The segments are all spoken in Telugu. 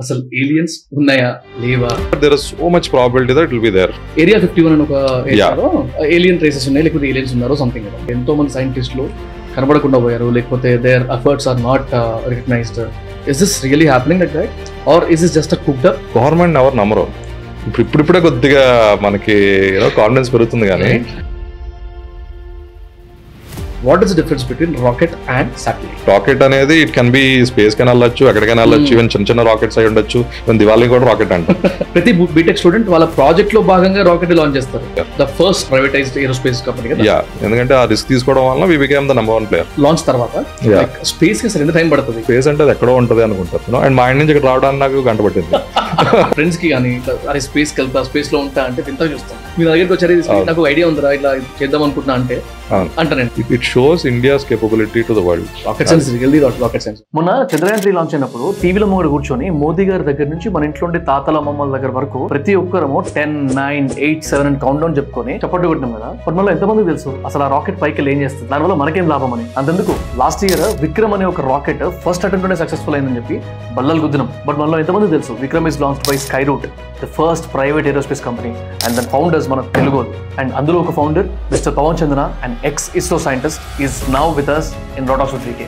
అసలు ఏలియన్స్ ఉన్నాయా లేవా? There is so much probability that it will be there. Area 51 అని ఒక ఏరియాలో ఏలియన్ రేసెస్ ఉన్నాయి, లేకపోతే ఏలియన్స్ ఉన్నారో సంథింగ్. ఎంతో మంది సైంటిస్టులు కనబడకుండా పోయారు, లేకపోతే there efforts are not recognized. Is this really happening like that or is this just a cooked up? Government ఎవరు నమ్మరు. ఇప్పుడిప్పుడే కొద్దిగా మనకి కాన్ఫిడెన్స్ పెరుగుతుంది కానీ. What is the difference between rocket and satellite? Rocket అనేది it can be space can వెళ్ళొచ్చు, ఎక్కడికైనా వెళ్ళొచ్చు, ఈవెన్ చిన్న చిన్న రాకెట్స్ అయి ఉండొచ్చు. ఈవెన్ దివాళీ కూడా రాకెట్ అంట. ప్రతి బీటెక్ స్టూడెంట్ వాళ్ళ ప్రాజెక్ట్ లో భాగంగా రాకెట్ లాంచ్ చేస్తారు. The first privatised aerospace company. ఎందుకంటే ఆ రిస్క్ తీసుకోవడం వల్ల we became the number 1 player. Launch తర్వాత స్పేస్ కి అసలు ఎంత టైం పడుతుంది? స్పేస్ అంటే అది ఎక్కడో ఉంటది అనుకుంటారు. అండ్ మా ఇంటి నుంచి ఇక్కడ రావడానికి నాకు గంట పట్టింది. ఫ్రెండ్స్ కి కానీ అరే స్పేస్ కి వెళ్తా, స్పేస్ లో ఉంటా అంటే వింత చూస్తాం. మీ దగ్గరికి వచ్చారు, నాకు ఐడియా ఉందిరా ఇట్లా చేద్దాం అనుకుంటున్నా అంటే అంటానండి. It shows India's capability to the world. Rocket science really rocket science. మొన్న చంద్రయాన్ 3 లాంచ్ అయినప్పుడు టీవీలో ముందు కూర్చొని మోదీ గారి దగ్గర నుంచి మన ఇంట్లో ఉండే తాతల అమ్మమ్మల దగ్గర వరకు ప్రతి ఒక్కరము 10, 9, 8, 7 అని కౌంట్ డౌన్ చెప్పుకొని చప్పట్టు కొట్టినాం కదా. బట్ మనలో ఎంతమందికి తెలుసు అసలు ఆ రాకెట్ పైకి ఏం చేస్తుంది, దానివల్ల మనకేం లాభం అని? అంతెందుకు లాస్ట్ ఇయర్ విక్రమ్ అనే ఒక రాకెట్ ఫస్ట్ అటెంప్ట్ లోనే సక్సెస్ఫుల్ అయిందని చెప్పి బల్లలు గుద్దినాం. బట్ మనలో ఎంతమందికి తెలుసు Vikram is launched by Skyroot, the first private aerospace company, and దాని ఫౌండర్స్ మన తెలుగు. అండ్ అందులో ఒక founder mister Pavan Chandra and ex ISRO scientist is now with us in Rotox 3K.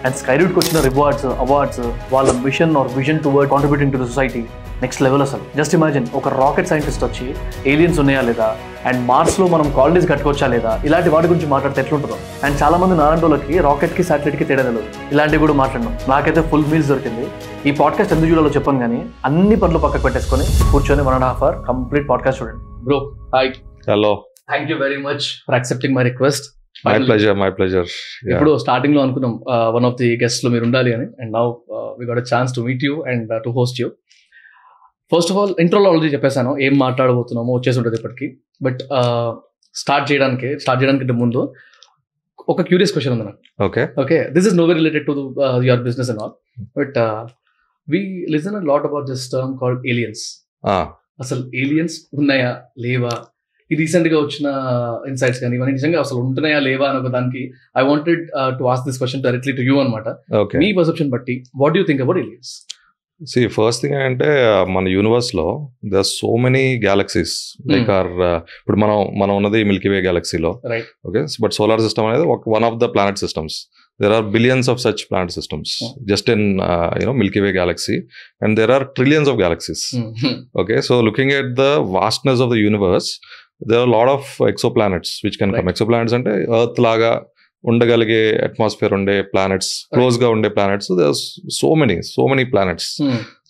And స్కైరూట్కి వచ్చిన రివార్డ్స్, అవార్డ్స్, వాళ్ళ mission or vision toward contributing to the society next level. అసలు జస్ట్ ఇమాజిన్ ఒక రాకెట్ సైంటిస్ట్ వచ్చి ఏలియన్స్ ఉన్నాయా లేదా, అండ్ మార్స్ లో మనం కాలనీస్ కట్టుకోవచ్చా లేదా, ఇలాంటి వాటి గురించి మాట్లాడితే ఎట్లుంటుందో. అండ్ చాలా మంది నారాయణకి రాకెట్ కి సాటిలైట్ కి తేడా తెలియదు. ఇలాంటివి కూడా మాట్లాడినాం. నాకైతే ఫుల్ మీల్స్ దొరికింది. ఈ పాడ్కాస్ట్ ఎందుకు చూడాలో చెప్పాను కానీ అన్ని పనులు పక్కకు పెట్టేసుకొని కూర్చొని 1.5 hour కంప్లీట్ పాడ్కాస్ట్ చూడండి. Bro hi. Hello. Thank you very much for accepting my request. My pleasure. ఇప్పుడు స్టార్టింగ్ లో అనుకున్నాం వన్ ఆఫ్ ది గెస్ట్ లో మీరు ఉండాలి అని, and now we got a chance to meet you and to host you. First of all ఇంట్రోలో ఆల్రెడీ చెప్పేసాను ఏం మాట్లాడబోతున్నామో వచ్చేసి ఉంటుంది ఇప్పటికి. బట్ స్టార్ట్ చేయడానికి ముందు ఒక క్యూరియస్ క్వశ్చన్ ఉంది నాకు. Okay this is no way related to your business and all, but we listen a lot about this term called aliens. అసలు ఏలియన్స్ ఉన్నాయా లేవా? ఈ రీసెంట్ గా వచ్చిన ఇన్సైట్స్ కానీ ఇవన్నీ నిజంగా అసలు ఉంటున్నాయా లేవా అని ఒక దానికి I wanted to ask this question directly to you అనమాట. మీ పర్సెప్షన్ బట్టి what do you think about aliens? First thing అంటే మన యూనివర్స్ లో there are so many galaxies. Like ఇప్పుడు మనం ఉన్నది మిల్కీవే గ్యాలక్సీలో. ఓకే, బట్ సోలార్ సిస్టమ్ అనేది one of the planet systems. There are billions of such planet systems just in Milky Way galaxy, and there are trillions of galaxies. Okay, so looking at the vastness of the universe, there are a lot of exoplanets which can come. Exoplanets ante earth laga ఉండగలిగే అట్మాస్ఫియర్ ఉండే ప్లానెట్స్, క్లోజ్ గా ఉండే planets. There are so many planets.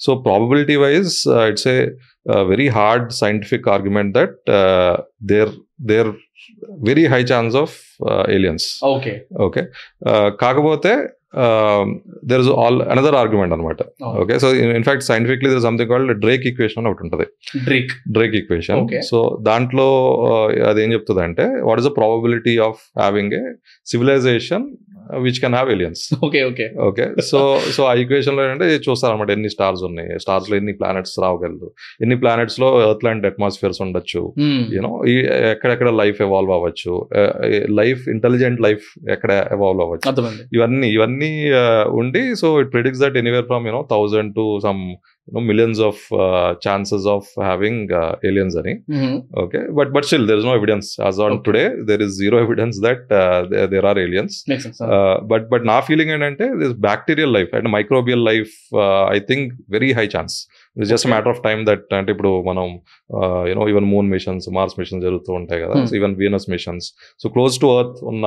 So probability wise it's a very hard scientific argument that there very high chance of aliens. Okay, కాకపోతే there is another argument అనమాట. Okay, so in fact scientifically there is something called Drake equation అని ఒకటి ఉంటుంది. Drake equation. సో దాంట్లో అదేం చెప్తుంది అంటే what is the probability of having a civilisation which can have aliens. Okay, so ఆ ఈక్వేషన్ లో ఏంటంటే చూస్తారు అనమాట ఎన్ని స్టార్స్ ఉన్నాయి, స్టార్స్ లో ఎన్ని ప్లానెట్స్ రావగలదు, ఎన్ని ప్లానెట్స్ లో ఎర్త్ లాంటి అట్మాస్ఫియర్స్ ఉండొచ్చు, యూనో ఎక్కడెక్కడ లైఫ్ ఎవాల్వ్ అవ్వచ్చు, లైఫ్ ఇంటెలిజెంట్ లైఫ్ ఎక్కడ ఎవాల్వ్ అవ్వచ్చు, ఇవన్నీ ఉండి. So it predicts that anywhere from 1000 to some millions of chances of having aliens ani. Okay, but still there is no evidence as on today. There is zero evidence that there are aliens. Makes sense. But na feeling entante this bacterial life and microbial life, I think very high chance. It's just a matter of time that అంటే ఇప్పుడు మనం even moon missions, Mars missions జరుగుతూ ఉంటాయి కదా, even Venus missions. So close to Earth ఉన్న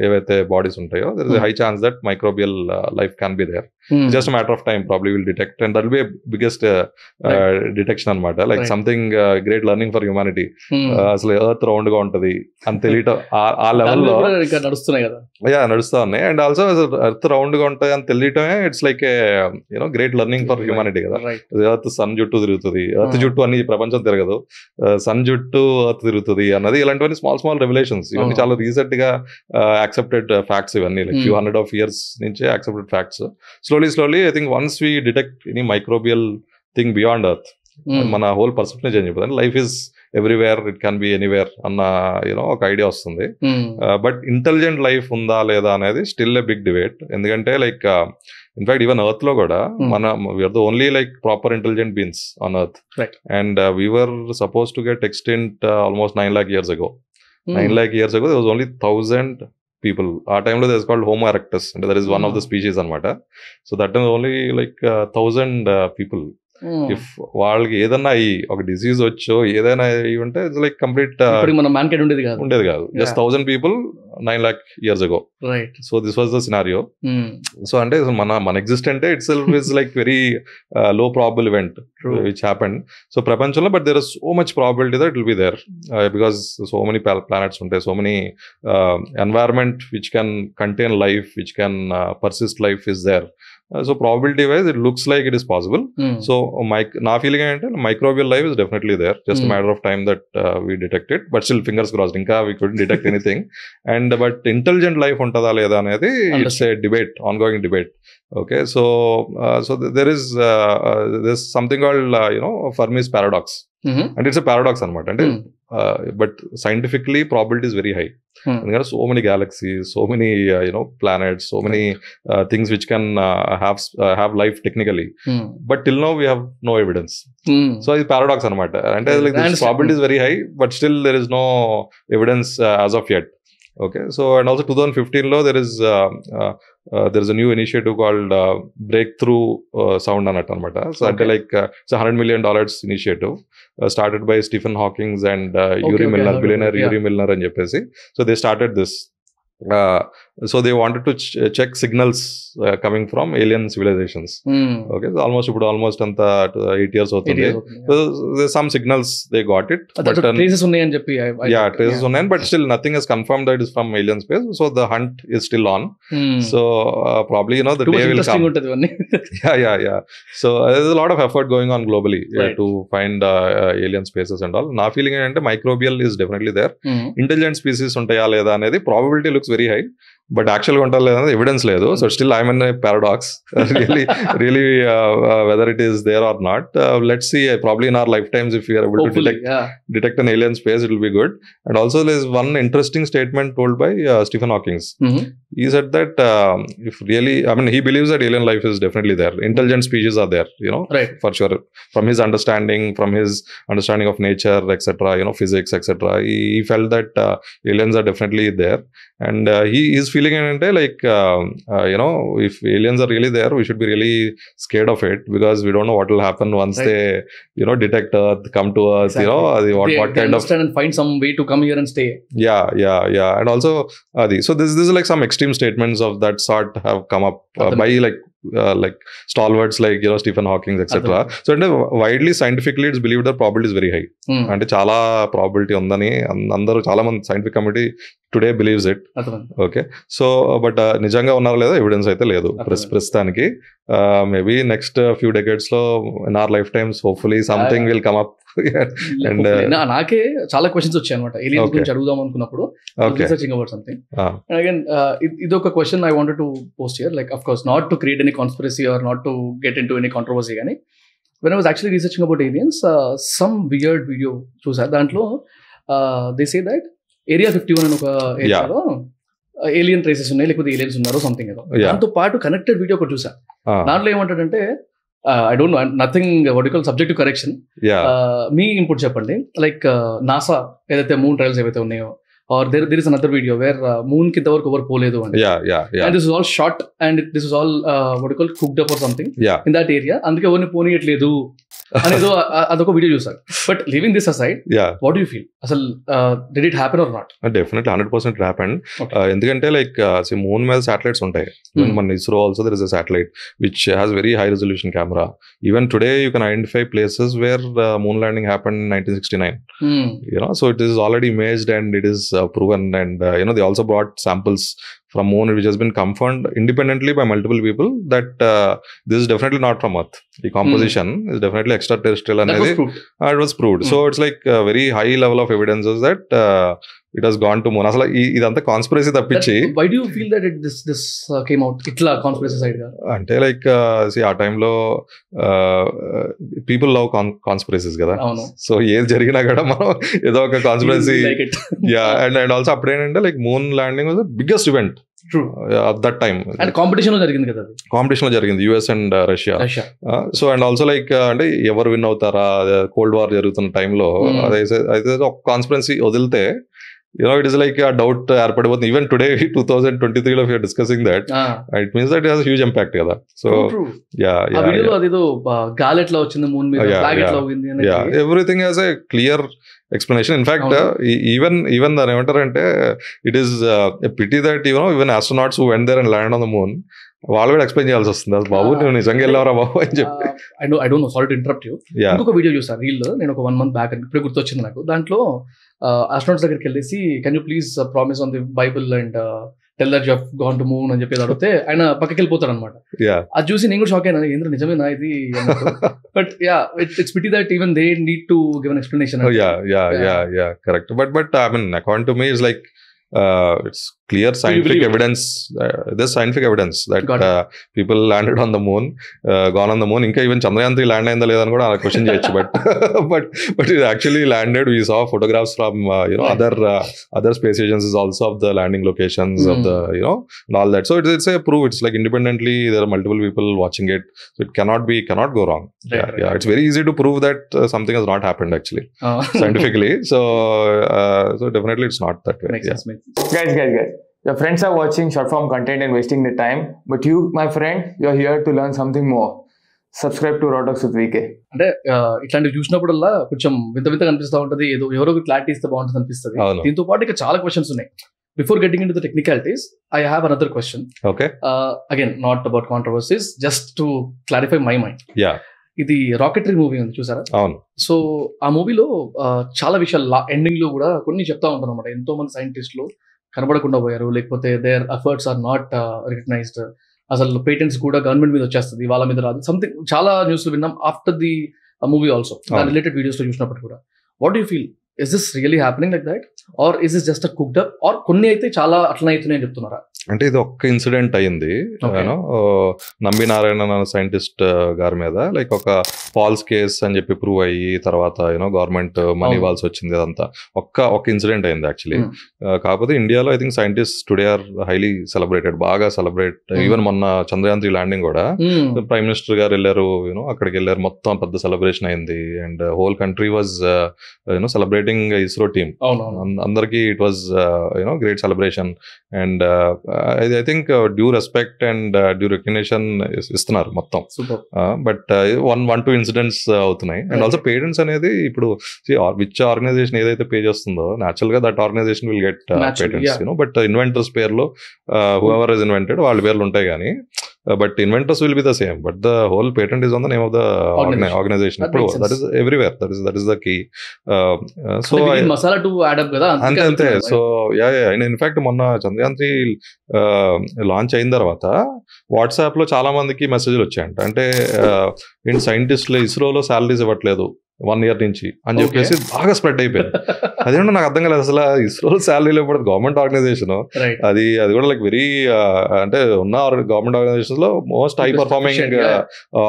ఏవైతే బాడీస్ ఉంటాయో there is a high chance that microbial life can be there. It's just a matter of time, probably will detect, and that will be a biggest detection అనమాట. Like something great learning for humanity. అసలు ఎర్త్ రౌండ్ గా ఉంటది అని తెలియటం ఆ లెవెల్లో నడుస్తున్నాయి కదా. నడుస్తా ఉన్నాయి. అండ్ ఆల్సో ఎర్త్ రౌండ్ గా ఉంటాయి అని తెలియటమే it's like great learning for humanity కదా. ఎర్త్ సన్ చుట్టూ తిరుగుతుంది, ఎర్త్ చుట్టూ అన్ని ప్రపంచం తిరగదు, సన్ చుట్టూ ఎర్త్ తిరుగుతుంది అన్నది, ఇలాంటివన్నీ స్మాల్ రెవల్యూషన్స్. ఇవన్నీ చాలా రీసెంట్ గా యాక్సెప్టెడ్ ఫ్యాక్ట్స్. ఇవన్నీ like few hundred of years నుంచే accepted facts. Slowly I think once we detect any microbial thing beyond earth, మన హోల్ పర్సెప్షన్ చేంజ్ అయిపోతుంది. Life is everywhere, it can be anywhere అన్న ఒక ఐడియా వస్తుంది. బట్ ఇంటెలిజెంట్ లైఫ్ ఉందా లేదా అనేది స్టిల్ ఏ బిగ్ డిబేట్. ఎందుకంటే లైక్ ఇన్ఫాక్ట్ ఈవెన్ ఎర్త్ లో కూడా we are the only like proper intelligent beings on Earth. And we are suppose to get extinct almost 9 lakh years ago. 9 lakh years ago there was only 1,000 people. ఆ టైంలో that is called homo erectus, అంటే that is one of the species అనమాట. So that is only like 1,000 people. ఇఫ్ వాళ్ళకి ఏదన్నా ఒక డిసీజ్ వచ్చో ఏదైనా ఉంటే ఇట్స్ లైక్ కంప్లీట్ ఉండేది కాదు. Just 1,000 people 9 lakh years ago. So this was the scenario. So అంటే మన ఎగ్జిస్టెంటే itself is like very low probable event which happened. So ప్రపంచంలో but there is so much probability that it will be there because so many planets ఉంటాయి, so many environment which can contain life, which can persist life is there. So probability wise it looks like it is possible. So na feeling ante microbial life is definitely there, just a matter of time that we detect it, but still fingers crossed inka we couldn't detect anything. And but intelligent life untada leda anedi it's a debate, ongoing debate. Okay, so there's something called Fermi's paradox. And it's a paradox anamata ante but scientifically probability is very high. And there are so many galaxies, so many planets, so many things which can have life technically, but till now we have no evidence. So it's paradox anamata, and like this probability is very high but still there is no evidence as of yet. Okay, so and also 2015 law there is a new initiative called breakthrough sound anamata. So until like it's $100 million initiative started by Stephen Hawking and Yuri Milner, billionaire Yuri Milner and JPC. So they started this. So they wanted to check signals coming from alien civilizations. Okay, so almost anta 8 years avutundi. So there's some signals they got it, but traces unnayani cheppi traces unnayi, but still nothing is confirmed that it is from alien space. So the hunt is still on. So probably the day will come. Yeah. So there's a lot of effort going on globally to find alien spaces and all. Na feeling ante microbial is definitely there. Intelligent species untaya leda anedi probability looks very high, but actual evidence ledu. So still I'm in a paradox. really whether it is there or not, let's see. Probably in our lifetimes if we are able to detect an alien space, it will be good. And also there's one interesting statement told by Stephen Hawking. He said that if really, he believes that alien life is definitely there, intelligent species are there, for sure, from his understanding of nature, etc., physics, etc. He felt that aliens are definitely there. And he is feeling like if aliens are really there, we should be really scared of it, because we don't know what will happen once they detect Earth, come to Earth. Exactly. What kind of understand and find some way to come here and stay. Yeah. And also so this is like some extreme statements of that sort have come up by like stalwarts like Stephen Hawking, etc. So widely scientifically it's believed that probability is very high. Ante chala probability undani andaru chaala mandi scientific committee today believes it. Okay, so but nijanga unnara leda evidence aithe ledu prastutaniki. Maybe next few decades lo in our lifetimes hopefully something will come up. And నాకే చాలా క్వశ్చన్స్ వచ్చాయి అనమాట ఏలియన్స్ గురించి అడుగుదాం అనుకున్నప్పుడు, researching about something. And again ఇది ఒక question I wanted to post here, like of course not to create any conspiracy or not to get into any controversy, కానీ when I was actually researching about aliens some weird video చూసా. దాంట్లో దే సే దట్ ఏరియా 51 అని ఒక ఏరియాలో ఏలియన్ ట్రేసెస్ ఉన్నాయి, లేకపోతే ఏలియన్స్ ఉన్నారు సంథింగ్ ఏదో. దాంతో పాటు కనెక్టెడ్ వీడియో ఒకటి చూసా. దాంట్లో ఏమంటాడంటే I don't know, nothing what you call subject to correction. Me input చెప్పండి. లైక్ నాసా ఏదైతే మూన్ ట్రయల్స్ ఏవైతే ఉన్నాయో, or there is another video where moon ki ఇంతవరకు ఎవరు పోలేదు అని. And this is all shot and this is all what you call cooked up or something in that area, అందుకే ఎవరిని పోనీయట్లేదు అనేదో అదొక వీడియో చూసారు. But living this aside, what you feel అసలు did it happen or not? Definitely 100% happen. ఎందుకంటే లైక్ మూన్ మీద శాటిలైట్స్ ఉంటాయి. మన ISRO also there is a satellite which has very high resolution camera. Even today you can identify places where moon landing happen in 1969. So it is already imaged and it is proven, and they also brought samples from moon which has been confirmed independently by multiple people that this is definitely not from Earth. The composition is definitely extraterrestrial, and it was proved. So it's like a very high level of evidences that it has gone to moon. Asala idantha conspiracy tappichi. Why do you feel that this came out itla conspiracy side ga? Ante like see aa time lo people love conspiracies kada. So ఏది జరిగినా కూడా మనం ఏదో ఒక కాన్స్పిరసీ. And also అప్పుడు ఏంటంటే like moon landing was the biggest event. at that time. And competition లో జరిగింది కదా, కాంపిటీషన్ లో జరిగింది US and Russia. So and also like అంటే ఎవరు విన్ అవుతారా, కోల్డ్ వార్ జరుగుతున్న టైంలో అయితే ఒక కాన్స్పిరెన్సీ వదిలితే it is like a doubt ఏర్పడిపోతుంది. ఈవెన్ టుడే 2023 లో discussing that, it means that has huge impact కదా. సో గాలి ఎట్లా వచ్చింది, మూన్ మీద ఫ్లాగ్ ఎట్లా పోయింది, everything has a clear explanation. In fact, even దాని ఏమంటారంటే it is pity that even astronauts who went there and landed on the moon, వాళ్ళు కూడా ఎక్స్ప్లెయిన్ చేయాల్సి వస్తుంది, అది బాబు నువ్వు నిజంగా వెళ్ళావరా బాబు అని చెప్పి. I don't know, sorry to interrupt you. ఇంకొక వీడియో చూసాను రీల్, నేను ఒక 1 month బ్యాక్ ఇప్పుడే గుర్తొచ్చింది నాకు. దాంట్లో ఆస్ట్రోనాట్స్ దగ్గరికి వెళ్ళేసి can you please promise on the Bible and tell that you have gone to moon అని చెప్పి అడిగితే ఆయన పక్కకి వెళ్ళిపోతాడు అనమాట. అది చూసి నేను కూడా షాక్ అయినా, ఏంద్ర నిజమేనా ఇది. But it's pity that even they need to give an explanation. Correct. But I mean, according to me, it's like it's clear scientific evidence. There's scientific evidence that people landed on the moon, gone on the moon. Inka even Chandrayaan 3 land ayinda ledani kuda question cheyochu, but it actually landed. We saw photographs from other space agencies also of the landing locations of the and all that. So it's a proof. It's like independently there are multiple people watching it, so it cannot go wrong. Yeah, it's very easy to prove that something has not happened actually scientifically. So definitely it's not that way. Makes sense. Guys, your friends are watching short form content and wasting their time, but you, my friend, you're here to learn something more. Subscribe to Raw Talks with VK. అంటే ఇట్లాంటివి చూసినప్పుడల్లా కొంచెం వింతగా అనిపిస్తూ ఉంటుంది, ఎవరో క్లారిటీ ఇస్తే బాగుంటుంది అనిపిస్తుంది. దీంతో పాటు ఇక చాలా క్వశ్చన్స్ ఉన్నాయి. Before getting in to the technicalities, I have another question. Okay, again not about controversies, just to clarify my mind. ఇది రాకెటరీ మూవీ ఉంది చూసారా? అవును. సో ఆ మూవీలో చాలా విషయాలు ఎండింగ్ లో కూడా కొన్ని చెప్తా ఉంటారు అనమాట. ఎంతో మంది సైంటిస్టులు కనబడకుండా పోయారు, లేకపోతే there efforts are not recognised, అసలు పేటెంట్స్ కూడా గవర్నమెంట్ మీద వచ్చేస్తుంది, వాళ్ళ మీద రాదు, సంథింగ్ చాలా న్యూస్లు విన్నాం ఆఫ్టర్ ది మూవీ ఆల్సో. దాని రిలేటెడ్ వీడియోస్ లో చూసినప్పుడు కూడా what you feel, is this really happening like that, or is this just a cooked up, or కొన్ని అయితే చాలా అట్లనే అవుతున్నాయి అని చెప్తున్నారా? అంటే ఇది ఒక్క ఇన్సిడెంట్ అయింది, నంబి నారాయణ సైంటిస్ట్ గారి మీద లైక్ ఒక ఫాల్స్ కేస్ అని చెప్పి ప్రూవ్ అయ్యి తర్వాత గవర్నమెంట్ మనీ ఇవ్వాల్సి వచ్చింది. అదంతా ఒక్క ఇన్సిడెంట్ అయింది యాక్చువల్లీ. కాకపోతే ఇండియాలో I think scientist today are highly celebrated, బాగా సెలబ్రేట్. ఈవెన్ మొన్న చంద్రయాన్ 3 ల్యాండింగ్ కూడా ప్రైమ్ మినిస్టర్ గారు వెళ్ళారు, అక్కడికి వెళ్ళారు, మొత్తం పెద్ద సెలబ్రేషన్ అయింది. And whole country was celebrating ISRO team. అందరికి it was great celebration. And I think due respect and due recognition ఇస్తున్నారు మొత్తం. బట్ 1-2 ఇన్సిడెంట్స్ అవుతున్నాయి. అండ్ ఆల్సో పేటెంట్స్ అనేది ఇప్పుడు విచ్ ఆర్గనైజేషన్ ఏదైతే పే చేస్తుందో న్యాచురల్ గా that organization will get patents. But inventors పేర్లో హూఎవర్ ఇస్ ఇన్వెంటెడ్ వాళ్ళ పేర్లు ఉంటాయి కానీ but inventors will be the same, but the whole patent is on the name of the organization. ఇప్పుడు that is everywhere, that is the key. So అంతే. సో ఇన్ఫాక్ట్ మొన్న చంద్రయాన్ 3 లాంచ్ అయిన తర్వాత వాట్సాప్ లో చాలా మందికి మెసేజ్లు వచ్చాయంట. అంటే ఏంటి సైంటిస్టులు ఇస్రోలో శాలరీస్ ఇవ్వట్లేదు 1 year నుంచి అని చెప్పేసి బాగా స్ప్రెడ్ అయిపోయింది. అదేంటో నాకు అర్థం కాలేదు. అసలు ఇస్రో శాలరీలో ఇప్పుడు గవర్నమెంట్ ఆర్గనైజేషన్, అది కూడా లైక్ వెరీ అంటే ఉన్న గవర్నమెంట్ ఆర్గనైజేషన్ లో మోస్ట్ హై పర్ఫార్మింగ్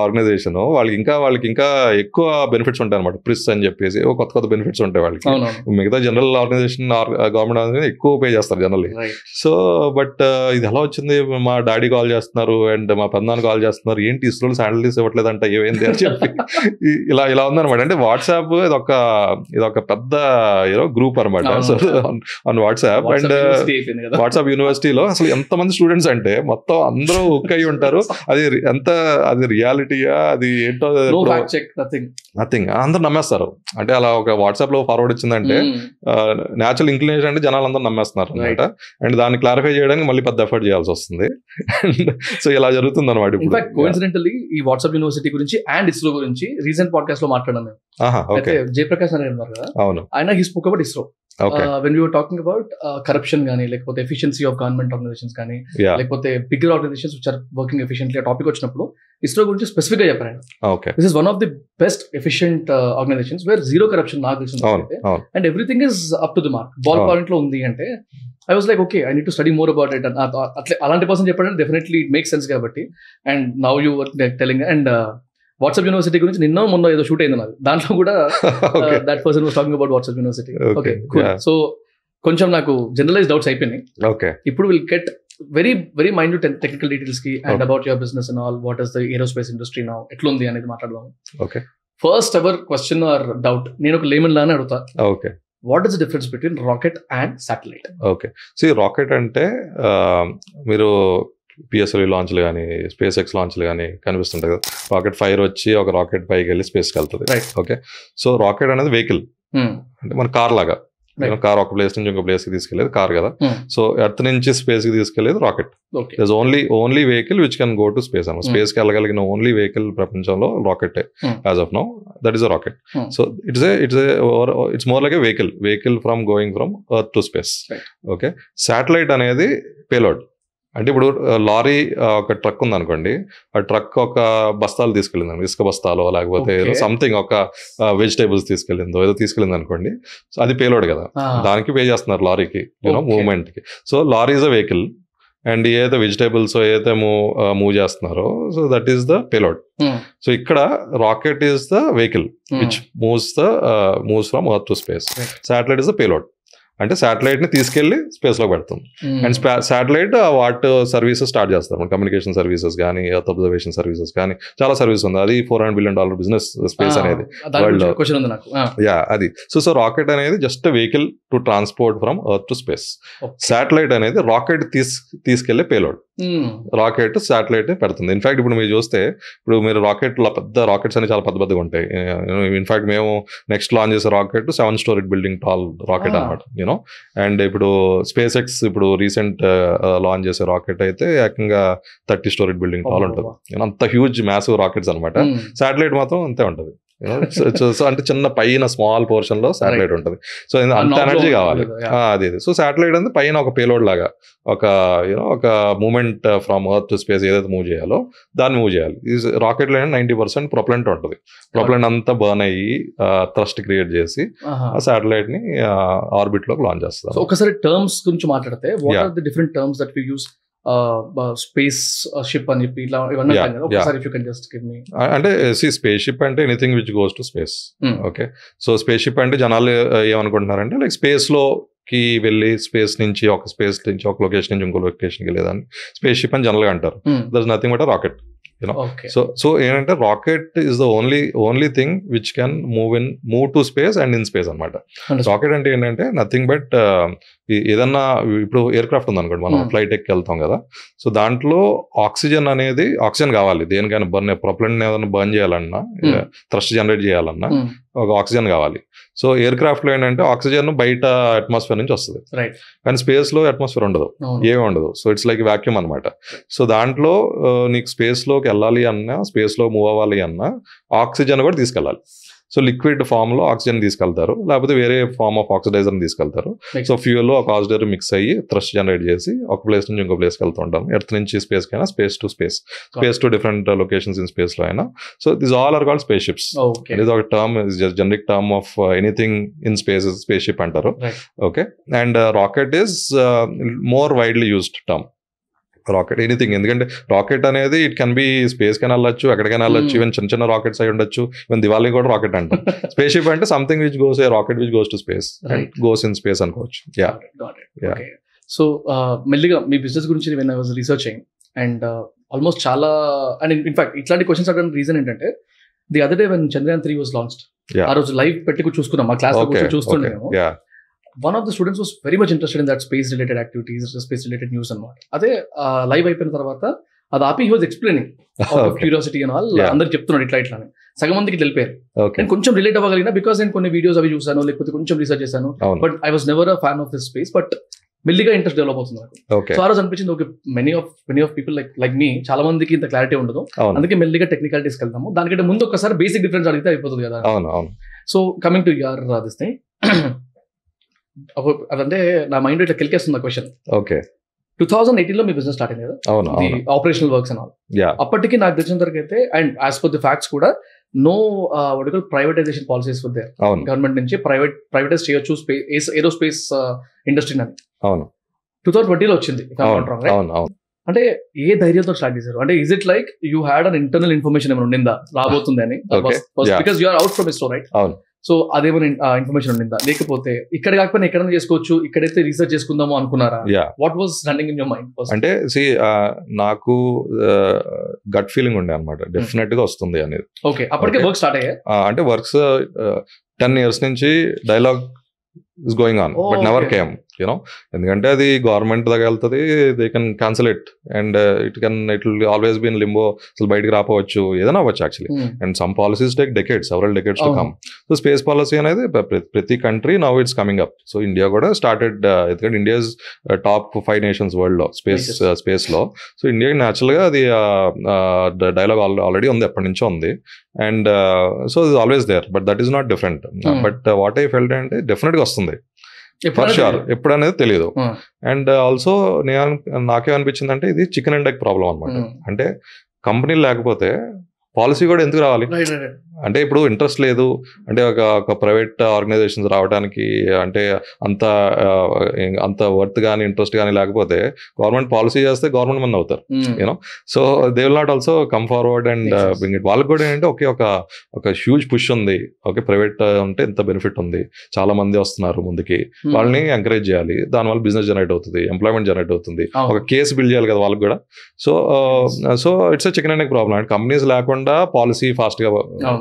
ఆర్గనైజేషన్. వాళ్ళకి ఇంకా ఎక్కువ బెనిఫిట్స్ ఉంటాయి అనమాట. ప్రిస్ అని చెప్పేసి కొత్త బెనిఫిట్స్ ఉంటాయి వాళ్ళకి. మిగతా జనరల్ ఆర్గనైజేషన్ గవర్నమెంట్ ఆర్గనైజేషన్ ఎక్కువ పే చేస్తారు జనరల్లీ. సో బట్ ఇది ఎలా వచ్చింది, మా డాడీ కాల్ చేస్తున్నారు అండ్ మా పెద్దనాన్న కాల్ చేస్తున్నారు, ఏంటి ఇస్రోలో శాలరీస్ ఇవ్వట్లేదంట, ఏమైంది అని చెప్పి ఇలా ఉందన్నమాట. అంటే వాట్సాప్ ఇదొక పెద్ద గ్రూప్ అనమాట. So on WhatsApp and WhatsApp యూనివర్సిటీలో అసలు ఎంతమంది స్టూడెంట్స్ అంటే మొత్తం అందరూ హుక్ అయి ఉంటారు. అది రియాలిటీయా, అది ఏంటో నథింగ్, అందరూ నమ్మేస్తారు. అంటే అలా ఒక వాట్సాప్ లో ఫార్వర్డ్ వచ్చిందంటే న్యాచురల్ ఇంక్లినేషన్ అంటే జనాలు అందరూ నమ్మేస్తున్నారు అనమాట. అండ్ దాన్ని క్లారిఫై చేయడానికి మళ్ళీ పెద్ద ఎఫర్ట్ చేయాల్సి వస్తుంది. సో ఇలా జరుగుతుంది అనమాట. కోఇన్సిడెంటల్లీ ఈ వాట్సాప్ యూనివర్సిటీ గురించి అండ్ ఇస్రో గురించి రీసెంట్ పాడ్కాస్ట్ లో మాట్లాడాను. అయితే జయప్రకాష్ నారాయణ ఉన్నారు కదా, ఆయన హి spoke about ISRO. when we were talking about corruption గానీ, లేకపోతే efficiency of government organizations కానీ, లేకపోతే bigger organizations which are working efficiently, ఆ టాపిక్ వచ్చినప్పుడు ఇస్రో గురించి స్పెసిఫిక్ గా చెప్పారు. This is one of the best efficient organizations where zero corruption నాకు తెలిసింది, and everything is up to the mark, ball point లో ఉంది అంటే I was like, okay, I need to study more about it. అలాంటి పర్సన్ చెప్పాడంటే డెఫినెట్లీ ఇట్ మేక్స్ సెన్స్ కాబట్టి. And now you were telling. And WhatsApp university గురించి మొన్న ఏదో షూట్ అయింది నాది, దాంట్లో కూడా that person was talking about WhatsApp university. Okay, so కొంచెం నాకు జనరలైజ్ డౌట్స్ అయిపోయినాయి. ఓకే, ఇప్పుడు will get very very minute technical details కి and about your business and all what is the aerospace industry now ఎట్లుంది అనేది మాట్లాడదాం. Okay, first ever question are doubt నేను ఒక లేమన్ లానే అడుగుతా. Okay, what is the difference between rocket and satellite? Okay, rocket అంటే మీరు పిఎస్ఎల్వి లాంచ్లు కానీ స్పేస్ ఎక్స్ లాంచ్లు కానీ కనిపిస్తుంటాయి కదా, రాకెట్ ఫైర్ వచ్చి ఒక రాకెట్ పైకి వెళ్ళి స్పేస్కి వెళ్తుంది. ఓకే, సో రాకెట్ అనేది వెహికల్, అంటే మన కార్ లాగా. కార్ ఒక ప్లేస్ నుంచి ఇంకో ప్లేస్ కి తీసుకెళ్లేదు కార్ కదా. సో ఎర్త్ నుంచి స్పేస్ కి తీసుకెళ్లేదు rocket. There only vehicle which can go to space అన్నమాట. స్పేస్ కి వెళ్ళగలిగిన ఓన్లీ వెహికల్ ప్రపంచంలో rocket as of now. That is a rocket. So it's more like a vehicle from going from earth to space. Okay, satellite అనేది పేలోడ్. అంటే ఇప్పుడు లారీ ఒక ట్రక్ ఉంది అనుకోండి, ఆ ట్రక్ ఒక బస్తాలు తీసుకెళ్ళింది, ఇసుక బస్తాలో లేకపోతే ఏదో సంథింగ్ ఒక వెజిటేబుల్స్ తీసుకెళ్ళిందో ఏదో తీసుకెళ్ళింది అనుకోండి, సో అది పేలోడ్ కదా, దానికి పే చేస్తున్నారు లారీకి, యూనో మూవ్మెంట్ కి. So lorry is a vehicle and ఏదైతే వెజిటేబుల్స్ ఏదైతే మూవ్ చేస్తున్నారో, so that is the payload. So ఇక్కడ rocket is the vehicle which moves from earth to space. Satellite is the payload, అంటే శాటిలైట్ ని తీసుకెళ్లి స్పేస్ లో పెడతాం. అండ్ శాటిలైట్ వాటి సర్వీసెస్ స్టార్ట్ చేస్తాం, కమ్యూనికేషన్ సర్వీసెస్ కానీ ఎర్త్ అబ్జర్వేషన్ సర్వీసెస్ కానీ చాలా సర్వీస్ ఉంది. అది $400 billion బిజినెస్ స్పేస్ అనేది వరల్డ్. యా, అది. సో రాకెట్ అనేది just vehicle to transport from earth to space. Satellite అనేది రాకెట్ తీసుకెళ్లే పేలోడ్. రాకెట్ శాటిలైట్ పెడుతుంది. ఇన్ఫాక్ట్ ఇప్పుడు మీరు చూస్తే, ఇప్పుడు మీరు పెద్ద రాకెట్స్ అని చాలా పెద్దగా ఉంటాయి. ఇన్ఫాక్ట్ మేము నెక్స్ట్ లాంచ్ చేసే rocket 7 story building tall rocket అనమాట, యూనో. అండ్ ఇప్పుడు స్పేస్ ఎక్స్ ఇప్పుడు రీసెంట్ లాంచ్ చేసే రాకెట్ అయితే ఏకంగా 30 story బిల్డింగ్ టాల్ ఉంటుంది. అంత హ్యూజ్ మ్యాసివ్ రాకెట్స్ అనమాట. శాటిలైట్ మాత్రం అంతే ఉంటుంది. సో అంటే చిన్న పైన స్మాల్ పోర్షన్ లో శాటిలైట్ ఉంటుంది. సో అంత ఎనర్జీ కావాలి అది. సో శాటిలైట్ అంటే పైన ఒక పేలోడ్ లాగా ఒక movement from earth to space ఏదైతే మూవ్ చేయాలో దాన్ని మూవ్ చేయాలి. రాకెట్ లో 90% ప్రొపలెంట్ ఉంటుంది. ప్రొపలెంట్ అంతా బర్న్ అయ్యి థ్రస్ట్ క్రియేట్ చేసి ఆ శాటిలైట్ ని ఆర్బిట్ లోకి లాంచ్ చేస్తారు. ఒకసారి టర్మ్స్ గురించి మాట్లాడితే, what are the different terms that we use? Spaceship అని చెప్పి ఇట్లా ఇవన్నీ ఒకసారి if you can just give me. అంటే స్పేస్ షిప్ అంటే anything which goes to space. Okay, so spaceship అంటే జనాలు ఏమనుకుంటున్నారంటే లైక్ స్పేస్ లోకి వెళ్ళి స్పేస్ నుంచి ఒక లొకేషన్ నుంచి ఇంకో లొకేషన్కి వెళ్ళేదాన్ని స్పేస్ షిప్ అని జనరల్గా అంటారు. There is nothing but a rocket. So ఏంటంటే rocket is the only thing which can move to space and in space అనమాట. రాకెట్ అంటే ఏంటంటే నథింగ్ బట్ ఏదన్నా ఇప్పుడు ఎయిర్ క్రాఫ్ట్ ఉంది అనుకోండి, మనం ఫ్లైట్ ఎక్కి వెళ్తాం కదా. సో దాంట్లో ఆక్సిజన్ కావాలి దేనికైనా, ప్రొపలెంట్ ఏదైనా బర్న్ చేయాలన్నా, థ్రస్ట్ జనరేట్ చేయాలన్నా ఒక ఆక్సిజన్ కావాలి. సో ఎయిర్ క్రాఫ్ట్ లో ఏంటంటే ఆక్సిజన్ బయట అట్మాస్ఫియర్ నుంచి వస్తుంది, కానీ స్పేస్ లో అట్మాస్ఫియర్ ఉండదు, ఏమీ ఉండదు. సో ఇట్స్ లైక్ వాక్యూమ్ అనమాట. సో దాంట్లో నీకు స్పేస్ లోకి వెళ్ళాలి అన్నా, స్పేస్ లో మూవ్ అవ్వాలి అన్నా ఆక్సిజన్ కూడా తీసుకెళ్ళాలి. సో లిక్విడ్ ఫామ్ లో ఆక్సిజన్ తీసుకెళ్తారు, లేకపోతే వేరే ఫార్మ్ ఆఫ్ ఆక్సిడైజర్ తీసుకెళ్తారు. సో ఫ్యూయల్ లో ఒక ఆక్సిడైజర్ మిక్స్ అయ్యి థ్రస్ట్ జనరేట్ చేసి ఒక ప్లేస్ నుంచి ఇంకో ప్లేస్కి వెళ్తూ ఉంటాం. ఎర్త్ నుంచి స్పేస్ కైనా, space to different locations in space లో అయినా. So this all are called space ships. ఇది ఒక term, generic term of anything in space ship అంటారు. Okay, and rocket is more widely used term. Rocket anything, ఎందుకంటే రాకెట్ అనేది ఇట్ కెన్ బి స్పేస్ కైనా వెళ్ళొచ్చు, ఎక్కడికైనా వెళ్ళొచ్చు, ఈవెన్ చిన్న రాకెట్స్ అయి ఉండొచ్చు. ఈవెన్ దివాళీ కూడా రాకెట్ అంటాం. స్పేస్ షిప్ అంటే something which goes rocket which goes to space and goes in space అనుకోవచ్చు. సో మెల్లిగా మీ బిజినెస్ గురించి when I was researching and almost చాలా, అండ్ ఇన్ఫాక్ట్ ఇట్లాంటి క్వశ్చన్స్ అడగడానికి రీజన్ ఏంటంటే, the other day when Chandrayaan 3 was launched, ఆ రోజు లైవ్ పెట్టి చూసుకున్నాం, మా క్లాస్ లో చూస్తుండేమో. One of the students was very much interested in that space related activities, space related news అన్నమాట. అదే లైవ్ అయిపోయిన తర్వాత అది ఆపి he was explaining curiosity and all, అందరికి చెప్తున్నాడు ఇట్లా అని. సగం మందికి వెళ్ళిపోయారు. నేను కొంచెం రిలేట్ అవ్వగలిగిన బికాస్ నేను కొన్ని వీడియోస్ అవి చూసాను, లేకపోతే కొంచెం రీసెర్చ్ చేశాను. But I was never a fan of this space. But మెల్లిగా ఇంట్రెస్ట్ డెవలప్ అవుతుంది నాకు. సో ఆ రోజు అనిపించింది, okay, many of people like me, చాలా మందికి ఇంత క్లారిటీ ఉండదు, అందుకే మెల్లిగా టెక్నికాలిటీస్కి వెళ్తాము. దానికంటే ముందు ఒకసారి బేసిక్ డిఫరెన్స్ అడిగితే అయిపోతుంది కదా. So coming to your this thing, అదంటే నా మైండ్ ఇట్లా కెలికేస్తుంది క్వశ్చన్. ఓకే, 2018 లో మీ బిజినెస్ స్టార్ట్ అయింది కదా, ఆపరేషనల్ వర్క్స్ అండ్ ఆల్. అప్పటికి నాకు తెలిసిన వరకు అయితే, and as per the facts కూడా, నో ప్రైవేటైజేషన్ పాలసీస్ వద్ద గవర్నమెంట్ నుంచి ప్రైవేటైజ్ చేయొచ్చు ఏరోస్పేస్ ఇండస్ట్రీ అని. 2020 లో వచ్చింది. అంటే ఏ ధైర్యంతో స్టార్ట్ చేశారు? అంటే is it like you had an internal information ఏమైనా ఉండిందా రాబోతుంది అని? Because you are out from ISRO, right? So అదేమైనా ఇన్ఫర్మేషన్ ఉండిందా, లేకపోతే ఇక్కడ కాకపోయినా ఎక్కడైనా చేసుకోవచ్చు, ఇక్కడైతే రీసెర్చ్ చేసుకుందాము అనుకున్నారా? What was running in your mind? అంటే నాకు గట్ ఫీలింగ్ ఉండే అనమాట, డెఫినెట్ గా వస్తుంది అనేది. ఓకే, అప్పటికే వర్క్ స్టార్ట్ అయ్యాయి. అంటే వర్క్స్ 10 years నుంచి dialogue is going on, but never came, you know. ఎందుకంటే అది గవర్నమెంట్ దగ్గర వెళ్తుంది, they can cancel it and it will always be in limbo, అసలు బయటకు రాపోవచ్చు, ఏదైనా అవ్వచ్చు actually. And some policies take decades, several decades to come. So space policy అనేది ప్రతి country now it's coming up. So India కూడా స్టార్టెడ్, ఎందుకంటే India is top 5 nations world లో స్పేస్ లో. సో ఇండియాకి న్యాచురల్ గా అది డైలాగ్ ఆల్రెడీ ఉంది, ఎప్పటి నుంచో ఉంది. And so is always there, but that is not different. But what I felt అంటే డెఫినెట్ గా వస్తుంది ఫర్ షూర్, ఎప్పుడు అనేది తెలియదు. అండ్ ఆల్సో నాకేమనిపించింది అంటే ఇది చికెన్ అండ్ ఎగ్ ప్రాబ్లం అనమాట. అంటే కంపెనీలు లేకపోతే పాలసీ కూడా ఎందుకు రావాలి? అంటే ఇప్పుడు ఇంట్రెస్ట్ లేదు అంటే ఒక ప్రైవేట్ ఆర్గనైజేషన్స్ రావడానికి అంటే అంత వర్త్ కానీ ఇంట్రెస్ట్ కానీ లేకపోతే గవర్నమెంట్ పాలసీ చేస్తే గవర్నమెంట్ మంది అవుతారు, you know. So they will not also come forward and bring it. వాళ్ళకి కూడా ఏంటంటే ఒక హ్యూజ్ పుష్ ఉంది, ఓకే ప్రైవేట్ ఉంటే ఇంత బెనిఫిట్ ఉంది, చాలా మంది వస్తున్నారు ముందుకి, వాళ్ళని ఎంకరేజ్ చేయాలి, దానివల్ల బిజినెస్ జనరేట్ అవుతుంది, ఎంప్లాయ్మెంట్ జనరేట్ అవుతుంది, ఒక కేసు బిల్డ్ చేయాలి కదా వాళ్ళకి కూడా. So it's chicken and egg problem. And companies లేకుండా పాలసీ ఫాస్ట్ గా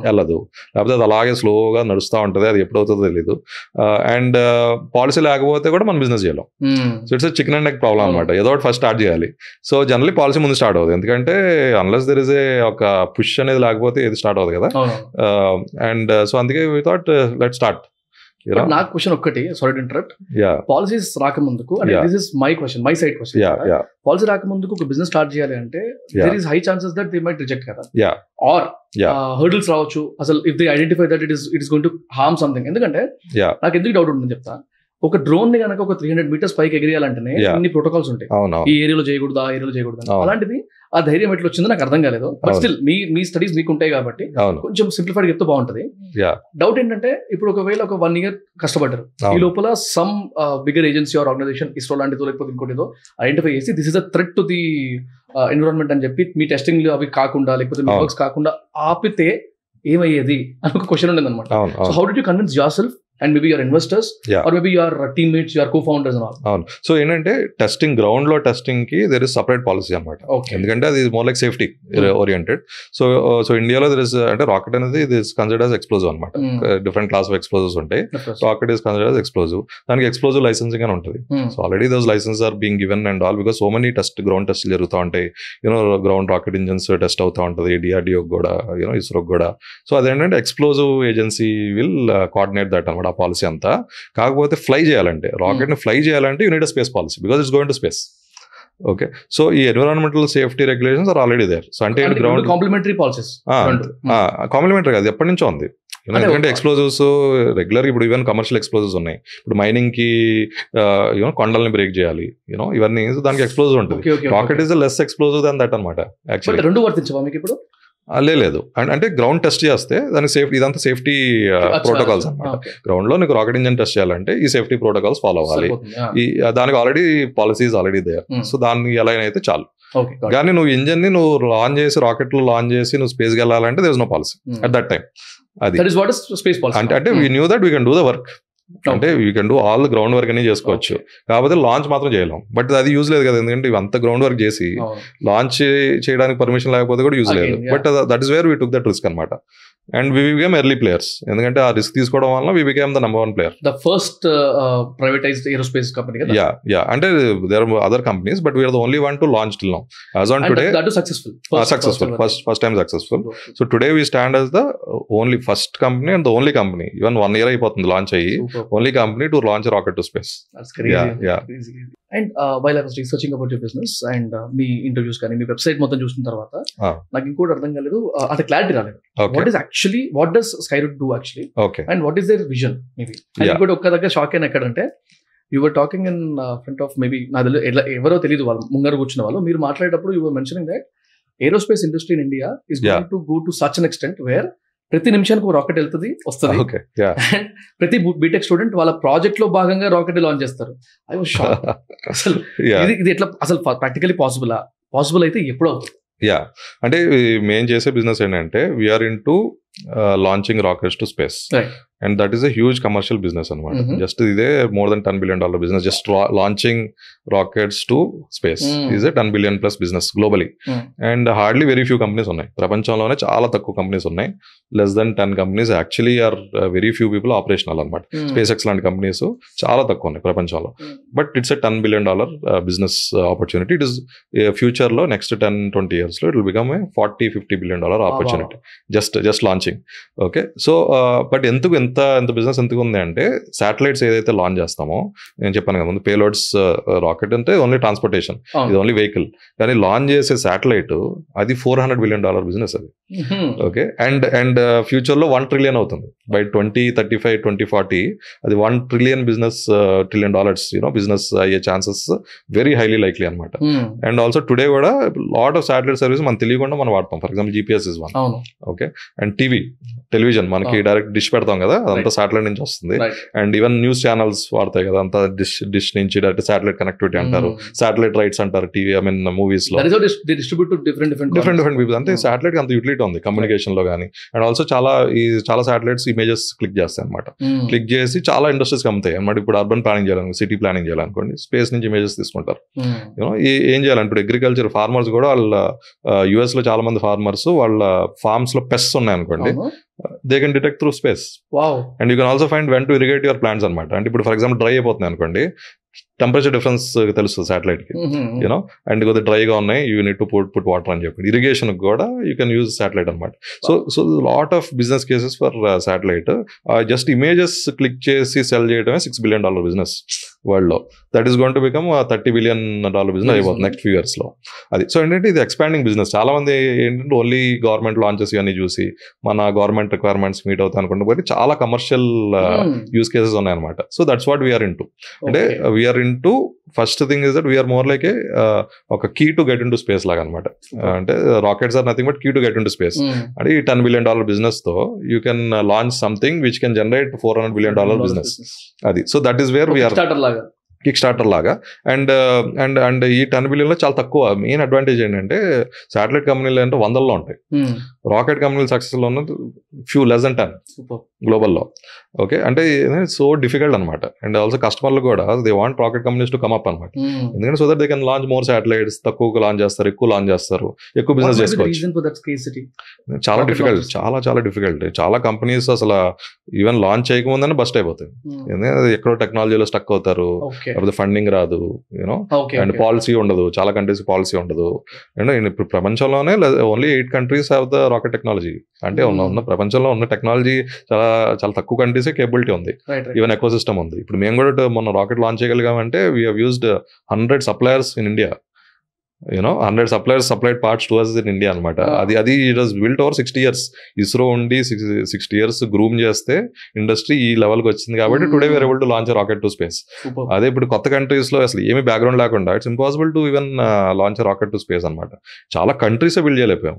వెళ్ళదు, లేకపోతే అది అలాగే స్లోగా నడుస్తూ ఉంటుంది, అది ఎప్పుడవుతుందో తెలీదు. అండ్ పాలసీ లేకపోతే కూడా మనం బిజినెస్ చేయలేం. So it's chicken and egg problem అనమాట. ఏదో ఒకటి ఫస్ట్ స్టార్ట్ చేయాలి. సో జనరల్లీ పాలసీ ముందు స్టార్ట్ అవుతుంది, ఎందుకంటే అన్లెస్ దెర్ ఇస్ ఒక పుష్ అనేది లేకపోతే ఏది స్టార్ట్ అవుతుంది కదా. అండ్ సో అందుకే వి థాట్ లెట్స్ స్టార్ట్. నాకు క్వశ్చన్ ఒక్కటి, సారీ టు ఇంటరప్ట్. పాలసీస్ రాకముందుకు, this is my question, my side question. Policy రాకముందుకు ఒక బిజినెస్ స్టార్ట్ చేయాలి అంటే there is high chances that they might reject కదా, ఆర్ హర్డిల్స్ రావచ్చు అసలు, if they identify that it is going to harm something. ఎందుకంటే నాకు ఎందుకు డౌట్ ఉంటుంది చెప్తా. ఒక డ్రోన్ ని కనుక ఒక 300 meters పైకి ఎగిరేయాలంటేనే ఇన్ని ప్రోటోకాల్స్ ఉంటాయి, ఈ ఏరియాలో చేయకూడదు, ఆ ఏరియాలో చేయకూడదు. అలాంటిది ఆ ధైర్యం ఎట్లా వచ్చిందో నాకు అర్థం కాలేదు. బట్ స్టిల్ మీ స్టడీస్ మీకు ఉంటాయి కాబట్టి కొంచెం సింప్లిఫైడ్ చెప్తే బాగుంటది. డౌట్ ఏంటంటే ఇప్పుడు ఒకవేళ ఒక 1 year కష్టపడ్డారు, ఈ లోపల some bigger agency or organisation, ISRO లాంటిదో లేకపోతే ఇంకోటిదో ఐడెంటిఫై చేసి this is a threat to the environment అని చెప్పి మీ టెస్టింగ్ అవి కాకుండా లేకపోతే మీ వర్క్స్ కాకుండా ఆపితే ఏమయ్యేది అని ఒక క్వశ్చన్ ఉండేది అనమాట. So how did you convince your self and maybe your investors or maybe your teammates, your co-founders and all? అవును. సో ఏంటంటే టెస్టింగ్, గ్రౌండ్ లో టెస్టింగ్ కి దేర్ ఇస్ సపరేట్ పాలసీ అనమాట. ఎందుకంటే అది more like safety oriented. So ఇండియాలో దర్ ఇస్ అంటే రాకెట్ అనేది ఇది కన్సిడర్డ్ యాజ్ ఎక్స్ప్లోజివ్ అనమాట. డిఫరెంట్ క్లాస్ ఆఫ్ ఎక్స్ప్లోజివ్స్ ఉంటాయి. Rocket is considered as explosive. దానికి ఎక్స్ప్లోజివ్ లైసెన్సింగ్ అని ఉంటుంది. So already those license are being given and all, because so many ground test జరుగుతూ ఉంటాయి. You know ground rocket engines test అవుతూ ఉంటుంది, డిఆర్డిఓ కూడా, యూనో ఇస్రోకి కూడా. సో అదేంటంటే explosive agency will coordinate that అనమాట, ఆ పాలసీ అంతా. కాకపోతే ఫ్లై చేయాలంటే, రాకెట్ ని ఫ్లై చేయాలంటే you need a space policy, because it's going to space. Okay, so ఈ environmental safety regulations are already there. So అంటే గ్రౌండ్ కాంప్లిమెంటరీ పాలసీస్, కాంప్లిమెంటరీ కాదు, ఎప్పటి నుంచో ఉంది. ఎందుకంటే ఎక్స్ప్లోజివ్స్ రెగ్యులర్, ఇప్పుడు ఈవెన్ కమర్షియల్ ఎక్స్ప్లోజివ్స్ ఉన్నాయి. ఇప్పుడు మైనింగ్ కి కొండల్ని బ్రేక్ చేయాలి, యూనో ఇవన్నీ, దానికి ఎక్స్ప్లోజివ్ ఉంటుంది. Rocket is less explosive than that అనమాట. యాక్చువల్లీ రెండు వర్తించవా మీకు ఇప్పుడు? లేదు, అంటే గ్రౌండ్ టెస్ట్ చేస్తే దానికి సేఫ్టీ, ఇదంతా సేఫ్టీ ప్రోటోకాల్స్ అనమాట. గ్రౌండ్ లో నీకు రాకెట్ ఇంజన్ టెస్ట్ చేయాలంటే ఈ సేఫ్టీ ప్రోటోకాల్స్ ఫాలో అవ్వాలి. దానికి already policies already there. So దాన్ని ఎలా అయితే చాలు. కానీ నువ్వు ఇంజన్ ని నువ్వు లాంచ్ చేసి, రాకెట్ లో లాంచ్ చేసి నువ్వు స్పేస్ కి వెళ్ళాలంటే there is no policy at that time. అది అంటే we knew that we can do the work. అంటే you can do all ground work అని చేసుకోవచ్చు, కాకపోతే లాంచ్ మాత్రం చేయలేం. బట్ అది యూజ్ లేదు కదా, ఎందుకంటే ఇవంతా గ్రౌండ్ వర్క్ చేసి లాంచ్ చేయడానికి పర్మిషన్ లేకపోతే కూడా యూజ్ లేదు. But that is where we took that risk అనమాట. And we became early players, ఎందుకంటే ఆ రిస్క్ తీసుకోవడం వల్ల we became the number 1 player. The first privatised aerospace company కదా. యా అంటే there are other companies, but we're the only one to launch till now. As on today successful, first time successful. So today we stand as the only first company and the only company, even 1 year అయిపోతుంది లాంచ్ అయ్యి, only company to launch rocket to space. And while I was researching about your business and me interviews కానీ మీ వెబ్సైట్ మొత్తం చూసిన తర్వాత నాకు ఇంకోటి అర్థం కాలేదు, అంత క్లారిటీ రాలేదు. What does Skyroot do actually? Okay. And what is their vision maybe? And ఇంకోటి ఒక్క దగ్గర షాక్ అయిన ఎక్కడంటే, you were talking in front of maybe నాకు ఎవరో తెలియదు, వాళ్ళు ముంగర కూర్చున్న వాళ్ళు, మీరు మాట్లాడేటప్పుడు you were mentioning that aerospace industry in India is going to go to such an extent where ప్రతి నిమిషానికి ఒక రాకెట్ వెళ్తుంది వస్తుంది. అండ్ ప్రతి బీటెక్ స్టూడెంట్ వాళ్ళ ప్రాజెక్ట్ లో భాగంగా రాకెట్ లాంచ్ చేస్తారు. I was shock. అసలు ఇది ఎట్లా అసలు ప్రాక్టికలీ పాసిబుల్ అయితే ఎప్పుడు అవుతుంది? అంటే మేము చేసే బిజినెస్ ఏంటంటే we're in to launching rockets to space. Right. And that is a huge commercial business anamata. Just iде more than $10 billion business. Just launching rockets to space is a $10 billion plus business globally. And hardly very few companies ఉన్నాయి. ప్రపంచంలోనే చాలా తక్కువ కంపెనీస్ ఉన్నాయి. Less than 10 companies actually are very few people operational అనమాట. SpaceX లాంటి కంపెనీస్ చాలా తక్కువ ఉన్నాయి ప్రపంచంలో. But it's a $10 billion business opportunity. It is future లో next 10-20 years లో it will become a $40-50 billion opportunity. Just launching. Okay. So but ఎంత బిజినెస్ ఎందుకు ఉంది అంటే శాటిలైట్స్ ఏదైతే లాంచ్ చేస్తామో నేను చెప్పాను కదా ముందు పేలోడ్స్ రాకెట్ అంటే ఓన్లీ ట్రాన్స్పోర్టేషన్, ఇది ఓన్లీ వెహికల్. కానీ లాంచ్ చేసే శాటిలైట్ అది $400 బిలియన్ బిజినెస్ అది. ఓకే. అండ్ ఫ్యూచర్ లో $1 trillion అవుతుంది బై 2035 2040. అది $1 trillion బిజినెస్ $1 trillion బిజినెస్ అయ్యే ఛాన్సెస్ వెరీ హైలీ లైక్లీ అనమాట. అండ్ ఆల్సో టుడే కూడా లాట్ ఆఫ్ శాటిలైట్ సర్వీస్ మనం తెలియకుండా మనం వాడతాం. For example GPS is one. Okay. And television మనకి డైరెక్ట్ డిష్ పెడతాం కదా, అదంతా శాటిలైట్ నుంచి వస్తుంది. అండ్ ఈవెన్ న్యూస్ ఛానల్స్ వాడతాయి కదా, అంతా డిష్ నుంచి డైరెక్ట్ శాటిలైట్ కనెక్టివిటీ అంటారు, శాటిలైట్ రైట్స్ అంటారు టీవీ మూవీస్ లో. డిఫరెంట్ పీపుల్ అంటే శాటిలైట్ అంత యూటిలిటీ ఉంది కమ్యూనికేషన్ లో కానీ. అండ్ ఆల్సో చాలా శాటిలైట్స్ ఇమేజెస్ క్లిక్ చేస్తాయి అనమాట. క్లిక్ చేసి చాలా ఇండస్ట్రీస్ అమ్ముతాయి అనమాట. ఇప్పుడు అర్బన్ ప్లానింగ్ చేయాలని, సిటీ ప్లానింగ్ చేయాలనుకోండి, స్పేస్ నుంచి ఇమేజెస్ తీసుకుంటారు. ఏం చేయాలంటే ఇప్పుడు అగ్రికల్చర్ ఫార్మర్స్ కూడా వాళ్ళ US లో చాలా మంది ఫార్మర్స్ వాళ్ళ ఫార్మ్స్ లో పెస్ట్స్ ఉన్నాయి అనుకోండి, they can detect through space. Wow. And you can also find when to irrigate your plants అనమాట. అంటే ఇప్పుడు ఫర్ ఎగ్జాంపుల్ డ్రై అయిపోతుంది అనుకోండి, టెంపరేచర్ డిఫరెన్స్ తెలుస్తుంది శాటిలైట్ కి, యూనో. అండ్ కొద్దిగా డ్రైగా ఉన్నాయి, you need to put water అని చెప్పి ఇరిగేషన్ కూడా యూ కెన్ యూజ్ శాటిలైట్ అనమాట. So lot of business cases for satellite. Just images click చేసి సెల్ చేయడమే $6 billion బిజినెస్ వరల్డ్ లో. That is going to become $30 billion business అయిపోతుంది నెక్స్ట్ ఫ్యూ ఇయర్స్ లో. అది సో ఏంటంటే ఇది ఎక్స్పాండింగ్ బిజినెస్. చాలా మంది ఏంటంటే ఓన్లీ గవర్నమెంట్ లాంచెస్ ఇవన్నీ చూసి మన గవర్నమెంట్ రిక్వైర్మెంట్స్ మీట్ అవుతాయి అనుకుంటే, బట్టి చాలా కమర్షియల్ యూస్ కేసెస్ ఉన్నాయి అనమాట. So that's what we're in to. అంటే we're in to first thing is that we're more like ఒక key to get in to space లాగా అనమాట. అంటే rockets are nothing but key to get in to space. అంటే ఈ $10 billion బిజినెస్ తో you can launch something which can generate $400 billion business. అది so that is where we're kick starter లాగా. అండ్ ఈ $10 billion లో చాలా తక్కువ. మెయిన్ అడ్వాంటేజ్ ఏంటంటే శాటిలైట్ కంపెనీలు అంటే 100లో ఉంటాయి, రాకెట్ కంపెనీలు సక్సెస్ లో ఉన్నది ఫ్యూ లెస్ దెన్ 10 గ్లోబల్లో. ఓకే. అంటే సో డిఫికల్ట్ అనమాట. అండ్ ఆల్సో కస్టమర్లు కూడా they want rocket companies to come up అనమాట. ఎందుకంటే so that they can launch more satellites. తక్కువ లాంచ్ చేస్తారు, ఎక్కువ లాంచ్ చేస్తారు, ఎక్కువ బిజినెస్ చేసుకోవచ్చు. చాలా డిఫికల్ట్, చాలా డిఫికల్ట్. చాలా కంపెనీస్ అసలు ఈవెన్ లాంచ్ చేయకముందని బస్ట్ అయిపోతాయి. ఎందుకంటే ఎక్కడో టెక్నాలజీలో స్టక్ అవుతారు, లేకపోతే ఫండింగ్ రాదు, యూనో. అండ్ పాలసీ ఉండదు, చాలా కంట్రీస్ పాలసీ ఉండదు. అండ్ ఇప్పుడు ప్రపంచంలోనే only 8 countries have the rocket technology. అంటే ఉన్న ప్రపంచంలో ఉన్న టెక్నాలజీ చాలా తక్కువ కంట్రీసే కేబిలిటీ ఉంది, ఈవెన్ ఎకో సిస్టమ్ ఉంది. ఇప్పుడు మేము కూడా మొన్న రాకెట్ లాంచ్ చేయగలిగామంటే we have used 100 suppliers in India. 100 suppliers supplied parts to us in India అనమాట. అది it was built over 60 years. ISRO ఉండి 60 years గ్రూమ్ చేస్తే ఇండస్ట్రీ ఈ లెవెల్కి వచ్చింది కాబట్టి today we're able to launch rocket to space. అదే ఇప్పుడు కొత్త కంట్రీస్ లో అసలు ఏమి బ్యాక్గ్రౌండ్ లేకుండా it's impossible to even launch rocket to space అనమాట. చాలా కంట్రీసే బిల్డ్ చేయలేకపోయాం.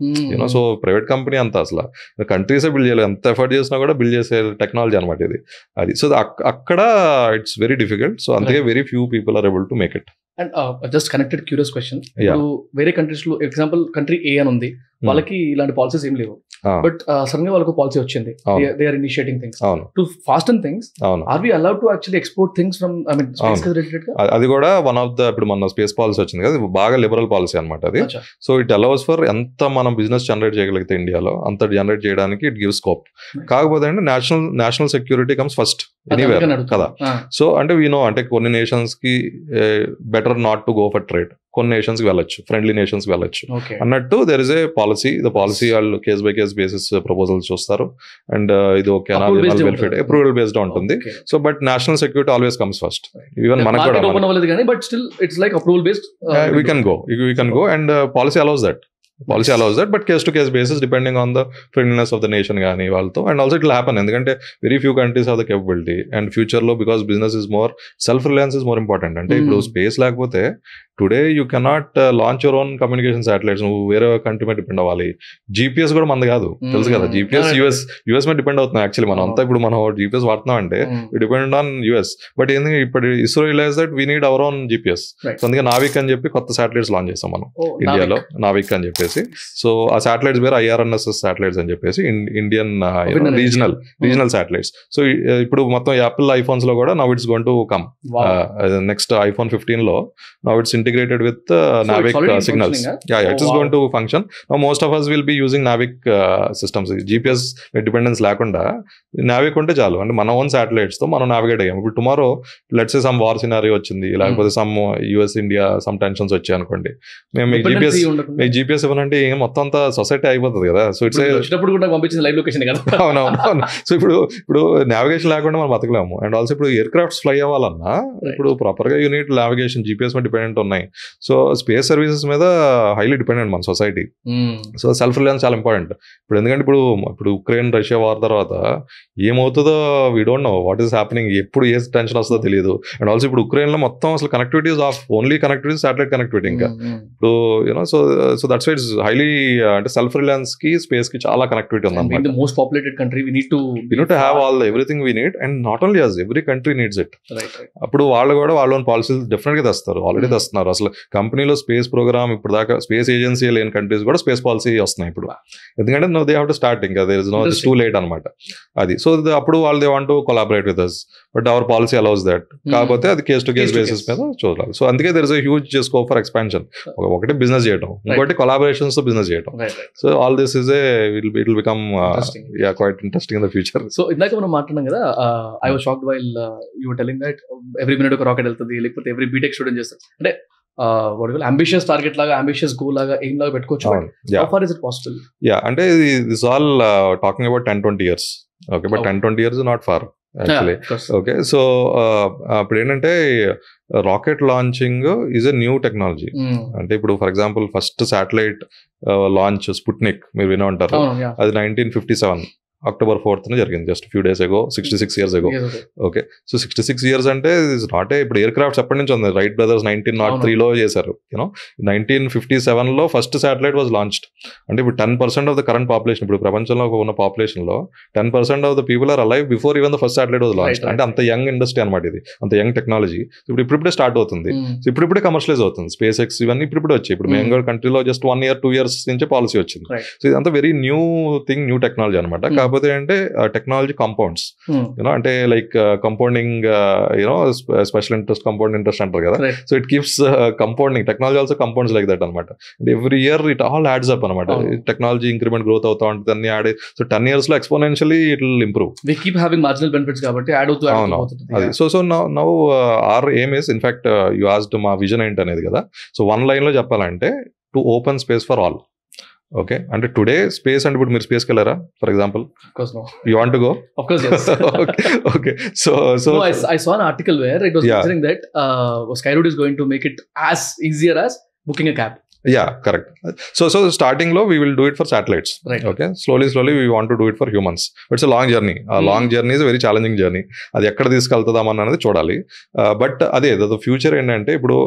సో ప్రైవేట్ కంపెనీ అంతా అసలు కంట్రీసే బిల్డ్ చేయలేదు. ఎంత ఎఫర్ట్ చేసినా కూడా బిల్డ్ చేసే టెక్నాలజీ అనమాట ఇది. అది సో అక్కడ ఇట్స్ వెరీ డిఫికల్ట్. సో అందుకే very few people are able to make it. And just connected curious question. ఇప్పుడు వేరే కంట్రీస్ లో ఎగ్జాంపుల్ కంట్రీ A అని ఉంది, వాళ్ళకి ఇలాంటి పాలసీస్ ఏం లేవు, బట్ సడన్ గా వాళ్ళకు పాలసీ వచ్చింది, they are initiating things to fasten things. Are we allowed to actually export things from space related గా? అది కూడా వన్ ఆఫ్ ద ఇప్పుడు మన స్పేస్ పాలసీ వచ్చింది కదా, బాగా లిబరల్ పాలసీ అనమాట అది. సో ఇట్ అలౌస్ ఫర్ ఎంత మనం బిజినెస్ జనరేట్ చేయగలిగితే ఇండియాలో అంత జనరేట్ చేయడానికి ఇట్ గివ్ స్కోప్. కాకపోతే అంటే national security comes first anywhere కదా. సో అంటే వీ నో అంటే కొన్ని నేషన్స్ కి better not to go for trade, కొన్ని నేషన్స్ కి వెళ్ళొచ్చు, ఫ్రెండ్లీ నేషన్స్ కి వెళ్ళొచ్చు అన్నట్టు there is a policy. The policy వాళ్ళు case by case basis proposals చూస్తారు. అండ్ ఇది ఓకే బెనిఫిట్ అప్రూవల్ బేస్డ్ ఉంటుంది. So but national security always comes first. Even మనకు కూడా we can go and policy allows that. But case to case basis depending on the friendliness of the nation gaani valto, and also it will happen endukante very few countries have the capability. And future lo because business is more self reliance is more important. Ante ippudu space lekapothe today you cannot launch your own communication satellites. నువ్వు వేరే కంట్రీ మీద డిపెండ్ అవ్వాలి. జీపీఎస్ కూడా మనది కాదు, తెలుసు కదా. జీపీఎస్ యూఎస్ మీద డిపెండ్ అవుతున్నాం యాక్చువల్లీ. మనం అంతా ఇప్పుడు మనం జీపీఎస్ వాడుతున్నాం అంటే డిపెండ్ ఆన్ యూఎస్. బట్ ఏంటంటే ఇప్పుడు ISRO realise that we need our own GPS. So అందుకే నావిక్ అని చెప్పి కొత్త శాటిలైట్స్ లాంచ్ చేస్తాం మనం ఇండియాలో, నావిక్ అని చెప్పేసి. సో ఆ శాటిలైట్స్ వేరే IRNSS శాటిలైట్స్ అని చెప్పేసి ఇండియన్ రీజనల్ శాటిలైట్స్. సో ఇప్పుడు మొత్తం యాపిల్ ఐఫోన్స్ లో కూడా now it's going to come. Next iPhone 15 లో now it's integrated with Navic signals. It is going to function. Now most of us will be using Navic systems. GPS dependence లేకుండా Navic ఉంటే చాలు. అంటే మన ఓన్ శాటిలైట్స్ తో మనం నావిగేట్ అయ్యాం. ఇప్పుడు tomorrow let's say some war scenario వచ్చింది, లేకపోతే some US India some tensions వచ్చాయి అనుకోండి, మేము మీకు GPS ఇవ్వనంటే మొత్తం అంతా సొసైటీ అయిపోతుంది కదా. సో ఇట్స్ అవునవును. సో ఇప్పుడు నావిగేషన్ లేకుండా మనం బతకలేము. అండ్ ఆల్సో ఇప్పుడు ఎయిర్ క్రాఫ్ట్స్ ఫ్లై అవ్వాలన్నా ఇప్పుడు ప్రాపర్ గా యూనిట్ నావిగేషన్ GPS మీద డిపెండెంట్ ఉన్నాయి. సో స్పేస్ సర్వీసెస్ మీద హైలీ డిపెండెంట్ మన సొసైటీ. సో సెల్ఫ్ రిలయన్స్ చాలా ఇంపార్టెంట్ ఇప్పుడు. ఎందుకంటే ఇప్పుడు ఉక్రెయిన్ రష్యా వార్ తర్వాత ఏమవుతుందో we don't know what is happening. ఎప్పుడు ఏ టెన్షన్ వస్తుందో తెలియదు. అండ్ ఆల్సో ఇప్పుడు ఉక్రెయిన్ లో మొత్తం అసలు connectivities off only connectivity satellite connectivity. ఇంకా ఇప్పుడు so that's why it's highly అంటే సెల్ఫ్ రిలయన్స్ కి స్పేస్ కి చాలా కనెక్టివిటీ ఉంది. Most populated country we need to have all everything we need. And not only us, every country needs it. అప్పుడు వాళ్ళు కూడా వాళ్ళ ఓన్ పాలసీస్ డెఫినెట్ గా తెస్తారు, ఆల్రెడీ తెస్తున్నారు. అసలు కంపెనీలో స్పేస్ ప్రోగ్రామ్ ఇప్పుడు దాకా స్పేస్ ఏజెన్సీ లేని కంట్రీస్ కూడా స్పేస్ పాలసీ వస్తున్నాయి ఇప్పుడు. ఎందుకంటే దే హావ్ టు స్టార్ట్, ఇంకా there is no too late అనమాట అది. సో అప్పుడు వాళ్ళు they want to collaborate with us, but our policy allows that. కాకపోతే అది కేస్ టు కేస్ బేసిస్ మీద చూడాలి. సో అందుకే there is a huge scope for expansion. ఒకటి బిజినెస్ చేయడం, ఇంకోటి కొలాబరేషన్స్ తో బిజినెస్ చేయడం. So all this is it will become quite interesting in the future. So ఇందాక మనం మాట్లాడాం కదా, I was shocked while you were telling that every minute ఒక రాకెట్ వెళ్తుంది, లేకపోతే ఎవ్రీ బీటెక్ స్టూడెంట్ చేస్తారు. అంటే అంబిషియస్ టార్గెట్ లాగా, అంబిషియస్ గోల్ లాగా, ఎయిమ్ లాగా పెట్టుకోవచ్చు. How far is it possible? అంటే this all talking about 10-20 years. Okay, but 10-20 years is not far actually. Okay, so ఇప్పుడు ఏంటంటే rocket launching is a new technology. అంటే ఇప్పుడు for example first satellite launch Sputnik మీరు వినే ఉంటారు. అది 1957 October 4th జరిగింది, just few days ago, 66 years ago. Okay, so 66 years అంటే ఇట్స్ నాట్ ఏ, ఇప్పుడు ఎయిర్ క్రాఫ్ట్స్ ఎప్పటి నుంచి ఉంది, రైట్ బ్రదర్స్ 1903లో చేశారు. 1957 లో ఫస్ట్ శాటిలైట్ వాజ్ లాంచ్డ్. అంటే ఇప్పుడు 10% ఆఫ్ ద కరెంట్ పాపులేషన్, ఇప్పుడు ప్రపంచంలో ఉన్న పాపులేషన్ లో 10% of the people are alive before even the first satellite was launched. అంటే అంత యంగ్ ఇండస్ట్రీ అనమాట ఇది, అంత యంగ్ టెక్నాలజీ. ఇప్పుడిప్పుడే స్టార్ట్ అవుతుంది. సో ఇప్పుడిప్పుడే కమర్షియలైజ్ అవుతుంది. స్పేస్ ఎక్స్ ఇవన్నీ ఇప్పుడిప్పుడే వచ్చాయి. ఇప్పుడు మేము కూడా కంట్రీలో జస్ట్ 1 year 2 years నుంచే పాలసీ వచ్చింది. సో ఇదంతా very new thing, new technology అనమాట. కాకపోతే అంటే టెక్నాలజీ కాంపౌండ్స్, యూనో, అంటే like compounding, you know, special interest, compound interest అంటారు కదా. So it keeps compounding, technology also compounds like that అనమాట. Every year it all adds up అనమాట. టెక్నాలజీ ఇంక్రిమెంట్ గ్రోత్ అవుతా ఉంటుంది, అన్ని యాడ్. సో 10 years లో exponentially it will improve. They keep having marginal benefits కాబట్టి యాడ్ అవుతూ అది. So now our aim is, in fact you asked మా విజన్ ఏంటి అనేది కదా. సో 1 line లో చెప్పాలంటే to open space for all. Okay, అంటే టుడే స్పేస్ అంటే ఇప్పుడు మీరు స్పేస్కి వెళ్ళారా for example? You want to go? Of course, yes. Okay, so no, I saw an article where it was mentioning that Skyroot is going to make it as easier as booking a cab. Yeah, correct. So starting low, we will do it for satellites. Right. Okay, slowly we want to do it for humans. It's a long journey. A long journey is a very challenging journey. అది ఎక్కడ తీసుకెళ్తుందాం అన్నది చూడాలి. బట్ అదే ద ఫ్యూచర్ ఏంటంటే ఇప్పుడు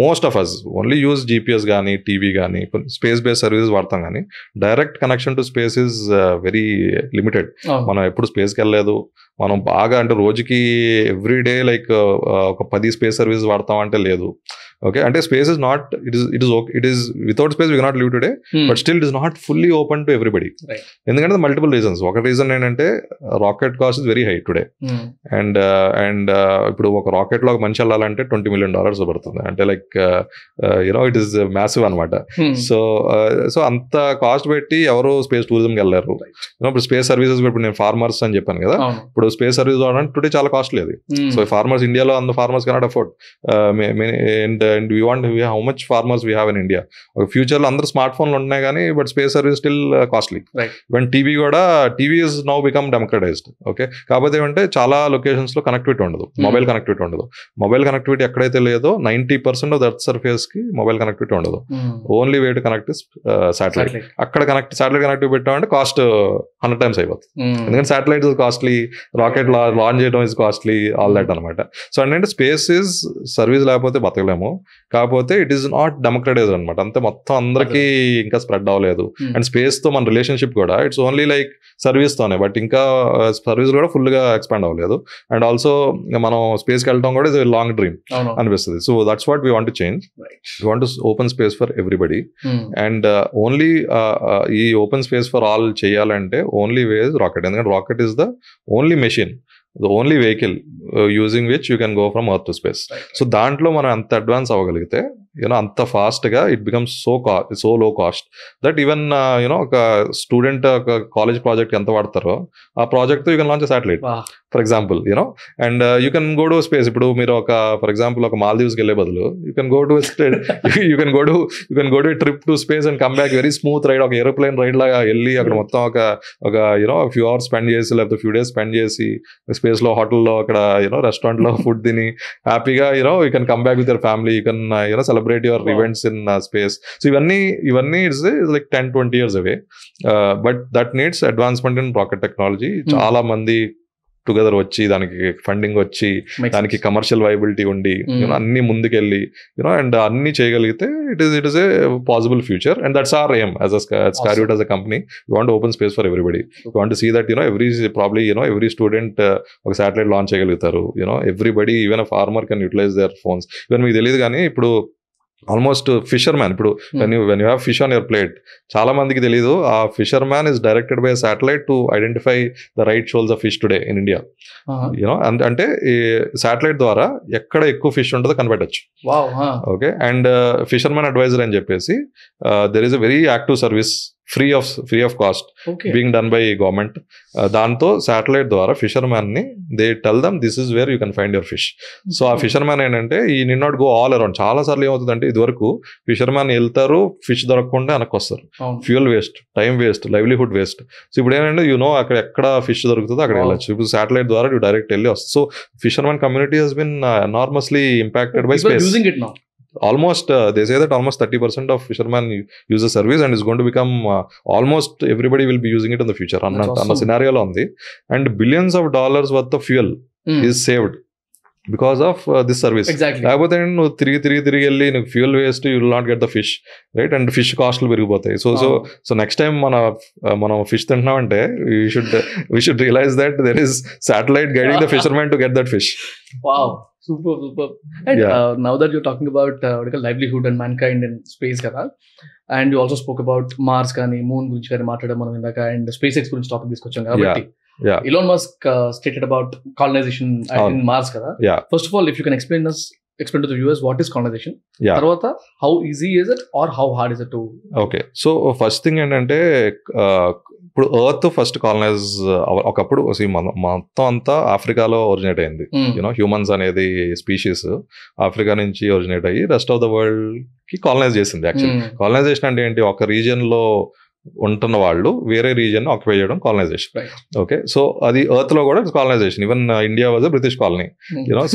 most of us only use GPS కానీ టీవీ కానీ స్పేస్ బేస్డ్ సర్వీసెస్ వాడతాం, కానీ direct connection to space is very limited. మనం ఎప్పుడు స్పేస్కి వెళ్ళలేదు. మనం బాగా అంటే రోజుకి ఎవ్రీడే లైక్ ఒక 10 స్పేస్ సర్వీసెస్ వాడతాం అంటే లేదు. ఓకే, అంటే space is not, it is without space we cannot live today, but still it is not fully open to everybody. ఎందుకంటే మల్టిపుల్ రీజన్స్. ఒక రీజన్ ఏంటంటే rocket cost is very high today. And ఇప్పుడు ఒక రాకెట్ లో ఒక మనిషి వెళ్ళాలంటే $20 million పడుతుంది. అంటే like you know it is massive అనమాట. సో అంత కాస్ట్ పెట్టి ఎవరు స్పేస్ టూరిజంకి వెళ్ళారు. ఇప్పుడు స్పేస్ సర్వీసెస్, ఇప్పుడు నేను ఫార్మర్స్ అని చెప్పాను కదా, ఇప్పుడు స్పేస్ సర్వీస్ వాడడానికి టుడే చాలా కాస్ట్లీ అది. సో ఫార్మర్స్ ఇండియాలో అంత farmers cannot afford. And we want how much farmers we have in India. Future లో అందరూ స్మార్ట్ ఫోన్లు ఉన్నాయి కానీ but space service still costly. Even TV is now become democratised. Okay, కాకపోతే ఏమంటే చాలా లొకేషన్స్ లో కనెక్టివిటీ ఉండదు, మొబైల్ కనెక్టివిటీ ఉండదు. మొబైల్ కనెక్టివిటీ ఎక్కడైతే లేదో 90% ఆఫ్ ద ఎర్త్ సర్ఫేస్ కి మొబైల్ కనెక్టివిటీ ఉండదు. Only way to connect is satellite. అక్కడ శాటిలైట్ కనెక్టివిటీ పెట్టామంటే కాస్ట్ 100 times అయిపోతుంది. ఎందుకంటే satellite is costly, rocket launch చేయడం ఇస్ కాస్ట్లీ, ఆల్ దట్ అనమాట. సో అంటే స్పేస్ ఇస్ సర్వీస్ లేకపోతే బతకలేము. కాకపోతే ఇట్ ఈస్ నాట్ డెమోక్రటైజ్ అనమాట, అంతే మొత్తం అందరికీ ఇంకా స్ప్రెడ్ అవ్వలేదు. అండ్ స్పేస్ తో మన రిలేషన్షిప్ కూడా ఇట్స్ ఓన్లీ లైక్ సర్వీస్ తోనే, బట్ ఇంకా సర్వీస్ కూడా ఫుల్ గా ఎక్స్పాండ్ అవ్వలేదు. అండ్ ఆల్సో మనం స్పేస్ కి వెళ్ళడం కూడా ఇస్ లాంగ్ డ్రీమ్ అనిపిస్తుంది. So that's what we want to change. We want to open space for everybody. And only ఈ ఓపెన్ స్పేస్ ఫర్ ఆల్ చేయాలంటే ఓన్లీ వే ఇస్ రాకెట్. ఎందుకంటే rocket is the only machine, the only vehicle using which you can go from earth to space. So దాంట్లో మనం అంత అడ్వాన్స్ అవ్వగలిగితే అంత ఫాస్ట్ గా it becomes so low cost that even ఒక స్టూడెంట్ ఒక కాలేజ్ ప్రాజెక్ట్ ఎంత వాడతారో ఆ project you can launch satellite for example and you can go to space. ఇప్పుడు మీరు ఫర్ ఎగ్జాంపుల్ ఒక మాల్దీవ్స్కి వెళ్ళే బదులు you can go to trip to space and come back very smooth ride, ఒక ఏరోప్లేన్ రైడ్ లాగా వెళ్ళి అక్కడ మొత్తం ఒక ఫ్యూ అవర్స్ స్పెండ్ చేసి లేకపోతే ఫ్యూ డేస్ స్పెండ్ చేసి స్పేస్ లో హోటల్లో అక్కడ రెస్టారెంట్ లో ఫుడ్ తిని హ్యాపీగా you can come back with your family, you can celebrate your events in space. So ivanni is like 10-20 years away, but that needs advancement in rocket technology. Chaala mandi together వచ్చి దానికి ఫండింగ్ వచ్చి దానికి కమర్షియల్ వైబిలిటీ ఉండి అన్ని ముందుకెళ్ళి అండ్ అన్ని చేయగలిగితే it is a possible future. And that's our aim as Skyroot as a company. We want to open space for everybody. We want to see that every student ఒక శాటిలైట్ లాంచ్ చేయగలుగుతారు. Everybody, even a farmer can utilize their phones. Even మీకు తెలియదు కానీ ఇప్పుడు ఆల్మోస్ట్ ఫిషర్ మ్యాన్, ఇప్పుడు when you have fish on your plate, చాలా మందికి తెలియదు ఆ fisherman is directed by satellite to identify the right shoals of fish today in India. అంటే ఈ శాటిలైట్ ద్వారా ఎక్కడ ఎక్కువ ఫిష్ ఉంటుందో కనిపెట్టచ్చు. Okay, and fisherman advisor అని చెప్పేసి there is a very active service free of cost being done by government. దాంతో శాటిలైట్ ద్వారా ఫిషర్ మ్యాన్ ని they tell them this is where you can find your fish. So ఆ ఫిషర్ మ్యాన్ ఏంటంటే ఈ need not go all around. చాలా సార్లు ఏమవుతుందంటే ఇది వరకు ఫిషర్ మ్యాన్ వెళ్తారు, ఫిష్ దొరకకుండా వెనక్కి వస్తారు, fuel waste, time waste, livelihood waste. So ఇప్పుడు ఏంటంటే అక్కడ ఎక్కడ ఫిష్ దొరుకుతుందో అక్కడ వెళ్ళచ్చు. ఇప్పుడు శాటిలైట్ ద్వారా యూ డైరెక్ట్ వెళ్ళి వస్తుంది. So fisherman community has been enormously impacted by space. Almost they say that almost 30% of fishermen use the service and is going to become almost everybody will be using it in the future. Anna scenario lo undi, and billions of dollars worth of fuel is saved because of this service. లేకపోతే నువ్వు తిరిగి వెళ్ళి నువ్వు fuel waste, you will not get the fish, right? And fish కాస్ట్లు పెరిగిపోతాయి. సో నెక్స్ట్ టైం మనం ఫిష్ తింటున్నామంటే we should realize that there is satellite guiding the fisherman to get that fish. Wow, super. And now that you're talking about livelihood and mankind in space kada, and you also spoke about Mars కానీ మూన్ గురించి కానీ మాట్లాడడం మనం ఇందాక, అండ్ స్పేస్ ఎక్స్ గురించి టాపిక్ తీసుకొచ్చాం కాబట్టి Elon Musk stated about colonization in Mars kada. First of all, if you can explain to the viewers what is colonization, tarvata how easy is it or how hard is it to. Okay, so first thing ఏంటంటే ఇప్పుడు ఎర్త్ ఫస్ట్ కాలనైజ్ ఒకప్పుడు మొత్తం అంతా ఆఫ్రికాలో ఒరిజినేట్ అయింది. హ్యూమన్స్ అనేది స్పీషీస్ ఆఫ్రికా నుంచి ఒరిజినేట్ అయ్యి రెస్ట్ ఆఫ్ ద వరల్డ్ కి కాలనైజ్ చేసింది. యాక్చువల్లీ కాలనైజేషన్ అంటే ఏంటి? ఒక రీజియన్ లో ఉంటున్న వాళ్ళు వేరే రీజియన్ ఆక్యుపై చేయడం కాలనైజేషన్. ఓకే, సో అది ఎర్త్ లో కూడా colonisation. Even India was British colony,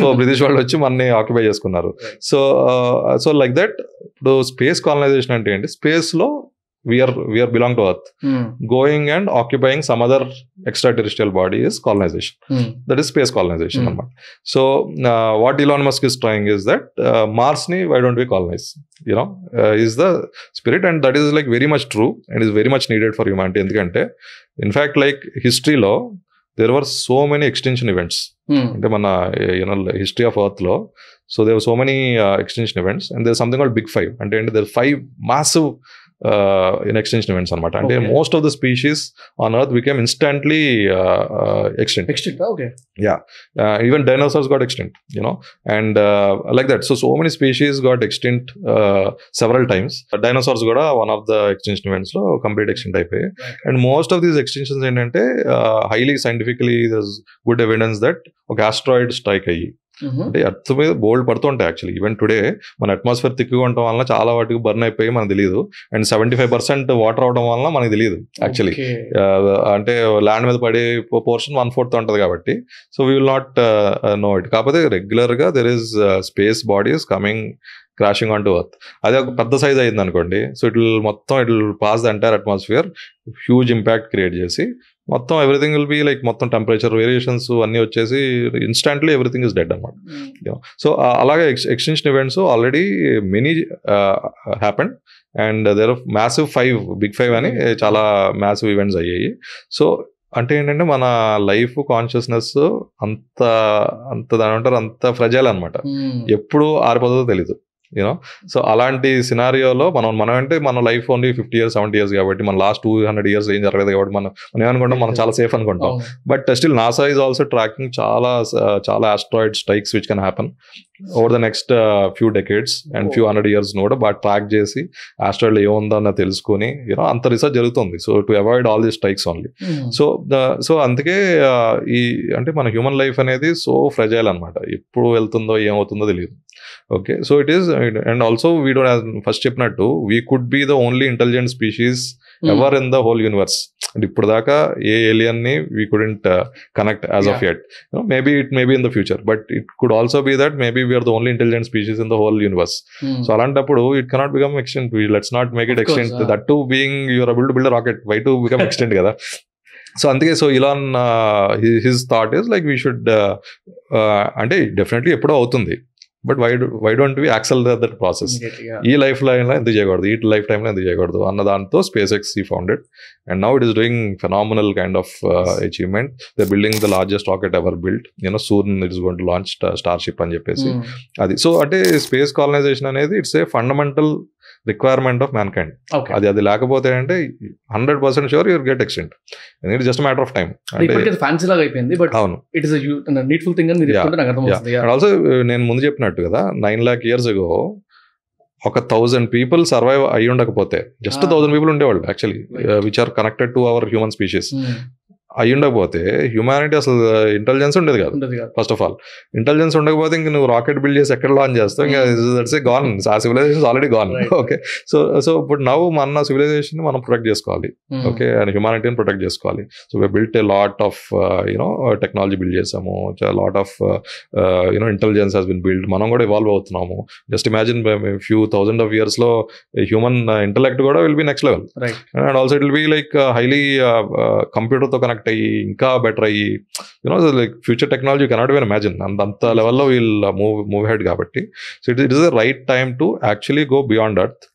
so British వాళ్ళు వచ్చి మనని ఆక్యుపై చేసుకున్నారు. So like that. ఇప్పుడు స్పేస్ కాలనైజేషన్ అంటే ఏంటి? స్పేస్ లో we are belong to earth, going and occupying some other extraterrestrial body is colonization. That is space colonization. So what Elon Musk is trying is that Mars ni why don't we colonize, is the spirit, and that is like very much true and is very much needed for humanity. Endukante in fact like history lo there were so many extinction events. Ante mana history of earth lo, so there were so many extinction events, and there's something called big five. Ante there are 5 massive extinction events anamata. Ante most of the species on earth became instantly extinct. Okay, even dinosaurs got extinct, and like that. So many species got extinct several times. Dinosaurs kuda one of the extinction events lo complete extinct అయిపోయాయి. And most of these extinctions ఏంటంటే highly scientifically there's good evidence that ఒక asteroid strike అయ్యి అంటే ఎర్త్ మీద బోల్డ్ పడుతుంటాయి. యాక్చువల్లీ ఈవెన్ టుడే మన అట్మాస్ఫియర్ తిక్కుగా ఉండటం వల్ల చాలా వాటికి బర్న్ అయిపోయి మనకు తెలియదు. అండ్ 75% వాటర్ అవడం వల్ల మనకు తెలియదు. యాక్చువల్లీ అంటే ల్యాండ్ మీద పడే పోర్షన్ 1/4 ఉంటుంది కాబట్టి, so we will not know it. కాకపోతే రెగ్యులర్ గా there is space bodies coming crashing on to earth. అదే ఒక పెద్ద సైజ్ అయింది అనుకోండి, so it will pass the entire atmosphere, huge impact create చేసి మొత్తం ఎవ్రీథింగ్ విల్ బి లైక్ మొత్తం టెంపరేచర్ వేరియేషన్స్ అన్నీ వచ్చేసి ఇన్స్టాంట్లీ ఎవ్రీథింగ్ ఇస్ డెడ్ అనమాట. సో అలాగే extension events already many happened and there massive 5 big 5 అని చాలా మ్యాసివ్ ఈవెంట్స్ అయ్యాయి. సో అంటే ఏంటంటే మన లైఫ్ కాన్షియస్నెస్ అంత అంత దాని అంటారు అంత ఫ్రెజైల్ అనమాట, ఎప్పుడు ఆరిపోతుందో తెలీదు యూనో. సో అలాంటి సినారియోలో మనం అంటే మన లైఫ్ ఓన్లీ 50 years 70 years కాబట్టి మన లాస్ట్ 200 years ఏం జరగలేదు కాబట్టి మనం ఏమనుకుంటాం, మనం చాలా సేఫ్ అనుకుంటాం. But still NASA is also tracking చాలా asteroid strikes which can happen over the next few decades and few 100 years కూడా బాగా ట్రాక్ చేసి ఆస్ట్రాయిడ్ ఏముందన్న తెలుసుకొని యూనో అంత రీసెర్చ్ జరుగుతుంది. So to avoid all the strikes only. So అందుకే ఈ అంటే మన హ్యూమన్ లైఫ్ అనేది సో ఫ్రెజైల్ అనమాట, ఎప్పుడు వెళ్తుందో ఏమవుతుందో తెలియదు. Okay, so it is and also we don't first చెప్పినట్టు we could be the only intelligent species ever in the whole universe. అంటే ఇప్పుడు దాకా ఏ ఏలియన్ ని we couldn't connect as of yet. Maybe it maybe in the future, but it could also be that maybe we're the only intelligent species in the whole universe. So అలాంటిప్పుడు it cannot become extinct. Let's not make it extinct. That to being you're able to build rocket, why to become extinct కదా. సో అందుకే so Elon his thought is like we should అంటే డెఫినెట్లీ ఎప్పుడో అవుతుంది, but why don't we accelerate that process. ఈ లైఫ్ లైన్లో ఎందుకు చేయకూడదు, ఈ లైఫ్ టైంలో ఎందుకు చేయకూడదు అన్న దాంతో స్పేస్ ఎక్స్ ఈ founded and now it is doing phenomenal kind of achievement. They building the largest rocket ever built, you know soon it is going to launch Starship అని చెప్పేసి. అది సో అంటే స్పేస్ కాలనైజేషన్ అనేది it's a fundamental requirement of man kind. అది లేకపోతే అంటే 100% sure your get extent. It just matter of time. Fancy లాగా అయిపోయింది, బట్ అవును ఇట్ ఇస్ నీడ్ఫుల్ థింగ్ అని మీరు చెప్తుంటే నాకు అర్థమవుతుంది. అండ్ ఆల్సో నేను ముందు చెప్పినట్టు కదా 9 lakh years ago 1,000 people survive అయ్యి ఉండకపోతే, జస్ట్ 1,000 people ఉండేవాళ్ళు actually which are connected to our human species. అయ్యి ఉండకపోతే హ్యూమానిటీ అసలు ఇంటెలిజెన్స్ ఉండేది కాదు. ఫస్ట్ ఆఫ్ ఆల్ ఇంటెలిజెన్స్ ఉండకపోతే ఇంక నువ్వు రాకెట్ బిల్డ్ చేసి ఎక్కడ లాంచ్ చేస్తావు, ఇంకా దట్స్ ఏ గాన్. ఆ civilisation already gone. Okay, so ఇప్పుడు నవ్వు మన సివిలైజేషన్ మనం ప్రొటెక్ట్ చేసుకోవాలి. ఓకే, అండ్ హ్యూమానిటీని ప్రొటెక్ట్ చేసుకోవాలి. So we built a lot of you know technology build చేసాము, lot of you know intelligence has been build. మనం కూడా ఇవాల్వ్ అవుతున్నాము. Just imagine few thousands of years లో హ్యూమన్ ఇంటెలెక్ట్ కూడా will be next level. And also it will be like highly కంప్యూటర్తో కనెక్ట్ అయ్యి ఇంకా బెటర్ అయ్యి you know like future technology cannot even imagine. అంత లెవెల్లో వీల్ మూవ్ హెడ్ కాబట్టి. So it is the right time to actually go beyond earth,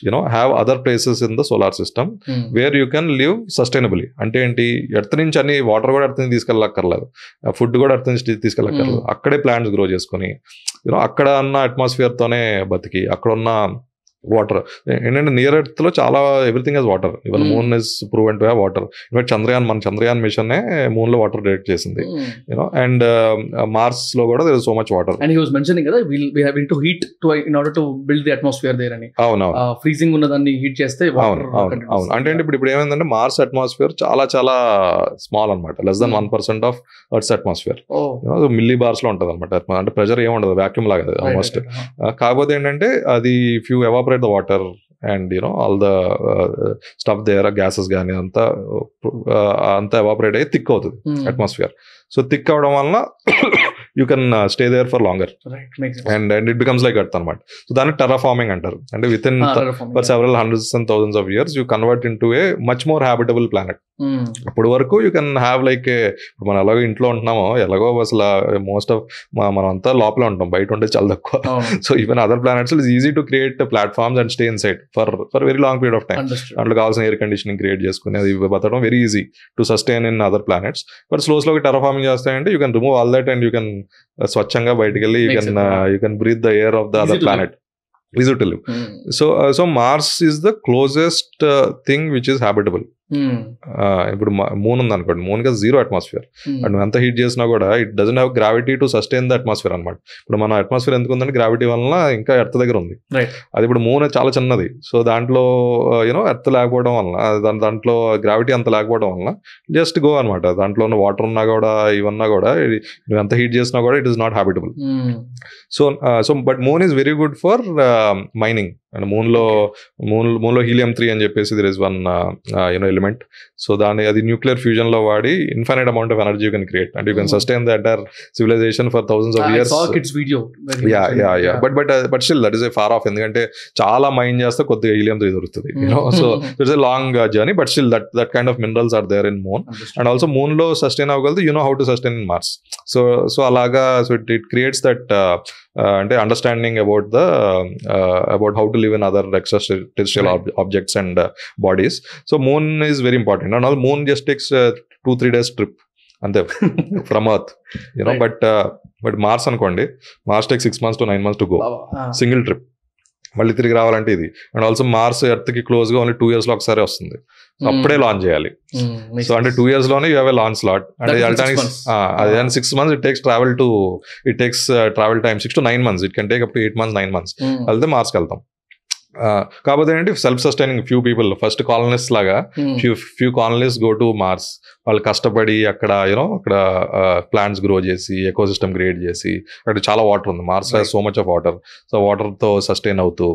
you know have other places in the solar system where you can live sustainably. అంటే ఏంటి, ఎర్త్ నుంచి అన్ని వాటర్ కూడా ఎర్త్ నుంచి తీసుకెళ్ళక్కర్లేదు, ఫుడ్ కూడా ఎర్త్ నుంచి తీసుకెళ్ళక్కర్లేదు. అక్కడే ప్లాంట్స్ గ్రో చేసుకొని యూనో అక్కడ ఉన్న అట్మాస్ఫియర్తోనే బతికి అక్కడ ఉన్న వాటర్ ఏంటంటే నియర్ ఎర్త్ లో చాలా everything has water. Even moon is proven to have water. In fact Chandrayaan mission moon లో వాటర్ డైరెక్ట్ చేసింది యూనో. అండ్ మార్స్ లో కూడా there is so much water. And he was mentioning కదా we have to heat to in order to build the atmosphere there అని. అవును, ఫ్రీజింగ్ ఉన్నదాన్ని హీట్ చేస్తే అవును. అంటే ఇప్పుడు ఏమైందంటే మార్స్ అట్మాస్ఫియర్ చాలా స్మాల్ అనమాట, less than 1% of earth atmosphere. Milli bars లో ఉంటుంది అనమాట. అంటే ప్రెషర్ ఏముండదు, వ్యాక్యూమ్ లాగా ఆల్మోస్ట్. కాకపోతే ఏంటంటే అది if you evaporate the water and you know all the stuff there, gases గానీ అంతా evaporate అయ్యి థిక్ అవుతుంది అట్మాస్ఫియర్. సో థిక్ అవడం వలన you can stay there for longer. Right, makes sense. And it becomes like earth anamata. So దాన్ని terraforming అంటారు. అంటే within for several hundreds and thousands of years you convert into a much more habitable planet. అప్పటి వరకు యూ కెన్ హ్యావ్ లైక్ ఇప్పుడు మనం ఎలాగో ఇంట్లో ఉంటున్నామో ఎలాగో అసలు మోస్ట్ ఆఫ్ మనం అంతా లోపల ఉంటాం, బయట ఉంటే చాలా తక్కువ. So even other planets it's easy to create platforms and stay in side for very long period of time. దాంట్లో కావాల్సిన ఎయిర్ కండిషనింగ్ క్రియేట్ చేసుకుని అది బతకడం very easy to sustain in other planets. But స్లోగా టెర్రాఫార్మింగ్ చేస్తాయంటే you can remove all that and you can స్వచ్ఛంగా బయటికి వెళ్ళి you can breath the air of the other planet. Easy to live. So Mars is the closest thing which is habitable. ఇప్పుడు మూన్ ఉంది అనుకోండి, మూన్ గా 0 అట్మాస్ఫియర్. అండ్ నువ్వు ఎంత హీట్ చేసినా కూడా it doesn't have gravity to sustain the atmosphere అనమాట. ఇప్పుడు మన అట్మాస్ఫియర్ ఎందుకు ఉందంటే గ్రావిటీ వల్ల ఇంకా ఎర్త్ దగ్గర ఉంది. అది ఇప్పుడు మూన్ చాలా చిన్నది. సో దాంట్లో యూనో ఎర్త్ లేకపోవడం వలన దాంట్లో గ్రావిటీ అంత లేకపోవడం వలన జస్ట్ గో అనమాట. దాంట్లో ఉన్న వాటర్ ఉన్నా కూడా ఇవన్నా కూడా నువ్వు ఎంత హీట్ చేసినా కూడా it is not habitable. So but moon is very good for mining. And మూన్లో హీలియం-3 అని చెప్పేసి there is one element. So అది న్యూక్లియర్ ఫ్యూజన్ లో వాడి infinite amount of energy you can create and you can sustain the entire civilisation for thousands of years. But still that is a far off, ఎందుకంటే చాలా మైన్ చేస్తే కొద్దిగా హీలియం-3 దొరుకుతుంది. So it's a long journey, but still that kind of minerals are there in moon. And also moon లో సస్టైన్ అవ్వగలదు, you know how to sustain in Mars. So అలాగా సో ఇట్ క్రియేట్స్ దట్ అంటే understanding about how to live in other extraterrestrial objects and bodies. So moon is very important, and all moon just takes 2-3 days trip ante from earth, right. But Mars అనుకోండి, Mars takes 6 months to 9 months to go, single trip. మళ్ళీ తిరిగి రావాలంటే ఇది. అండ్ ఆల్సో మార్స్ ఎర్త్ కి క్లోజ్ గా ఓన్లీ 2 years లో ఒకసారి వస్తుంది. సో అప్పుడే లాంచ్ చేయాలి. సో అంటే 2 years లోనే you have a launch slot. అంటే అల్టానిక్స్ అదే 6 months it takes travel time 6 to 9 months. It can take up to 8 months 9 months. వెళ్తే మార్స్కి వెళ్తాం. కాకపోతే ఏంటి self sustaining few people, first colonist లాగా few colonist go to Mars. వాళ్ళు కష్టపడి అక్కడ అక్కడ ప్లాంట్స్ గ్రో చేసి ఎకోసిస్టమ్ క్రియేట్ చేసి, అక్కడ చాలా వాటర్ ఉంది. Mars has so much of water. So water తో సస్టైన్ అవుతూ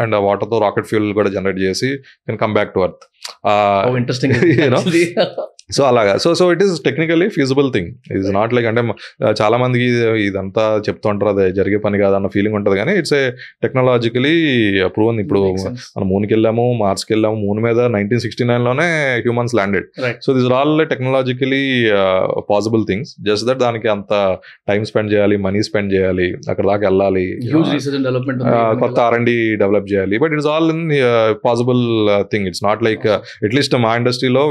అండ్ ఆ వాటర్ తో రాకెట్ ఫ్యూల్ కూడా జనరేట్ చేసి can come back to earth. So అలాగా so it is technically feasible thing. It is not like, అంటే చాలా మందికి ఇదంతా చెప్తూ ఉంటారు అది జరిగే పని కాదన్న ఫీలింగ్ ఉంటుంది, కానీ ఇట్స్ ఏ టెక్నాలజికలీ ప్రూవన్. ఇప్పుడు మనం మూన్కి వెళ్ళాము, మార్స్కి వెళ్ళాము. మూన్ మీద 1969 లోనే humans landed. So this are all technologically possible things. Just that దానికి అంత టైం స్పెండ్ చేయాలి, మనీ స్పెండ్ చేయాలి, అక్కడ దాకా వెళ్ళాలి, కొత్త R&D డెవలప్ చేయాలి. But it's all in possible thing. It's not like, at least మా ఇండస్ట్రీలో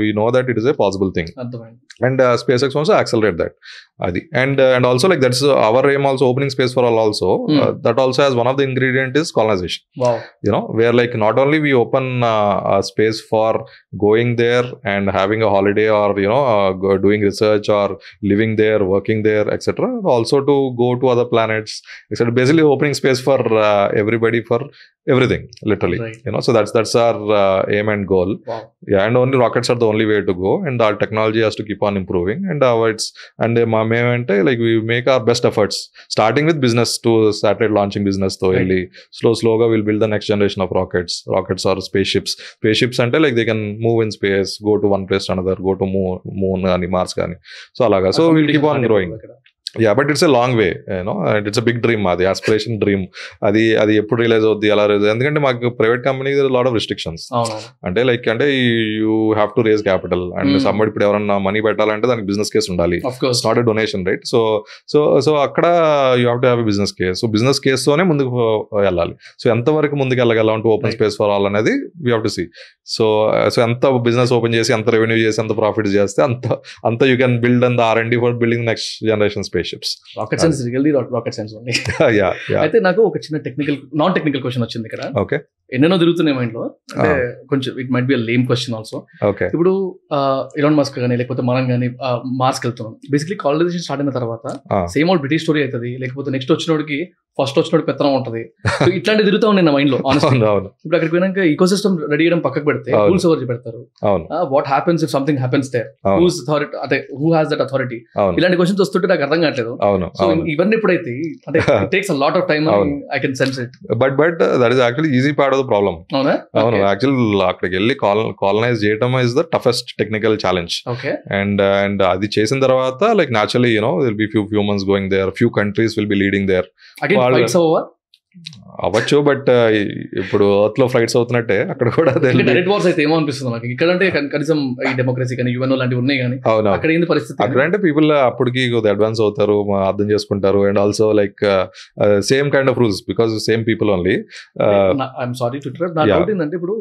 we know that it is a possible thing, and SpaceX wants to accelerate that. And also like that's our aim also, opening space for all also. That also has one of the ingredient is colonization. Wow. Where like not only we open a space for going there and having a holiday or doing research or living there, working there, etc., also to go to other planets, etc. Basically opening space for everybody, for everything, literally. Right. So that's our aim and goal. Wow. Yeah, and only rockets are the only way to go, and our technology has to keep on improving. And మేమంటే like we make our best efforts, starting with business to satellite launching business తో వెళ్ళి slowగా we'll build the next generation of rockets or spaceships అంటే like they can move in space, go to one place to another, go to moon కానీ Mars కానీ. So అలాగా, so we'll keep on growing. Yeah, but it's a long way, and it's a big dream, అది aspiration dream. అది ఎప్పుడు రియలైజ్ అవుద్ది, అలా రియలైజ్, ఎందుకంటే మాకు ప్రైవేట్ కంపెనీకి there are a lot of restrictions. అంటే you have to raise capital, and somebody ఇప్పుడు ఎవరన్నా మనీ పెట్టాలంటే దానికి బిజినెస్ కేసు ఉండాలి. It's not a donation, right? So అక్కడ you have to have a business case. So business కేసుతోనే ముందుకు వెళ్ళాలి. సో ఎంతవరకు ముందుకు వెళ్ళగలం to open space for all అనేది we have to see. So ఎంత బిజినెస్ ఓపెన్ చేసి, ఎంత రెవెన్యూ చేసి, ఎంత ప్రాఫిట్ చేస్తే అంత you can build and R&D for building next generation space ships. Rocket science is really rocket science only. Yeah. అయితే నాకు ఒక చిన్న నాన్ టెక్నికల్ క్వశ్చన్ వచ్చింది ఇక్కడ. ఓకే. ఎన్నెన్నో తిరుగుతున్నాయి మైండ్ లో, అంటే కొంచెం it might be lame question also. Okay. ఇప్పుడు ఇలాన్ మస్క్ కానీ లేకపోతే మనం కానీ మార్స్కి వెళ్తున్నాం. బేసిక్లీ కాలనైజేషన్ స్టార్ట్ అయిన తర్వాత సేమ్ ఓల్డ్ బ్రిటిష్ స్టోరీ అవుతుంది, లేకపోతే నెక్స్ట్ వచ్చినోడికి ఫస్ట్ వచ్చినోడు పెత్తనం ఉంటుంది. ఇట్లాంటి తిరుగుతా ఉన్నాయి నా మైండ్ లో. ఇప్పుడు అక్కడికి పోయినాక ఈకో సిస్టమ్ రెడీ చేయడం పక్కకు పెడితే రూల్స్ ఎవరు పెడతారు? What happens if something happens there? Who's authority, అంటే హూ హాస్ దట్ అథారిటీ? ఇలాంటి క్వశ్చన్స్ వస్తుంటే నాకు అర్థం కావట్లేదు. సో ఇవన్నీ ఎప్పుడైతే అంటే it takes a lot of time, I can sense it. But that is actually easy part of the problem. అవును, యాక్చువల్లీ అక్కడికి వెళ్ళి కాలనైజ్ చేయడం is the toughest technical challenge. And అది చేసిన తర్వాత like naturally there'll be few humans going there, few countries will be leading there. అవ్వచ్చు, బట్ ఇప్పుడు ఎర్త్ లో ఫ్లైట్స్ అవుతున్నట్టే అక్కడ కూడా డైరెక్ట్ వార్స్ అయితే ఏమో అనిపిస్తుంది నాకు. ఇక్కడ అంటే కనీసం ఈ డెమోక్రసీ కానీ యుఎన్ఓ లాంటివి ఉన్నాయి, కానీ అక్కడ ఏంది పరిస్థితి? అక్కడ అంటే పీపుల్ అప్పటికి అడ్వాన్స్ అవుతారు, అర్థం చేసుకుంటారు, and also like same kind of rules because same people only. I'm sorry to interrupt. నా డౌట్ ఏంటంటే ఇప్పుడు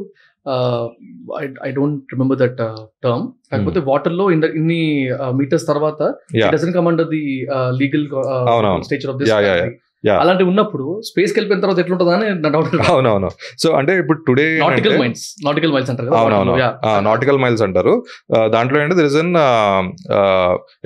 I don't remember that term, కాకపోతే వాటర్ లో ఇన్ని మీటర్స్ తర్వాత it doesn't come under the legal stature of this country. అలాంటి ఉన్నప్పుడు స్పేస్ కి వెళ్ళిన తర్వాత ఎట్లుంటుందా అని నా డౌట్. అవునవును. సో అంటే ఇప్పుడు టుడే నాటికల్ మైల్స్ అంటారు. అవునవును, నాటికల్ మైల్స్ అంటారు. దాంట్లో ఏంటంటే there is an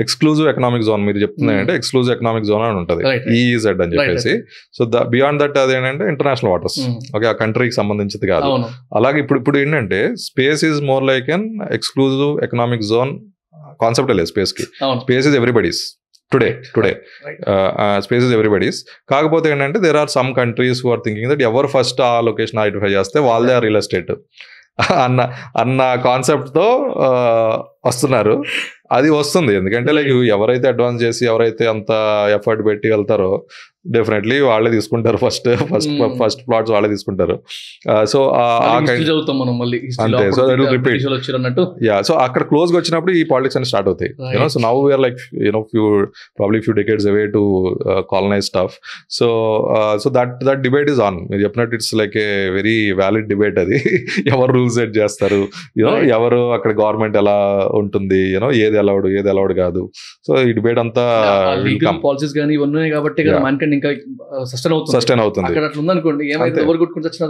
exclusive economic zone. మీరు చెప్తుంది అంటే ఎక్స్క్లూజివ్ ఎకనామిక్ జోన్ అని ఉంటుంది, EEZ అని చెప్పేసి. సో బియాండ్ దట్ అది ఏంటంటే ఇంటర్నేషనల్ వాటర్స్. ఓకే, ఆ కంట్రీకి సంబంధించింది కాదు. అలాగే ఇప్పుడు ఏంటంటే space is more like an exclusive economic zone concept లేదు స్పేస్ కి. Space is everybody's today Right. Space is everybody's. కాకపోతే ఏంటంటే there are some countries who are thinking that ఎవరు ఫస్ట్ ఆ లొకేషన్ ఐడెంటిఫై చేస్తే వాళ్ళదే రియల్ ఎస్టేట్ అన్న కాన్సెప్ట్తో వస్తున్నారు. అది వస్తుంది ఎందుకంటే లైక్ ఎవరైతే అడ్వాన్స్ చేసి ఎవరైతే అంత ఎఫర్ట్ పెట్టి వెళ్తారో డెఫినెట్లీ వాళ్ళే తీసుకుంటారు. ఫస్ట్ ప్లాట్స్ వాళ్ళే తీసుకుంటారు. సో అంతే. So repeat. యా. సో అక్కడ క్లోజ్ గా వచ్చినప్పుడు ఈ పాలిటిక్స్ అని స్టార్ట్ అవుతాయి. So now we're like few decades away to colonise stuff. So that debate is on. మీరు చెప్పినట్టు it's like a very valid debate అది. ఎవరు రూల్స్ సెట్ చేస్తారు, ఎవరు అక్కడ గవర్నమెంట్ ఎలా ఉంటుంది, ఏది అలౌడ్ కాదు. సో ఈ డిబేట్ అంతా పాలసీస్ కానీ ఇవన్నీ కాబట్టి ఇంకా సస్టైన్ అవుతుంది. అక్కడ అట్లా ఉందనుకోండి, ఏమైతే ఎవరు కొట్టుకుని వచ్చినా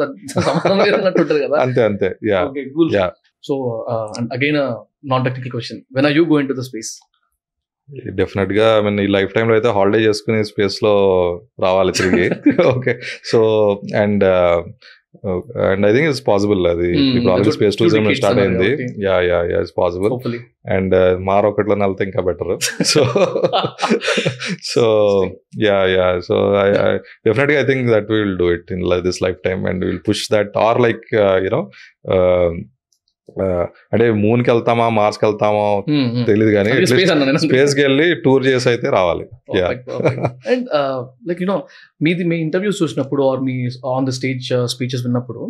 సమాధానం కదా. అంతే. So again non technical question, when are you going to the space? Definite గా ఈ లైఫ్ టైమ్ లో అయితే హాలిడే చేసుకునే స్పేస్ లో రావాలి తిరిగి. Okay. So and I think it's possible. అది ఇప్పుడు ఆల్రెడీ స్పేస్ టూరిజం స్టార్ట్ అయింది. Yeah it's possible. అండ్ మారొకట్లో వెళ్తే ఇంకా better. So yeah so definite గా I think that we will do it in this lifetime and will push that. Or like అంటే మూన్ కి వెళ్తామా మార్స్ కి వెళ్తామో తెలియదు కానీ స్పేస్ కి వెళ్ళి టూర్ చేసి అయితే రావాలి. అండ్ లైక్ మీ ఇంటర్వ్యూస్ చూసినప్పుడు ఆర్ మీ ఆన్ ద స్టేజ్ స్పీచెస్ విన్నప్పుడు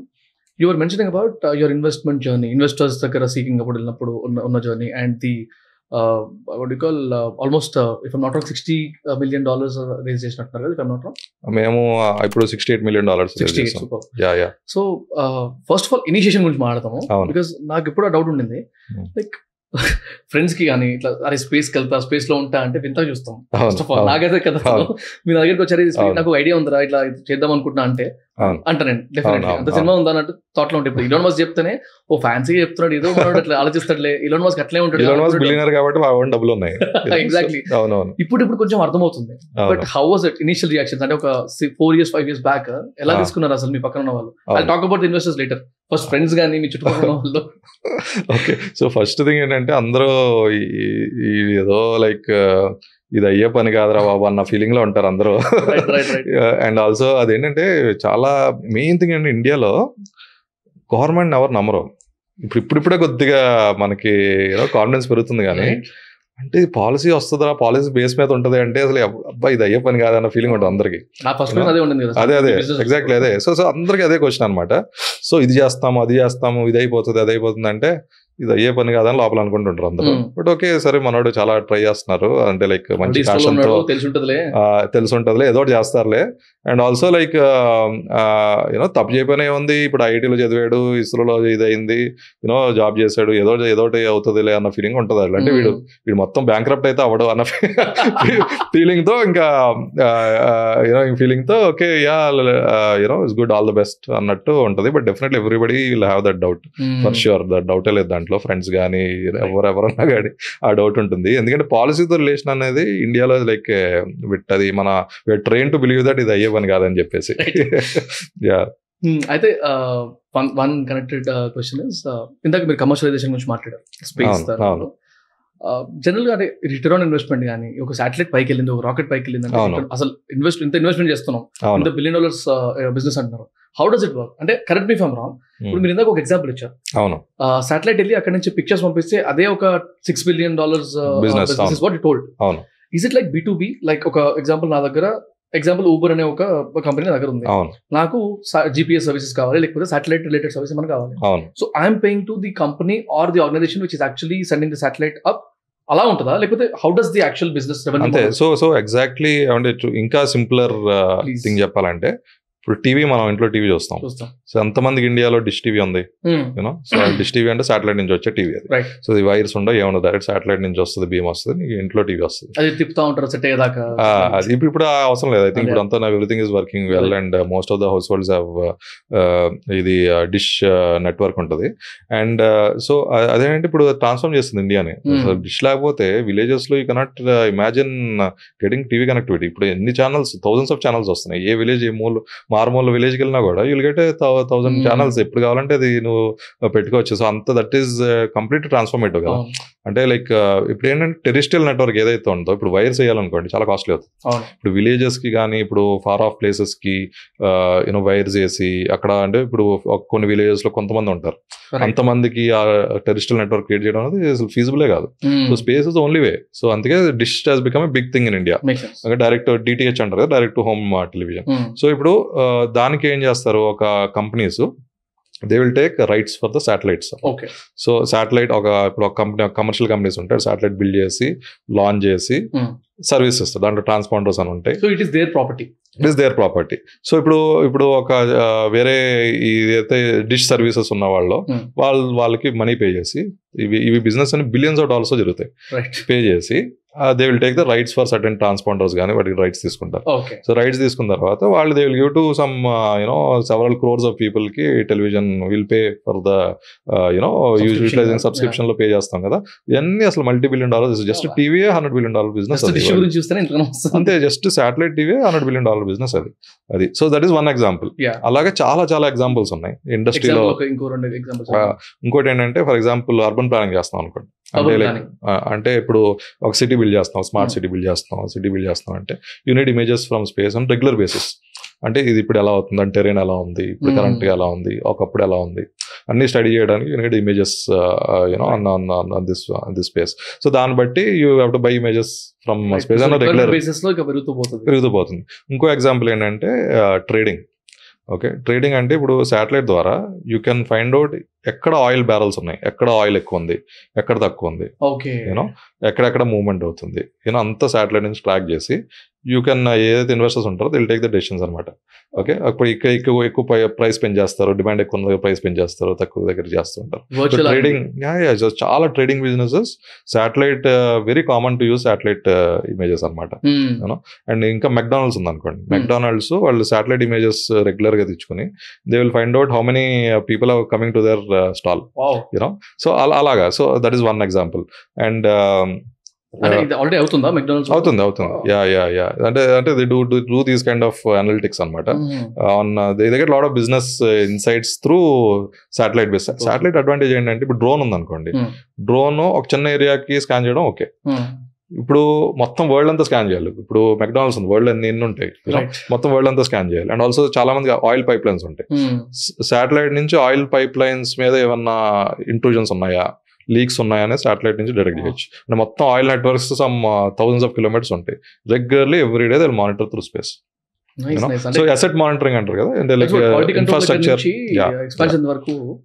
you are mentioning about your investment journey, investors దగ్గర సీకింగ్ అప్పుడు వెళ్ళినప్పుడు ఉన్న journey and the what do you call almost if I'm not wrong $60 million raise చేసినట్టున్నారు కదా, if I'm not wrong. మేము ఇప్పుడు $68 million. 68. Super. Yeah. So first of all initiation గురించి మాట్లాడతాము, బికాస్ నాకు ఎప్పుడు డౌట్ ఉండింది. లైక్ ఫ్రెండ్స్ కి కానీ ఇట్లా అరే స్పేస్ కి వెళ్తా, స్పేస్ లో ఉంటా అంటే వింతగా చూస్తాం. ఫస్ట్ ఆఫ్ ఆల్ నాకైతే కదా మీ దగ్గరికి వచ్చారు, నాకు ఐడియా ఉందిరా ఇట్లా చేద్దాం అనుకుంటున్నా అంటే అంట నేను డెఫినెట్లీ అంత సినిమా ఉందా అన్నట్టు థాట్ లో ఉంటాయి. ఇప్పుడు ఇలాన్ మస్క్ చెప్తేనే ఓ ఫ్యాన్సీగా చెప్తున్నాడు, ఏదో అట్లా ఆలోచిస్తాడులే, ఇలాన్ మస్క్ అట్లే ఉంటాడు డబ్బులు ఉన్నాయి. ఎగ్జాక్ట్లీ. ఇప్పుడు కొంచెం అర్థమవుతుంది. But how was it initial reactions? అంటే ఒక 4 years 5 years బ్యాక్ ఎలా తీసుకున్నారు అసలు మీ పక్కన ఉన్న వాళ్ళు? I talk about the investors later. First friends కానీ మీ చుట్టుపక్కల వాళ్ళు. ఓకే. సో ఫస్ట్ థింగ్ ఏంటంటే అందరూ ఏదో లైక్ ఇది అయ్యే పని కాదురా బాబు అన్న ఫీలింగ్ లో ఉంటారు అందరూ. అండ్ ఆల్సో అదేంటంటే చాలా మెయిన్ థింగ్ అంటే ఇండియాలో గవర్నమెంట్ ఎవరు నమ్మరు. ఇప్పుడిప్పుడే కొద్దిగా మనకి కాన్ఫిడెన్స్ పెరుగుతుంది కానీ అంటే పాలసీ వస్తుందా, పాలసీ బేస్ మీద ఉంటుంది అంటే అసలు అబ్బా ఇది అయ్యే పని కాదన్న ఫీలింగ్ ఉంటుంది అందరికి. అదే ఎగ్జాక్ట్లీ అదే. సో అందరికి అదే క్వశ్చన్ అనమాట. సో ఇది చేస్తాము అది చేస్తాము, ఇది అయిపోతుంది అంటే ఇది అయ్యే పని కాదని లోపల అనుకుంటుంటారు అందరూ. బట్ ఓకే సరే మనోడు చాలా ట్రై చేస్తున్నారు అంటే లైక్ మంచి ప్యాషన్తో తెలిసి ఉంటుందిలే ఏదో చేస్తారులే. అండ్ ఆల్సో లైక్ తప్పు చేయకపోయినా ఏముంది, ఇప్పుడు ఐఐటీలో చదివాడు, ఇస్రోలో ఇదైంది, జాబ్ చేశాడు, ఏదోటి అవుతుందిలే అన్న ఫీలింగ్ ఉంటుంది. అంటే వీడు మొత్తం బ్యాంక్రప్ట్ అయితే అవ్వడు అన్న ఫీలింగ్ తో ఇంకా ఫీలింగ్ తో okay yeah it's good all the best అన్నట్టు ఉంటుంది. But definitely everybody will have that doubt for sure. That డౌటే లేదు దాంట్లో. ఫ్రెండ్స్ కానీ ఎవరన్నా కానీ ఆ డౌట్ ఉంటుంది. ఎందుకంటే పాలసీతో రిలేషన్ అనేది ఇండియాలో లైక్ అది మన ట్రైన్ టు బిలీవ్ దట్ ఇది అయ్యే పని కాదని చెప్పేసి. యా. అయితే వన్ కనెక్టెడ్ క్వశ్చన్ ఇస్, ఇందాక మీరు కమర్షియలైజేషన్ గురించి మాట్లాడారు స్పేస్. జనరల్ గా అంటే రిటర్న్ ఆన్ ఇన్వెస్ట్మెంట్ కానీ ఒక శాటిలైట్ పైకి వెళ్ళింది, ఒక రాకెట్ పైకి వెళ్ళింది అంటే అసలు ఇంత ఇన్వెస్ట్మెంట్ చేస్తున్నాం, ఇంత $1 billion బిజినెస్ అంటున్నారు. How does it work? అంటే కరెక్ట్ మీ ఫ్రమ్ రాంగ్, ఇప్పుడు మీరు ఇందాక ఒక ఎగ్జాంపుల్ ఇచ్చారు. అవును. శాటిలైట్ వెళ్ళి అక్కడ నుంచి పిక్చర్స్ పంపిస్తే అదే ఒక $6 billion business what you told. అవును. Is it like B2B? Like ఒక ఎగ్జాంపుల్ నా దగ్గర ఊబర్ అనే ఒక కంపెనీ దగ్గర ఉంది, నాకు GPS సర్వీసెస్ కావాలి, లేకపోతే సాటిలైట్ రిలేటెడ్ సర్వీస్ మనకు కావాలి. So I'm paying to the company or the organisation which is actually sending the satellite up, అలా ఉంటుందా? లేకపోతే how does the actual business revenue? అంతే. సో ఎగ్జాక్ట్లీ అంటే ఇంకా సింప్లర్ థింగ్ చెప్పాలంటే ఇప్పుడు టీవీ మనం ఇంట్లో టీవీ చూస్తాం. సో ఎంతమందికి ఇండియాలో డిష్ టీవీ ఉంది? సో డిష్ టీవీ అంటే సాటిలైట్ నుంచి వచ్చే టీవీ అది. సో ఈ వైర్స్ ఉండవు ఏమన్నా, డైరెక్ట్ సాటిలైట్ నుంచి వస్తుంది, బీమ్ వస్తుంది, నీకు ఇంట్లో టీవీ వస్తుంది. అది ఇప్పుడు అవసరం లేదు. ఐ థింక్ ఇప్పుడు అంతా everything is working well and most of the house holds have ఇది డిష్ నెట్వర్క్ ఉంటుంది. అండ్ సో అదేంటే ఇప్పుడు ట్రాన్స్ఫార్మ్ చేస్తుంది ఇండియాని. డిష్ లేకపోతే విలేజెస్ లో you cannot imagine getting TV connectivity. ఇప్పుడు ఎన్ని ఛానల్స్, థౌసండ్స్ ఆఫ్ ఛానల్స్ వస్తున్నాయి. ఏ విలేజ్, ఏ మారుమూల విలేజ్కి వెళ్ళినా కూడా యుల్ గెట్ 1000 ఛానల్స్ ఎప్పుడు కావాలంటే అది నువ్వు పెట్టుకోవచ్చు. సో అంత దట్ ఈస్ కంప్లీట్ ట్రాన్స్ఫర్మేటివ్ కదా. అంటే లైక్ ఇప్పుడు ఏంటంటే టెరిస్ట్రియల్ నెట్వర్క్ ఏదైతే ఉందో, ఇప్పుడు వైర్స్ వేయాలనుకోండి చాలా కాస్ట్లీ అవుతుంది. ఇప్పుడు విలేజెస్ కి కానీ ఇప్పుడు ఫార్ ఆఫ్ ప్లేసెస్ కి వైర్స్ వేసి అక్కడ, అంటే ఇప్పుడు కొన్ని విలేజెస్ లో కొంతమంది ఉంటారు, అంతమందికి ఆ టెరిస్ట్రియల్ నెట్వర్క్ క్రియేట్ చేయడం అనేది అసలు ఫీజిబులే కాదు. So space is only way. So అందుకే dish has become a big thing in India. Direct DTH అంటారు కదా, direct to home television. So ఇప్పుడు దానికి ఏం చేస్తారు ఒక companies, they will take rights for the satellites. So satellite ఇప్పుడు ఒక కంపెనీ, కమర్షియల్ కంపెనీస్ ఉంటాయి, శాటిలైట్ బిల్డ్ చేసి లాంచ్ చేసి సర్వీస్ ఇస్తారు. దాంట్లో ట్రాన్స్పాండర్స్ అని ఉంటాయి. So it is their property. It is their property. So ఇప్పుడు ఒక వేరే ఏదైతే డిష్ సర్వీసెస్ ఉన్న వాళ్ళకి మనీ పే చేసి, ఇవి బిజినెస్ అని బిలియన్స్ ఆఫ్ డాలర్స్ జరుగుతాయి, పే చేసి they will take the rights for certain transponders కానీ వాటికి రైట్స్ తీసుకుంటారు. సో రైట్స్ తీసుకున్న తర్వాత వాళ్ళు they will give to some several crores of people కి television will pay for the utilizing subscription లో పే చేస్తాం కదా. ఇవన్నీ అసలు $multi-billion. Just TV $100 billion business అంతే. Just satellite TV $100 billion business అది. So that is one example. అలాగే చాలా చాలా ఎగ్జాంపుల్స్ ఉన్నాయి ఇండస్ట్రీలో. ఇంకోటి ఏంటంటే ఫర్ ఎగ్జాంపుల్ అర్బన్ ప్లానింగ్ చేస్తాం అనుకోండి. అంటే ఇప్పుడు ఒక సిటీ బిల్డ్ చేస్తాం, స్మార్ట్ సిటీ బిల్డ్ చేస్తాం అంటే you need images from space on regular basis. అంటే ఇది ఇప్పుడు ఎలా అవుతుంది, అంటే టెరెన్ ఎలా ఉంది, ఇప్పుడు కరెంట్ ఎలా ఉంది, ఒకప్పుడు ఎలా ఉంది, అన్ని స్టడీ చేయడానికి you need images on this space. So దాన్ని బట్టి you have to buy images from space on regular basis లో పెరుగుతూ. ఇంకో ఎగ్జాంపుల్ ఏంటంటే ట్రేడింగ్. ఓకే, ట్రేడింగ్ అంటే ఇప్పుడు శాటిలైట్ ద్వారా యూ కెన్ ఫైండ్ అవుట్ ఎక్కడ ఆయిల్ బ్యారల్స్ ఉన్నాయి, ఎక్కడ ఆయిల్ ఎక్కువ ఉంది, ఎక్కడ తక్కువ ఉంది, ఎక్కడెక్కడ మూవ్మెంట్ అవుతుంది, అంతా శాటిలైట్ నుంచి ట్రాక్ చేసి యూ కెన్, ఏదైతే ఇన్వెస్టర్స్ ఉంటారో దిల్ టేక్ ద డెసిషన్స్ అనమాట. ఓకే, అప్పుడు ఎక్కువ ప్రైస్ పెంచేస్తారు, డిమాండ్ ఎక్కువ ఉన్న ప్రైస్ పెంచేస్తారు, తక్కువ దగ్గర చేస్తూ ఉంటారు. ట్రేడింగ్ చాలా trading businesses satellite very common to use satellite images అనమాట. అండ్ ఇంకా మెక్డానల్డ్స్ ఉంది అనుకోండి. మెక్డానల్డ్స్ వాళ్ళు శాటిలైట్ ఇమేజెస్ రెగ్యులర్ గా తెచ్చుకుని they will find out how many people are coming to their stall. So అలాగా. So that is one example. And already అవుతుందా మెక్డానల్డ్స్? అవుతుంది. యా. అంటే they do these kind of analytics అనమాట. On they get lot of business insights through satellite base. Satellite advantage ఏంటంటే ఇప్పుడు డ్రోన్ ఉంది అనుకోండి, డ్రోన్ ఒక చిన్న ఏరియాకి స్కాన్ చేయడం ఓకే. ఇప్పుడు మొత్తం వరల్డ్ అంతా స్కాన్ చేయాలి. ఇప్పుడు మెక్డానల్డ్స్ ఉంది, వరల్డ్ ఎన్ని ఉంటాయి, మొత్తం వరల్డ్ అంతా స్కాన్ చేయాలి. అండ్ ఆల్సో చాలా మంది ఆయిల్ పైప్ లైన్స్ ఉంటాయి. శాటిలైట్ నుంచి ఆయిల్ పైప్ లైన్స్ మీద ఏమన్నా ఇంట్రూజన్స్ ఉన్నాయా, లీక్స్ ఉన్నాయనే శాటిలైట్ నుంచి డిటెక్ట్ చేయొచ్చు. అంటే మొత్తం oil networks some thousands of kilometers ఉంటాయి. Regularly every day they will monitor through space. So asset monitoring అంటారు కదా, అంటే లైక్ ఇన్ఫ్రాస్ట్రక్చర్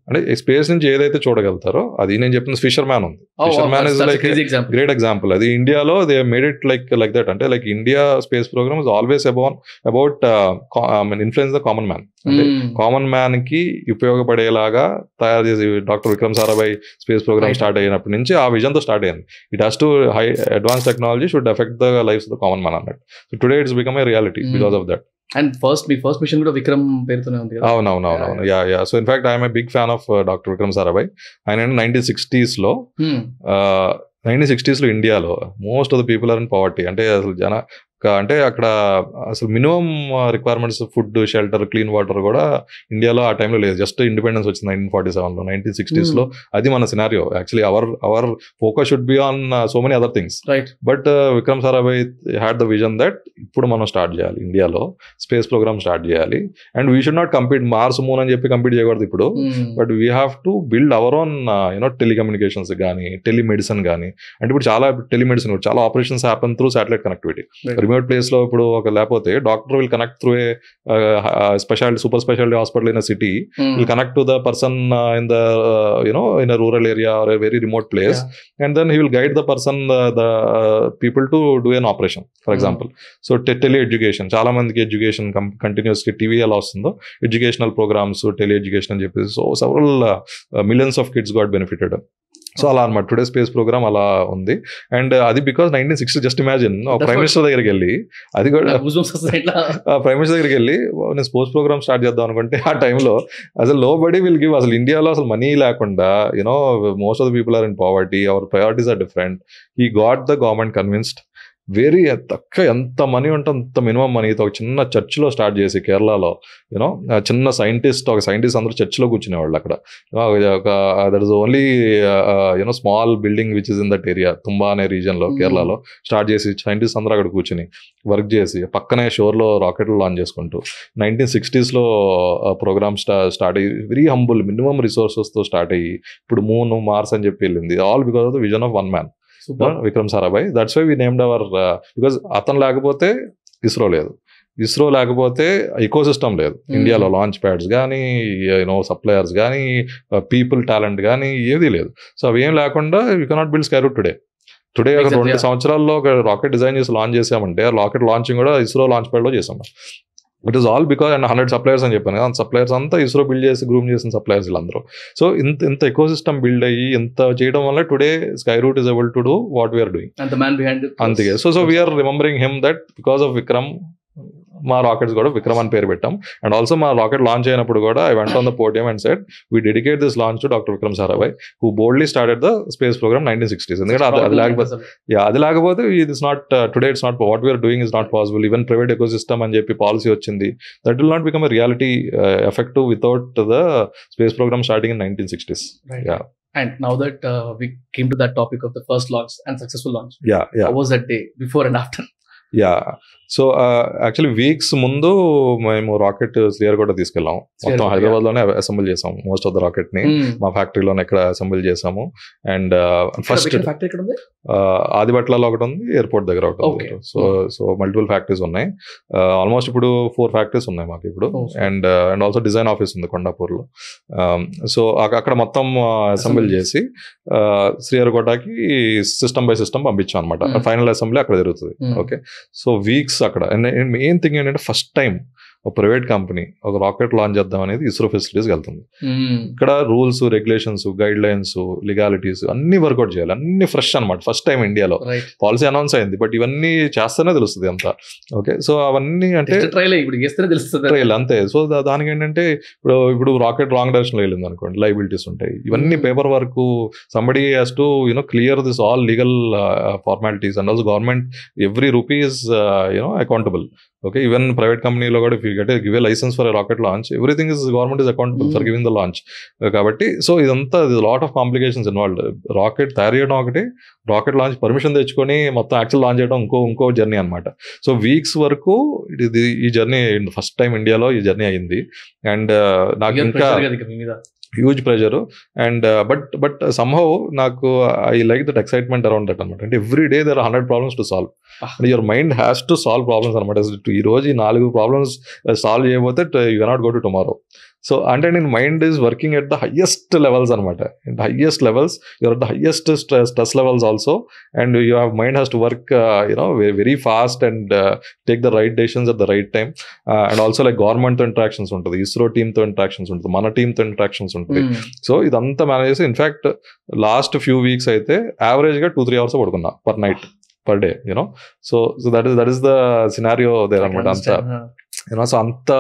అంటే స్పేస్ నుంచి ఏదైతే చూడగలుగుతారో అది. నేను చెప్పిన ఫిషర్ మ్యాన్ ఉంది. Fisherman is like great example. అది ఇండియాలో they made it like that. అంటే like India space programme is always about influence the common man. అంటే కామన్ మ్యాన్ కి ఉపయోగపడేలాగా తయారు చేసి doctor Vikram Sarabhai space programme start అయినప్పటి నుంచి ఆ విజన్ తో స్టార్ట్ అయింది. It has to high advance technology should effect the life of the common man అన్నట్టు. So today it's become a reality because of that. And మీ ఫస్ట్ మిషన్ కూడా విక్రమ్ పేరుతోనే ఉంది కదా? అవునవును. Yeah. So in fact I'm a big fan of doctor Vikram Sarabhai. ఆయన 1960s లో ఇండియాలో most of the people are in poverty. అంటే అసలు అంటే అక్కడ అసలు minimum requirements food, shelter, clean water కూడా ఇండియాలో ఆ టైంలో లేదు. జస్ట్ ఇండిపెండెన్స్ వచ్చింది 1947లో. 1960s లో అది మన scenario. Actually our focus should be on so many other things. But Vikram Sarabhai had the vision that ఇప్పుడు మనం స్టార్ట్ చేయాలి, ఇండియాలో స్పేస్ ప్రోగ్రామ్ స్టార్ట్ చేయాలి. And we should not compete Mars moon అని చెప్పి కంపీట్ చేయకూడదు ఇప్పుడు. But we have to build our own telecommunications కానీ, టెలిమెడిసిన్ కానీ. అంటే ఇప్పుడు చాలా టెలిమెడిసిన్, చాలా operations happen through satellite connectivity. Remote place లో ఇప్పుడు లేకపోతే doctor will connect through a speciality, super speciality hospital in a city, will connect to the person in the in a rural area or a very remote place, and then he will guide the person the people to do an operation for example. So tele education, చాలా మందికి ఎడ్యుకేషన్ కంటిన్యూస్ టీవీ ఎలా వస్తుందో ఎడ్యుకేషనల్ ప్రోగ్రామ్స్, టెలి ఎడ్యుకేషన్ అని చెప్పేసి so several millions of kids got benefited. So అలా అనమాట టుడే స్పేస్ ప్రోగ్రామ్ అలా ఉంది. అండ్ అది because 1960 just imagine prime minister దగ్గరికి వెళ్ళి, అది కూడా ప్రైమ్ మినిస్టర్ దగ్గరికి వెళ్ళి నేను స్పోర్ట్స్ ప్రోగ్రామ్ స్టార్ట్ చేద్దాం అనుకుంటే ఆ టైంలో అసలు నో బడీ విల్ గివ్. అసలు ఇండియాలో అసలు మనీ లేకుండా most of the people are in poverty, our priorities are different. He got the government convinced. Very తక్కువ ఎంత మనీ ఉంటే అంత మినిమం మనీతో ఒక చిన్న చర్చ్లో స్టార్ట్ చేసి కేరళలో యూనో చిన్న ఒక సైంటిస్ట్ అందరూ చర్చ్లో కూర్చునేవాళ్ళు అక్కడ. ఒక that is only you know small building which is in that area, Thumba అనే రీజన్లో కేరళలో స్టార్ట్ చేసి సైంటిస్ట్ అందరూ అక్కడ కూర్చుని వర్క్ చేసి పక్కనే షోర్లో రాకెట్లు లాంచ్ చేసుకుంటూ 1960s ప్రోగ్రామ్ స్టార్ట్ అయ్యి వెరీ హంబుల్ మినిమం రిసోర్సెస్తో స్టార్ట్ అయ్యి ఇప్పుడు మూన్ మార్స్ అని చెప్పి వెళ్ళింది. All because of the vision of one man, Vikram Sarabhai. That's why we named our, because అతను లేకపోతే ఇస్రో లేదు, ఇస్రో లేకపోతే ఇకోసిస్టమ్ లేదు. ఇండియాలో లాంచ్ ప్యాడ్స్ కానీ యూనో సప్లయర్స్ కానీ పీపుల్ టాలెంట్ కానీ ఏది లేదు. సో అవి ఏం లేకుండా you cannot build Skyroot today ఒక 2 సంవత్సరాల్లో ఒక రాకెట్ డిజైన్ చేసి లాంచ్ చేసామంటే రాకెట్ లాంచింగ్ కూడా ఇస్రో లాంచ్ ప్యాడ్లో చేసాం. It is all because and 100 suppliers అని చెప్పాను కదా, సప్లయర్స్ అంతా ఇస్రో బిల్డ్ చేసి గ్రూమ్ చేసిన సప్లయర్స్ వీళ్ళందరూ. సో ఇంత ఎకోసిస్టమ్ బిల్డ్ అయ్యి ఇంత చేయడం వల్ల today Skyroot is able to do what we are doing. అంతే. So we are remembering him that because of Vikram మా రాకెట్స్ కూడా విక్రమ్ అని పేరు పెట్టాం. అండ్ ఆల్సో మా రాకెట్ లాంచ్ అయినప్పుడు కూడా I went on the podium and said we dedicate this launch to doctor Vikram Sarabhai who boldly started the space programme 1960s. ఎందుకంటే అది లేకపోతే ఇది is not today it's not what we are doing is not possible. Even private ecosystem అని చెప్పి పాలసీ వచ్చింది. That will not become a reality effective without the space programme starting in 1960s. Yeah. And now that we came to that topic of the first launch and successful launch, how was that day before and after? So actually weeks ముందు మేము రాకెట్ శ్రీహరికోట తీసుకెళ్ళాం. మొత్తం హైదరాబాద్ లోనే అసెంబుల్ చేసాము మోస్ట్ ఆఫ్ ద రాకెట్ ని. మా ఫ్యాక్టరీలోనే ఇక్కడ అసెంబుల్ చేసాము. అండ్ ఫస్ట్ ఆదిబట్లలో ఒకటి ఉంది, ఎయిర్పోర్ట్ దగ్గర ఒకటి ఉంది. సో మల్టిపుల్ ఫ్యాక్టరీస్ ఉన్నాయి. ఆల్మోస్ట్ ఇప్పుడు 4 ఫ్యాక్టరీస్ ఉన్నాయి మాకు ఇప్పుడు. అండ్ ఆల్సో డిజైన్ ఆఫీస్ ఉంది కొండాపూర్ లో. సో అక్కడ మొత్తం అసెంబుల్ చేసి శ్రీహరికోటకి సిస్టమ్ బై సిస్టమ్ పంపించాం అనమాట. ఫైనల్ అసెంబ్లీ అక్కడ జరుగుతుంది. ఓకే. సో వీక్స్ అక్కడ. మెయిన్ థింగ్ ఏంటంటే ఫస్ట్ టైం ఒక ప్రైవేట్ కంపెనీ ఒక రాకెట్ లాంచ్ చేద్దాం అనేది ఇస్రో ఫెసిలిటీస్కి వెళ్తుంది. ఇక్కడ rules, regulations, guide lines, legalities అన్ని వర్కౌట్ చేయాలి. అన్ని ఫ్రెష్ అనమాట. ఫస్ట్ టైం ఇండియాలో పాలసీ అనౌన్స్ అయింది, బట్ ఇవన్నీ చేస్తేనే తెలుస్తుంది అంతా. ఓకే. సో అవన్నీ అంటే ట్రైల్ అంతే. సో దానికి ఏంటంటే ఇప్పుడు రాకెట్ రాంగ్ డైరెక్షన్ లో వెళ్ళింది అనుకోండి, లైబిలిటీస్ ఉంటాయి. ఇవన్నీ paperwork, somebody has to clear this all legal formalities. And also government every rupee is accountable. Okay. Even private కంపెనీలో కూడా if you get give a licence for rocket launch, everything is government is accountable for giving the launch. కాబట్టి సో ఇదంతా lot of complications involved. Rocket తయారు చేయడం ఒకటి, రాకెట్ లాంచ్ పర్మిషన్ తెచ్చుకొని మొత్తం యాక్చువల్ లాంచ్ చేయడం ఇంకో జర్నీ అనమాట. సో వీక్స్ వరకు ఈ జర్నీ ఫస్ట్ టైం ఇండియాలో ఈ జర్నీ అయింది. అండ్ నాకు ఇంకా huge pressure. And but somehow నాకు I like that excitement around that అనమాట. అంటే every day there are 100 problems to solve. Your mind has to solve problems అనమాట. ఈ రోజు ఈ 4 ప్రాబ్లమ్స్ సాల్వ్ చేయబోతే you cannot go to tomorrow. So అంటే నేను mind is working at the highest levels అనమాట. Highest levels, you are at the highest stress levels also. And you have mind has to work very fast and take the right decisions at the right time. And also like గవర్నమెంట్తో ఇంట్రాక్షన్స్ ఉంటుంది, ఇస్రో టీమ్తో ఇంట్రాక్షన్స్ ఉంటుంది, మన టీమ్తో ఇంట్రాక్షన్స్ ఉంటుంది. సో ఇదంతా మేనేజ్ చేసి ఇన్ఫాక్ట్ లాస్ట్ ఫ్యూ వీక్స్ అయితే యావరేజ్గా 2-3 hours పడుకున్నా per day. So that is the scenario there అనమాట. అంతా సో అంత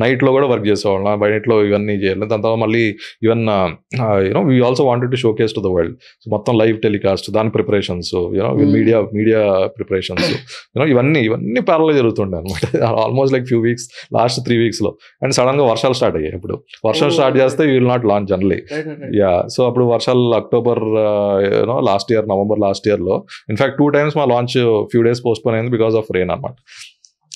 నైట్లో కూడా వర్క్ చేసేవాళ్ళం, బై నైట్లో ఇవన్నీ చేయాలి. దాని తర్వాత మళ్ళీ even we also wanted to show case to the world. So మొత్తం లైవ్ టెలికాస్ట్, దాని ప్రిపరేషన్స్, మీడియా ప్రిపరేషన్స్, ఇవన్నీ ప్యారల్గా జరుగుతుండే అనమాట. Almost like few weeks, last 3 weeks లో. అండ్ సడన్ గా వర్షాలు స్టార్ట్ అయ్యాయి. ఇప్పుడు వర్షాలు స్టార్ట్ చేస్తే you will not launch generally. So అప్పుడు వర్షాలు October last year, November last year లో ఇన్ఫాక్ట్ 2 times మా launch few days post phone అయింది బికాస్ ఆఫ్ రెయిన్ అనమాట.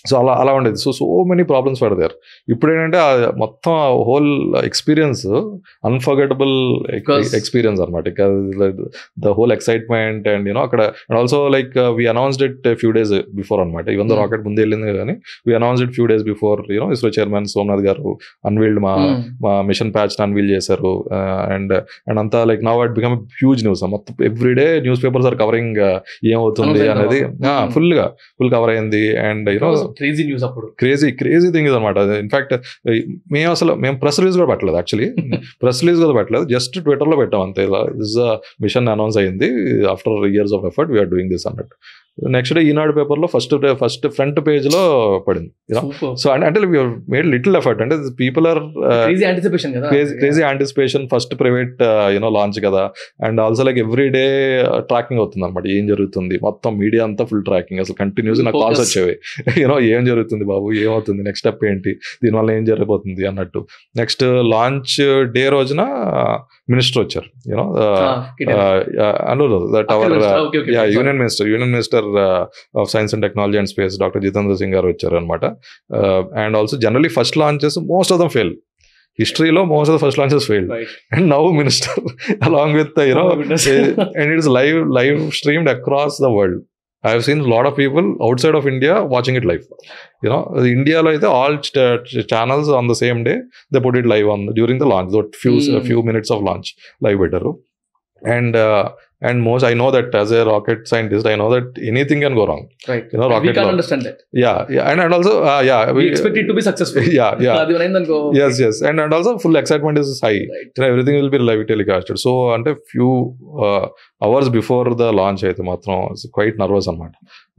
సో అలా ఉండేది. So many problems were there. ఇప్పుడు ఏంటంటే మొత్తం హోల్ ఎక్స్పీరియన్స్ అన్ఫర్గెటబుల్ ఎక్స్పీరియన్స్ అనమాట. ద హోల్ ఎక్సైట్మెంట్ అండ్ అక్కడ. And also like we announced it few days before అనమాట. ఈవెన్ ద రాకెట్ ముందే వెళ్ళింది కానీ we announced it few days before. ISRO chairman Somanath garu unveiled మా మిషన్ ప్యాచ్ అన్వీల్ చేశారు. అండ్ అంతా like now it become huge news. మొత్తం everyday newspapers are covering ఏమవుతుంది అనేది. ఫుల్ కవర్ అయింది. అండ్ క్రేజీ న్యూస్ అప్పుడు. క్రేజీ థింగ్ అనమాట. ఇన్ఫాక్ట్ మేము ప్రెస్ రిలీజ్ కూడా పెట్టలేదు, యాక్చువల్లీ ప్రెస్ రిలీజ్ కూడా పెట్టలేదు, జస్ట్ ట్విట్టర్లో పెట్టాం అంతే. దిస్ మిషన్ అనౌన్స్ అయింది, after years of effort we are doing this అన్నట్టు. నెక్స్ట్ డే ఈనాడు పేపర్లో ఫస్ట్ ఫ్రంట్ పేజ్ లో పడింది. సో అంటే మేడ్ లిటిల్ ఎఫర్ట్, అంటే people are crazy anticipation, first private launch కదా. And also like every day tracking అవుతుంది అనమాట, ఏం జరుగుతుంది మొత్తం మీడియా అంతా ఫుల్ ట్రాకింగ్. అసలు కంటిన్యూస్ నాకు కాల్స్ వచ్చేవి, ఏం జరుగుతుంది బాబు, ఏమవుతుంది, నెక్స్ట్ స్టెప్ ఏంటి, దీనివల్ల ఏం జరగబోతుంది అన్నట్టు. నెక్స్ట్ లాంచ్ డే రోజున మినిస్టర్ వచ్చారు, Anurag, that our union minister of science and technology and space, doctor Jitendra Singh garu వచ్చారు అనమాట. And also generally first launches most of them fail, హిస్టరీలో most of the first launches failed, and now minister along with and it is live streamed across the world. I have seen a lot of people outside of India watching it live. India lo aithe all channels on the same day they put it live during the launch, so few minutes of launch live better. And most, I know that as a rocket scientist, I know that anything can go wrong. Right. Rocket we can understand that. Yeah. And also, we expect it to be successful. Yeah. Yes. And also, full excitement is high. Right. Everything will be live telecasted. So, until few hours before the launch, I was quite nervous on that.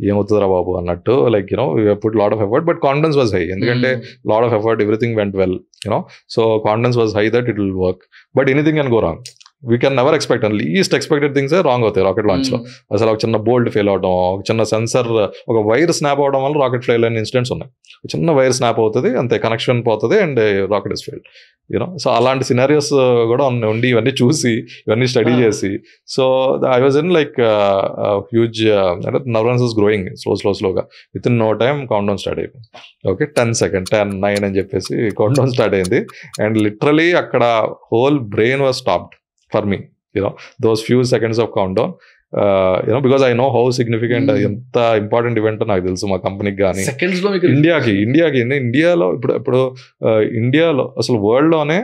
Yemutadra babu annattu, like, we have put a lot of effort, but confidence was high. Endukante lot of effort, everything went well. So confidence was high that it will work. But anything can go wrong. We can never expect, and least expected things are wrong అవుతాయి రాకెట్ లాంచ్ లో. అసలు ఒక చిన్న బోల్ట్ ఫెయిల్ అవడం, ఒక చిన్న సెన్సర్, ఒక వైర్ స్నాప్ అవడం వల్ల రాకెట్ ఫెయిల్ అయిన ఇన్సిడెంట్స్ ఉన్నాయి. చిన్న వైర్ స్నాప్ అవుతుంది అంతే, కనెక్షన్ పోతుంది and rocket is failed. So అలాంటి సినారియోస్ కూడా ఉండి ఇవన్నీ చూసి ఇవన్నీ స్టడీ చేసి, so I was in like huge, అంటే నర్వస్ ఇస్ గ్రోయింగ్ స్లోగా. With in no time count down start అయిపోయింది. ఓకే, 10 seconds 10 9 అని చెప్పేసి కౌంట్ డౌన్ స్టార్ట్ అయింది. అండ్ లిటరలీ అక్కడ whole brain was stopped for me, those few seconds of countdown, because I know how significant, ఎంత ఇంపార్టెంట్ ఈవెంట్ నాకు తెలుసు మా కంపెనీకి. కానీ ఇండియాలో ఇప్పుడు ఇండియాలో అసలు వరల్డ్ లోనే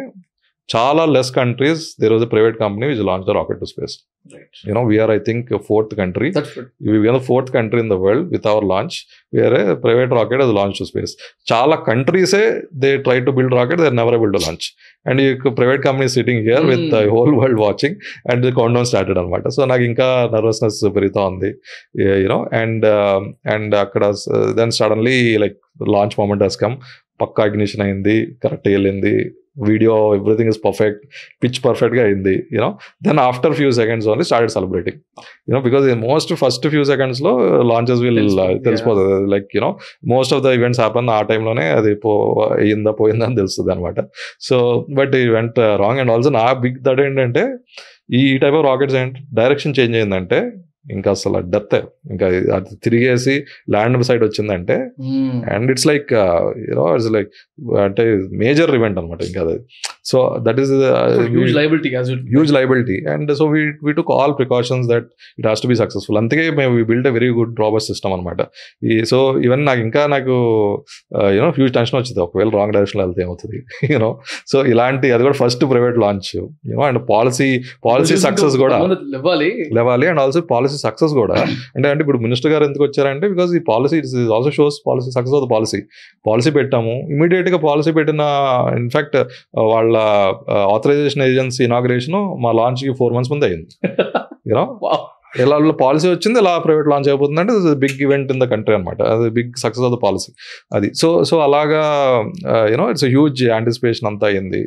చాలా less countries there was a private company which launched the rocket to space. Right. We are, I think, fourth country. That's good. We are the fourth country in the world with our launch where a private rocket has launched to space. Chala countries say they try to build rocket, they are never able to launch. And a private company is sitting here with the whole world watching, and the countdown started anamata. So నాకు ఇంకా nervousness పెరుగుతా ఉంది, and akkada then suddenly like launch moment has come. పక్కా ignition అయింది, కరెక్ట్ వెళ్ళింది, video, everything is perfect, pitch perfect ga ayindi, then after few seconds only started celebrating, because in most first few seconds lo launches will telisipothadi, like most of the events happen aa time lone adi poyinda ani telustadi anamata. So but it went wrong. And also na big that endante ee type of rockets and direction change ayindante ఇంకా అసలు డెత్, ఇంకా అది తిరిగేసి ల్యాండ్ సైడ్ వచ్చిందంటే, and it's like it's like అంటే మేజర్ ఈవెంట్ అనమాట ఇంకా అది. So that is huge liability. And so we took all precautions that it has to be successful. అందుకే మేము build a very good robust system అనమాట. సో ఈవెన్ నాకు హ్యూజ్ టెన్షన్ వచ్చింది, ఒకవేళ రాంగ్ డైరెక్షన్ వెళ్తే ఏమవుతుంది. సో ఇలాంటి అది కూడా first private launch, and policy success కూడా లేవాలి. అండ్ ఆల్సో పాలసీ సక్సెస్ కూడా అంటే ఇప్పుడు మినిస్టర్ గారు ఎందుకు వచ్చారంటే, బికాస్ ఈ policy also shows policy success of the policy పెట్టాము. ఇమీడియట్ గా పాలసీ పెట్టిన, ఇన్ఫాక్ట్ వాళ్ళ ఆథరైజేషన్ ఏజెన్సీ ఇనాగ్రేషన్ మా లాంచ్ కి 4 months ముందే అయింది. ఇలా పాలసీ వచ్చింది, ఇలా ప్రైవేట్ లాంచ్ అయిపోతుంది అంటే big event in the country అనమాట. అది big success of the policy అది. సో అలాగా ఇట్స్ హ్యూజ్ యాంటిసిపేషన్ అంతా అయింది.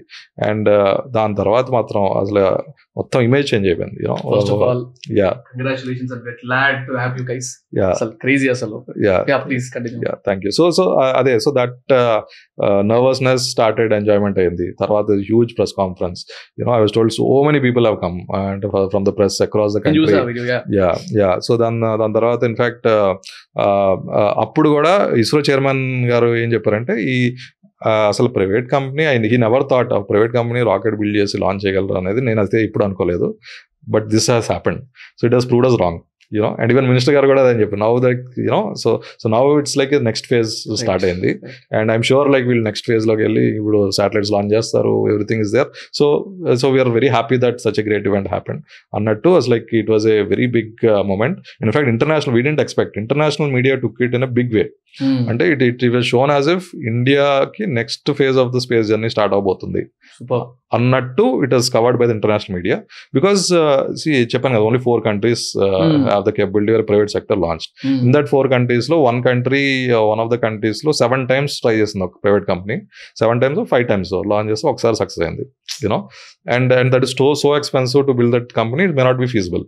అండ్ దాని తర్వాత మాత్రం అసలు మొత్తం ఇమేజ్ చేంజ్ అయిపోయింది. Thank you. సో అదే, so that nervousness started, enjoyment అయింది. తర్వాత huge press conference, I was told so many people have come from the press across the country. So దాని తర్వాత ఇన్ఫాక్ట్ అప్పుడు కూడా ఇస్రో చైర్మన్ గారు ఏం చెప్పారంటే, అసలు private company he never thought private company rocket build చేసి లాంచ్ చేయగలరు అనేది నేను అయితే ఇప్పుడు అనుకోలేదు. But this has happened. So it has proved us wrong. And even minister గారు కూడా అదని చెప్పి, now that so now it's like next phase start అయింది. అండ్ ఐఎమ్ షూర్ లైక్ వీళ్ళు నెక్స్ట్ ఫేజ్ లోకి వెళ్ళి ఇప్పుడు శాటిలైట్స్ లాంచ్ చేస్తారు, everything is there. So we're very happy that such a great event happened అన్నట్టు. As like it was a very big moment. In fact international, we didn't expect, international media took it in a big way. అంటే it was shown as if ఇండియాకి next phase of the space journey start అవబోతుంది అన్నట్టు it was covered by the international media because చెప్పాను కదా only 4 countries have the capability where private sector launched. In that 4 countries లో one of the countries లో 7 times ట్రై చేసింది ఒక private company, 7 times 5 times launch చేస్తే ఒకసారి సక్సెస్ అయింది, you know. And that is so expensive to build that company, it may not be feasible,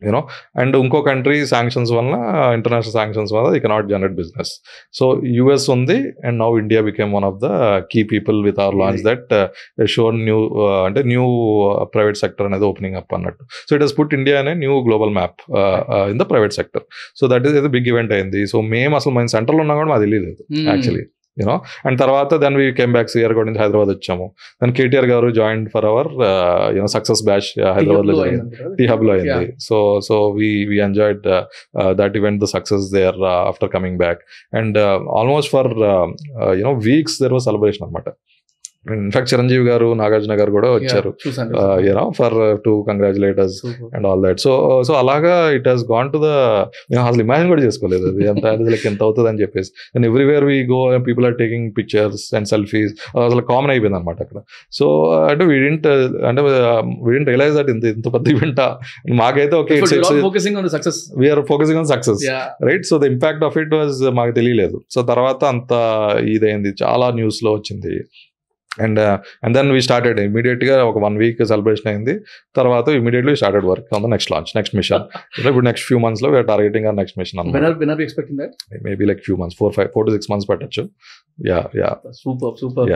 you know. And ఇంకో కంట్రీ శాంక్షన్స్ వల్ల, ఇంటర్నేషనల్ శాంక్షన్స్ వల్ల you cannot generate business. So US ఉంది, and now India became one of the key people with our launch that shown new private sector అనేది ఓపెనింగ్ అప్ అన్నట్టు. So it has put India అనే new global map in the private sector. So that is ఏదో బిగ్ ఈవెంట్ అయింది. సో మేము అసలు మన సెంటర్లో ఉన్నా కూడా మాకు తెలియలేదు యాక్చువల్లీ, యూనో. అండ్ తర్వాత దెన్ వీ కేమ్ బ్యాక్ సిఆర్గౌడ్ నుంచి హైదరాబాద్ వచ్చాము. దెన్ కేటీఆర్ గారు join for our you know success batch Hyderabad లో జరిగింది, టీ హబ్ లో అయింది. So we enjoyed that event, the success there after coming back. And almost for you know weeks there was celebration అనమాట. ఇన్ఫాక్ట్ చిరంజీవి గారు, నాగార్జున గారు కూడా వచ్చారు, you know, for to congratulate us and all that. So అలాగా it has gone to the, మేము అసలు ఇమాజిన్ కూడా చేసుకోలేదు అది ఎంత అవుతుంది అని చెప్పేసి. And everywhere we go people are taking pictures and selfies, అసలు కామన్ అయిపోయింది అనమాట అక్కడ. సో అంటే వీ డింట్ రియలైజ్ దట్ ఇంత పెద్ద ఈవెంట్ మాకైతే okay, we're focusing on success, right. So the impact of it was మాకు తెలియలేదు. సో తర్వాత అంత ఇదైంది, చాలా న్యూస్ లో వచ్చింది. అండ్ దెన్ వీ స్టార్టెడ్ ఇమీడియట్గా ఒక 1 week సెలబ్రేషన్ అయింది. తర్వాత immediately started work on the next launch, next mission. ఇప్పుడు నెక్స్ట్ ఫ్యూ మంత్స్ లో we are targeting our next mission అన్నమాట. Maybe like few months, 4 to 6 months పెట్టచ్చు. Yeah super.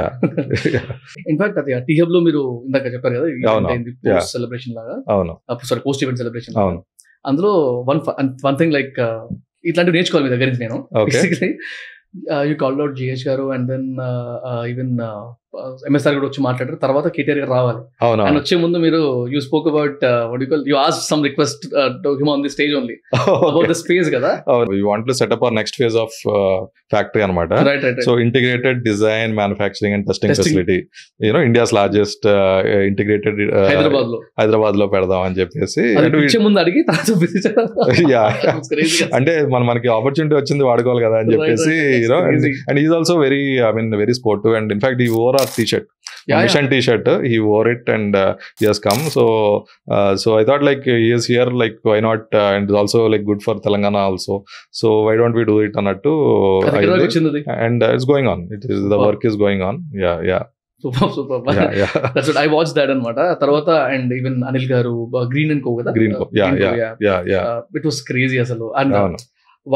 ఇన్ఫాక్ట్ అది టీ హబ్ లో మీరు ఇందాక చెప్పారు కదా సెలబ్రేషన్ లాగా, అవును, సారీ పోస్ట్ ఈవెంట్ సెలబ్రేషన్, అవును. అందులో వన్ థింగ్ లైక్ ఇట్లాంటివి నేర్చుకోవాలి మీ దగ్గర నుంచి నేను. Basically you called out GH గారు, అండ్ దెన్ ఈవెన్ ఎంఎస్ఆర్ కూడా వచ్చి మాట్లాడారు. తర్వాత కేటీఆర్ గారు రావాలి, అండ్ వచ్చే ముందు మీరు you spoke about you asked some request to him on the stage only about the space కదా. We want to set up our next phase of factory అన్నమాట. So integrated design, manufacturing and testing facility, you know, India's largest integrated Hyderabad లో పెడదాం అని చెప్పేసి ముందు అడిగి అంటే మనకి ఆపర్చునిటీ వచ్చింది వాడుకోవాలి కదా అని చెప్పేసి, you know. And is also very sportive, and in fact ఈ over t-shirt, mission t-shirt, he wore it and he has come. So I thought like he is here, like why not, and it's also like good for Telangana also, so why don't we do it annattu, and it's going on, the work is going on. Yeah super that's what I watched that anamata. Tarvata and even Anil garu Green & Co kada, Green Co, yeah it was crazy asalu. And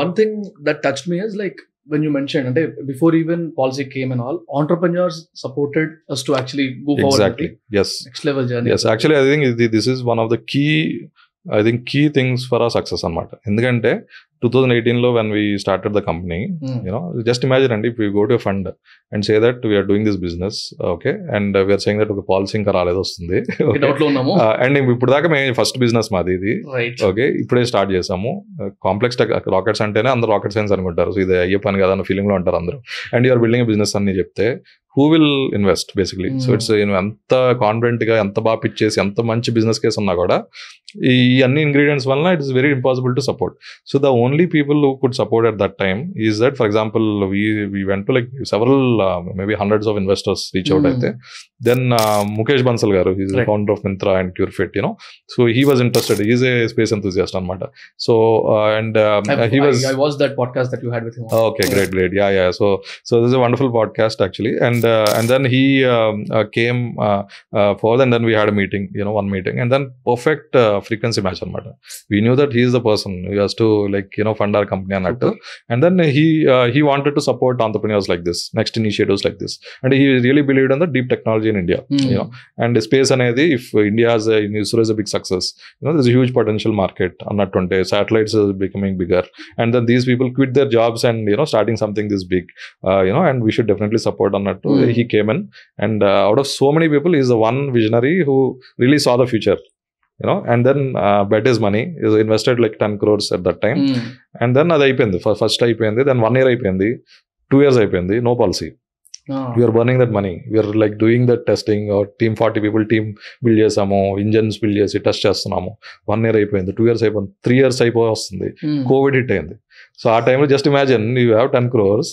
one thing that touched me is like when you mentioned, and before even policy came and all, entrepreneurs supported us to actually go forward. Exactly. Yes. Next level journey. Yes. Actually, I think this is one of the key things for our success anamata. Endukante 2018 lo when we started the company, you know, just imagine, and if we go to a fund and say that we are doing this business, okay, and we are saying that okay, policy ఇంకా రాలేదు వస్తుంది, అండ్ ఇప్పుడు దాకా మేము ఫస్ట్ బిజినెస్ మాది ఇది, ఓకే, ఇప్పుడే స్టార్ట్ చేసాము. కాంప్లెక్స్ రాకెట్స్ అంటేనే అందరూ రాకెట్ సైన్స్ అనుకుంటారు, సో ఇది అయ్యే పని కదా అన్న ఫీలింగ్ లో ఉంటారు అందరూ. అండ్ యూఆర్ బిల్డింగ్ బిజినెస్ అని చెప్తే who will invest basically? So it's ఎంత కాన్ఫిడెంట్ గా, ఎంత బాగా పిచ్ చేసి, ఎంత మంచి బిజినెస్ కేసు ఉన్నా కూడా ఈ అన్ని ఇంగ్రీడియంట్స్ వల్ల it is very impossible to support. So the only people who could support at that time is that, for example we went to like several maybe hundreds of investors reach out అయితే. Then Mukesh Bansal garu, he is the founder of Myntra and CureFit, you know, so he was interested, he is a space enthusiast anamata. So and I watched that podcast that you had with him. Okay, great. Yeah so this is a wonderful podcast actually. And then he came forward, and then we had a meeting, you know, one meeting, and then perfect frequency match anamata. We knew that he is the person who has to, like, you know, fund our company annattu. And then he wanted to support entrepreneurs like this, next initiatives like this, and he really believed in the deep technology in India, you know. And space anedi, if India has ISRO is a big success, you know, there's a huge potential market annattunte. Satellites is becoming bigger, and then these people quit their jobs and, you know, starting something this big, you know, and we should definitely support annattu. He came in, and out of so many people, he is the one visionary who really saw the future, you know. And then bet his money, is invested like 10 crores at that time. And then అది అయిపోయింది, ఫస్ట్ అయిపోయింది. దెన్ 1 year అయిపోయింది, 2 years అయిపోయింది, no policy. We're burning that money, we're like doing that testing. Team 40 people team build చేసాము, ఇంజన్స్ బిల్డ్ చేసి టెస్ట్ చేస్తున్నాము. 1 year అయిపోయింది, 2 years అయిపోయింది, 3 years అయిపోయి వస్తుంది, కోవిడ్ హిట్ అయింది. సో ఆ టైంలో just imagine you have 10 crores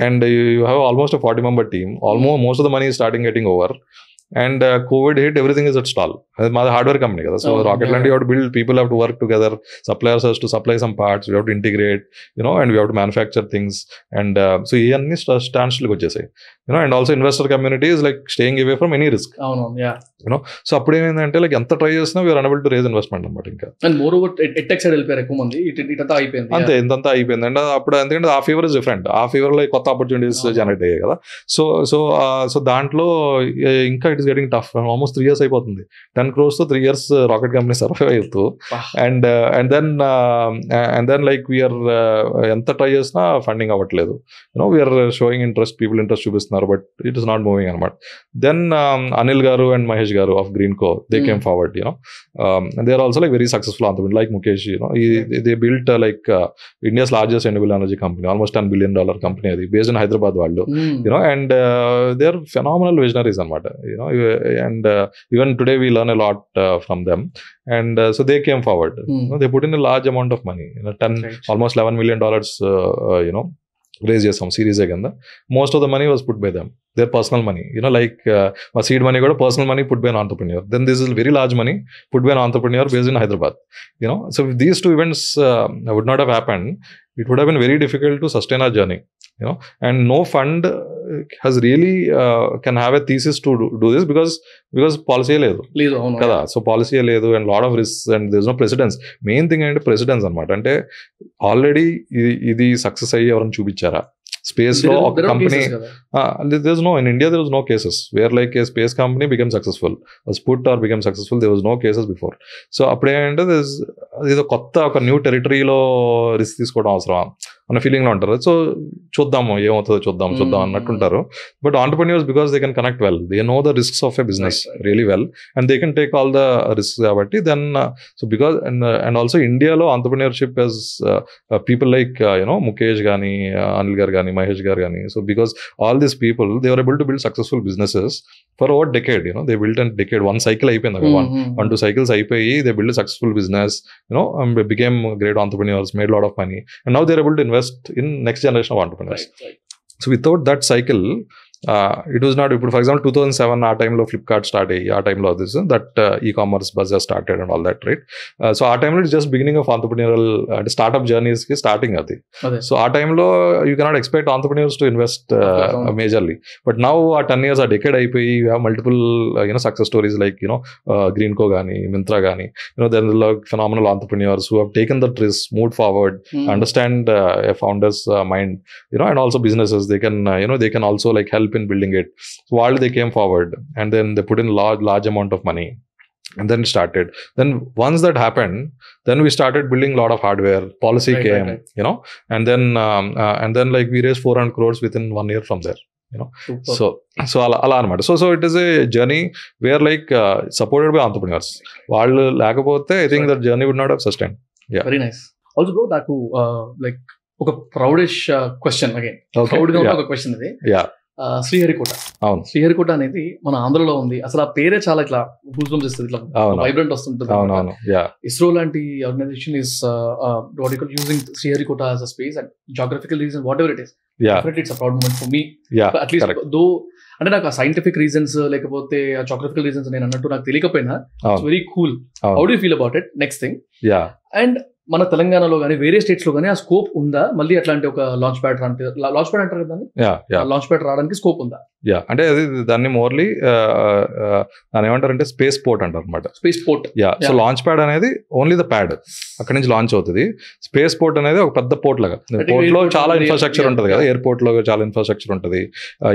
and you have almost 40-member team, almost most of the money starting getting over. And COVID hit, everything is at stall. My hardware company kada, so Rocketland you have to build, people have to work together, suppliers has to supply some parts, we have to integrate, and we have to manufacture things, and so ee anni standstill vachesai, and also investor community is like staying away from any risk. So appudu emendante like enta try chesina we are unable to raise investment anamata. Inka and moreover edtech side helparu ekku mandi itanta ayipindi ante intanta ayipindi and appudu endukante ఆ ఫీవర్ ఇస్ డిఫరెంట్, ఆ ఫీవర్ లో కొత్త ఆపర్చునిటీస్ జనరేట్ అయ్యాయి కదా. సో దాంట్లో ఇంకా it is getting tough. Almost 3 years అయిపోతుంది, 10 crores తో 3 years రాకెట్ కంపెనీ సర్వైవ్ అవుతూ, అండ్ దెన్ లైక్ వీఆర్ ఎంత ట్రై చేసినా ఫండింగ్ అవ్వట్లేదు. We are showing interest, people interest చూపిస్తున్నారు, but it is not moving అనమాట. దెన్ అనిల్ గారు అండ్ మహేష్ గారు of Greenco, they came forward, and they are also like very successful entrepreneurs like Mukesh. They built like India's largest renewable energy company, almost $10 billion company, based in Hyderabad valdu, and they are phenomenal visionaries anamata, and even today we learn a lot from them, and so they came forward. They put in a large amount of money, almost $11 million, raise చేసాం సిరీస్ కింద. Most of the money was put by them, their personal money, like seed money kuda personal money put by an entrepreneur. Then this is very large money put by an entrepreneur based in Hyderabad. So if these two events would not have happened, it would have been very difficult to sustain our journey, and no fund has really can have a thesis to do this because policy ledu kada. So policy ledu and lot of risks, and there's no precedence. Main thing ante precedence anamata, ante already idi success ayyi evarani chupichara space lo ఒక company. There's no, in India there was no cases where like a space company became successful, was put or became successful. There was no cases before. So appude this కొత్త ఒక న్యూ టెరిటరీలో రిస్క్ తీసుకోవడం అవసరం అన్న ఫీలింగ్ లో ఉంటారు. సో చూద్దాము ఏమవుతుందో చూద్దాం అన్నట్టుంటారు. But entrepreneurs because they can connect well, they know the risks of a business really well, and they can take all the risks కాబట్టి then so because and also ఇండియాలో entrepreneurship has people like Mukesh కానీ, అనిల్ గారు కానీ, మహేష్ గారు కానీ. So because all these people, they were able to build successful businesses for over decade. They built a decade, one cycle అయిపోయింది, one 2 cycles అయిపోయి they built a successful business, became great entrepreneurs, made a lot of money, and now they're able to invest in next generation of entrepreneurs. Right. So without that cycle, it was not, for example 2007 ఆ టైంలో ఫ్లిప్కార్ట్ స్టార్ట్ అయ్యి, ఆ టైంలో దిస్ దట్ ఈ-కామర్స్ బజార్ started and all that, right? So ఆ టైంలో it's just beginning of entrepreneurial అంటే స్టార్ట్అప్ జర్నీస్ కి స్టార్టింగ్ అది. సో ఆ టైంలో you cannot expect entrepreneurs to invest majorly. But now ఆ 10 years ఆ డెకేడ్ అయిపోయి you have multiple success stories like Greenko కానీ, మింత్రా కానీ, there are phenomenal entrepreneurs who have taken the risk, moved forward, understand a founder's mind, and also businesses they can also like help in building it. So while they came forward and then they put in large amount of money, and then it started. Then once that happened, then we started building a lot of hardware. Policy came, and then like we raised 400 crores within 1 year from there. So ala anamata. So it is a journey where like supported by entrepreneurs. Vallu lekapothe I think that journey would not have sustained. Yeah, very nice. Also bro, naku like oka proudish question again. Proud ga oka question idi. Yeah. Sriharikota. అవును, శ్రీహరికోట అనేది మన ఆంధ్రలో ఉంది. అసలు ఆ పేరే చాలా ఇట్లా గూస్బంప్స్ ఇస్తుంది, ఇట్లా వైబ్రెంట్ వస్తుంటుంది. ఇస్రో లాంటి organisation is using Sriharikota as a space and geographical reason whatever it is. Definitely it's a proud moment for me. At least though అంటే నాకు ఆ సైంటిఫిక్ రీజన్స్ లేకపోతే ఆ జాగ్రఫికల్ రీజన్స్ నేను అన్నట్టు నాకు తెలియకపోయినా it's very cool. How do you feel about it? Next thing, and మన తెలంగాణలో కానీ వేరే స్టేట్స్ లో కానీ ఆ స్కోప్ ఉందా మళ్ళీ అట్లాంటి ఒక లాంచ్ ప్యాడ్ అంటారు కదా, లాంచ్ ప్యాడ్ రావడానికి స్కోప్ ఉందా? అంటే అది దాన్ని మోర్లీ దాన్ని ఏమంటారంటే స్పేస్ పోర్ట్ అంటారు అనమాట. Space port. So launch pad అనేది ఓన్లీ ద ప్యాడ్, అక్కడి నుంచి లాంచ్ అవుతుంది. స్పేస్ పోర్ట్ అనేది ఒక పెద్ద పోర్ట్ లాగా. పోర్ట్ లో చాలా ఇన్ఫ్రాస్ట్రక్చర్ ఉంటుంది కదా, ఎయిర్పోర్ట్ లో చాలా ఇన్ఫ్రాస్ట్రక్చర్ ఉంటుంది,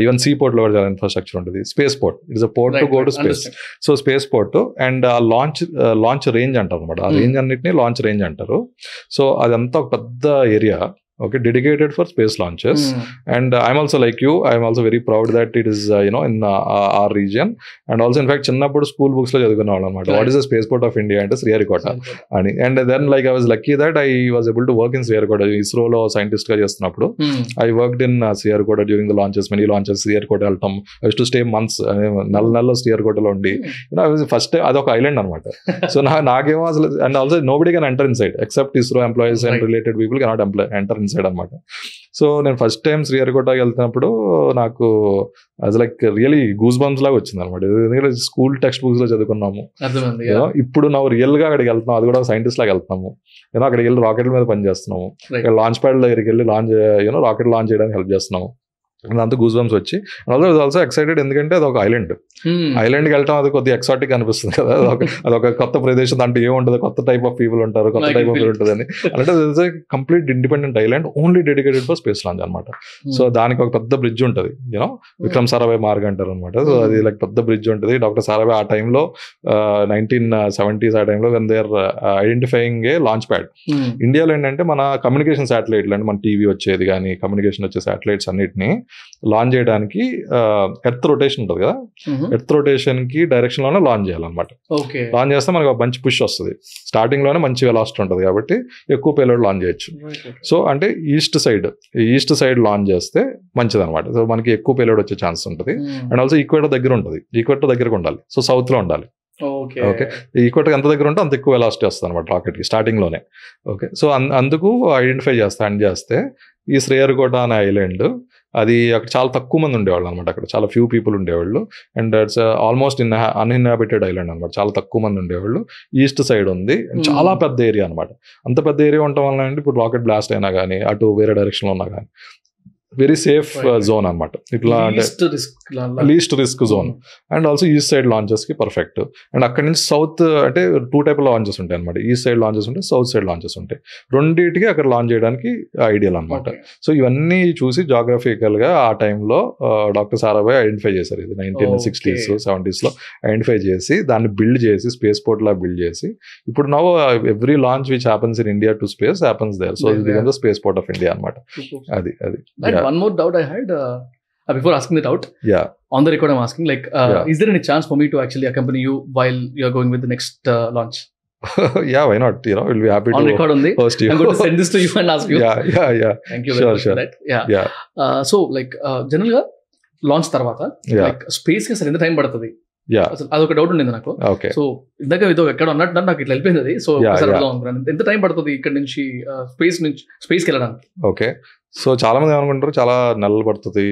ఈవెన్ సీ పోర్ట్ లో కూడా చాలా ఇన్ఫ్రాస్ట్రక్చర్ ఉంటుంది. Space port it's a port to go to space. So space port and ఆ లాంచ్ రేంజ్ అంటారు అనమాట. ఆ రేంజ్ అన్నిటిని లాంచ్ రేంజ్ అంటారు. సో అదంతా ఒక పెద్ద area, Okay, dedicated for space launches. And I'm also like you, I'm also very proud that it is in our region. And also in fact చిన్నప్పుడు స్కూల్ బుక్స్ లో చదువుకున్నాను అనమాట. What is the space port of India అంటే శ్రీహరికోట అని. And then like I was lucky that I was able to work in Sriharikota. ఇస్రోలో సైంటిస్ట్ గా చేస్తున్నప్పుడు I worked in Sriharikota during the launches, many launches. Sriharikota వెళ్తాం, ఐ టు స్టే మంత్స్, నెలలో శ్రీహరికోటలో ఉండి ఫస్ట్ అదొక ఐలాండ్ అనమాట. సో నాకేమో అసలు, and also nobody can enter in side except ISRO employees and related people cannot enter in side అనమాట. సో నేను ఫస్ట్ టైం శ్రీహరికోటకి వెళ్తున్నప్పుడు నాకు అది లైక్ రియలీ గూస్ బంప్స్ లాగా వచ్చింది అనమాట. ఎందుకంటే స్కూల్ టెక్స్ట్ బుక్స్ లో చదువుకున్నాము, ఇప్పుడు ನಾವು రియల్ గా అక్కడికి వెళ్తున్నాం, అది కూడా సైంటిస్ట్ లాగా వెళ్తున్నాము. అక్కడికి వెళ్ళి రాకెట్ల మీద పని చేస్తున్నాము, లాంచ్ ప్యాడ్ దగ్గరికి వెళ్ళి రాకెట్ లాంచ్ చేయడానికి హెల్ప్ చేస్తున్నాము. అంతా గూస్ బంప్స్ వచ్చి ఆల్సో ఎక్సైటెడ్, ఎందుకంటే అది ఒక ఐలాండ్కి వెళ్ళటం అది కొద్దిగా ఎక్సాటిక్ అనిపిస్తుంది కదా. అదొక కొత్త ప్రదేశం, దాంట్లో ఏముంటుంది, కొత్త టైప్ ఆఫ్ పీపుల్ ఉంటారు, కొత్త టైప్ ఆఫ్ పీపుల్ ఉంటుంది అని. అంటే complete independent island, only dedicated for space launch అనమాట. సో దానికి ఒక పెద్ద బ్రిడ్జ్ ఉంటుంది, విక్రమ్ సారాభాయ్ మార్గ్ అంటారు అనమాట. సో అది లైక్ పెద్ద బ్రిడ్జ్ ఉంటుంది. డాక్టర్ సారాభాయ్ ఆ టైంలో 1970s ఆ టైంలో when they are identifying a launch pad. ఇండియాలో ఏంటంటే మన కమ్యూనికేషన్ శాటిలైట్లు అంటే మన టీవీ వచ్చేది కానీ కమ్యూనికేషన్ వచ్చే శాటిలైట్స్ అన్నిటిని లాంచ్ చేయడానికి ఎర్త్ రొటేషన్ ఉంటుంది కదా, ఎర్త్ రొటేషన్ కి డైరెక్షన్ లోనే లాంచ్ చేయాలన్నమాట. లాంచ్ చేస్తే మనకు మంచి పుష్ వస్తుంది, స్టార్టింగ్ లోనే మంచి వెలాసిటీ ఉంటుంది కాబట్టి ఎక్కువ పేలోడ్ లాంచ్ చేయొచ్చు. సో అంటే ఈస్ట్ సైడ్ లాంచ్ చేస్తే మంచిది అనమాట. సో మనకి ఎక్కువ పేలోడ్ వచ్చే ఛాన్స్ ఉంటుంది. అండ్ ఆల్సో ఈక్వేటర్ దగ్గర ఉంటుంది, ఈక్వేటర్ దగ్గరకు ఉండాలి, సో సౌత్ లో ఉండాలి. ఓకే, ఈక్వేటర్ ఎంత దగ్గర ఉంటే అంత ఎక్కువ వెలాసిటీ వస్తుంది అనమాట రాకెట్ కి స్టార్టింగ్ లోనే. ఓకే, సో అందుకు ఐడెంటిఫై చేస్తే ఈ శ్రీహరికోట అనే ఐలాండ్, అది అక్కడ చాలా తక్కువ మంది ఉండేవాళ్ళు అనమాట. అక్కడ చాలా ఫ్యూ పీపుల్ ఉండేవాళ్ళు. And it's almost uninhabited island అనమాట. చాలా తక్కువ మంది ఉండేవాళ్ళు. ఈస్ట్ సైడ్ ఉంది, చాలా పెద్ద ఏరియా అనమాట. అంత పెద్ద ఏరియా ఉండటం వల్ల అంటే ఇప్పుడు రాకెట్ బ్లాస్ట్ అయినా కానీ అటు వేరే డైరెక్షన్ లో ఉన్నా కానీ వెరీ సేఫ్ జోన్ అనమాట. ఇట్లా అంటే least risk zone. And also east side launches కి పర్ఫెక్ట్. అండ్ అక్కడ నుంచి సౌత్ అంటే 2 టైప్ లాంచెస్ ఉంటాయి అనమాట. ఈస్ట్ సైడ్ లాంచెస్ ఉంటాయి, సౌత్ సైడ్ లాంచెస్ ఉంటాయి. రెండింటికి అక్కడ లాంచ్ చేయడానికి ఐడియల్ అనమాట. సో ఇవన్నీ చూసి జాగ్రఫికల్ గా ఆ టైంలో డాక్టర్ సారాభాయ్ ఐడెంటిఫై చేశారు. ఇది 1960s 70s లో ఐడెంటిఫై చేసి దాన్ని బిల్డ్ చేసి స్పేస్ పోర్ట్ లా బిల్డ్ చేసి ఇప్పుడు now every launch which happens in India to space happens there. So ఇది becomes the space port of India అనమాట. అది one more doubt I had before asking the doubt. On the record I'm asking, like is there any chance for me to actually accompany you while you're going with the next launch? Yeah, why not? We'll be happy on to record only host you. I'm going to send this to you and ask you. Yeah Thank you very much for that. So like generally launch tarvata like space ki asal ఎంత టైం పడుతుంది? అదొక డౌట్ ఉండేది నాకు. సో ఇందాక ఇదో ఎక్కడ ఉన్నట్టు నాకు ఇట్లా వెళ్ళిపోయింది. సో ఎంత టైం పడుతుంది ఇక్కడ నుంచి స్పేస్కి వెళ్ళడానికి? ఓకే, సో చాలా మంది ఏమనుకుంటారు చాలా నెలలు పడుతుంది,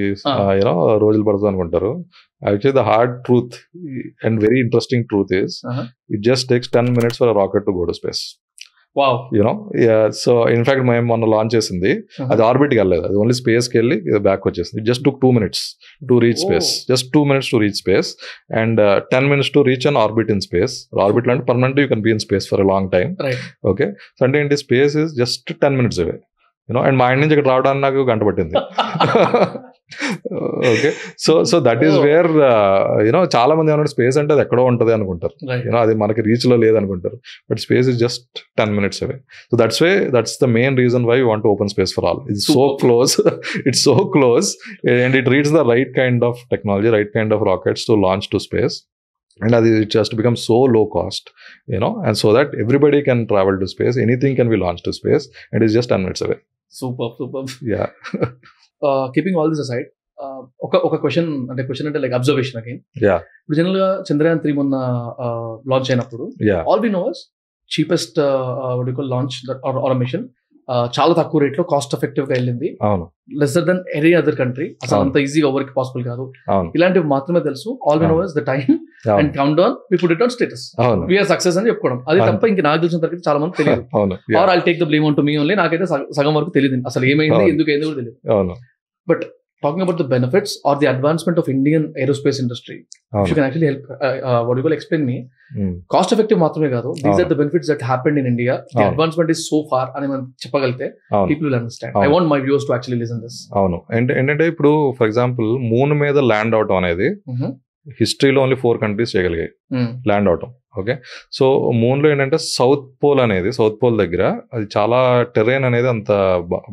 రోజులు పడుతుంది అనుకుంటారు. Actually the hard truth and very interesting truth is it just takes 10 minutes for rocket to go to space. So in fact మేము మొన్న లాంచ్ చేసింది అది ఆర్బిట్కి వెళ్ళలేదు, అది ఓన్లీ స్పేస్కి వెళ్ళి బ్యాక్ వచ్చేసింది. Just took 2 minutes to reach space, just 2 minutes to reach space and 10 minutes to reach an orbit in space. Orbit అంటే permanent you can be in space for a long time. Okay, so అంటే ఏంటి, space is just 10 minutes away. And మా ఇంటి నుంచి ఇక్కడ రావడానికి నాకు గంట పట్టింది. Okay, so that is where చాలా మంది ఏమన్నా స్పేస్ అంటే అది ఎక్కడో ఉంటుంది అనుకుంటారు, అది మనకి రీచ్ లో లేదనుకుంటారు. But space is just 10 minutes away. So that's the main reason why we want to open space for all. It's so close. It's so close and it reads the right kind of technology, right kind of rockets to launch to space. And it has to become so low cost, and so that everybody can travel to space, anything can be launched to space, and it's just 10 minutes away. Super. Yeah. Keeping all this aside, ఒక క్వశ్చన్ అంటే లైక్ అబ్జర్వేషన్ అగైన్. ఇప్పుడు జనరల్ గా చంద్రయాన్ 3 మొన్న లాంచ్ అయినప్పుడు all we know is cheapest launch or mission చాలా తక్కువ రేట్ లో కాస్ట్ ఎఫెక్టివ్ గా వెళ్ళింది. Lesser than any other country. అసలు అంత ఈజీగా ఎవరికి పాసిబుల్ కాదు. ఇలాంటివి మాత్రమే తెలుసు. All we know is the time and count down, we put it on status, we are success అని చెప్పుకోవడం. అది తప్ప ఇంక నాకు తెలిసిన తరగతి చాలా మంది తెలియదు. Or I'll take the blame on to me only. నాకైతే సగం వరకు తెలియదు అసలు ఏమైంది, ఎందుకు అయింది కూడా తెలియదు. But talking about the benefits or the advancement of Indian aerospace industry, if you can actually help, explain me. Cost effective మాత్రమే కాదు, these are the benefits that happened in India. The advancement is so far అని మనం చెప్పగలిగితే people will understand. I want my viewers to actually listen this. అవును, ఏంటంటే ఇప్పుడు ఫర్ ఎగ్జాంపుల్ మూన్ మీద ల్యాండ్ అవటం అనేది హిస్టరీలో ఓన్లీ 4 కంట్రీస్ చేయగలిగాయి ల్యాండ్ అవటం. ఓకే, సో మూన్లో ఏంటంటే సౌత్ పోల్ దగ్గర అది చాలా టెరైన్ అనేది అంత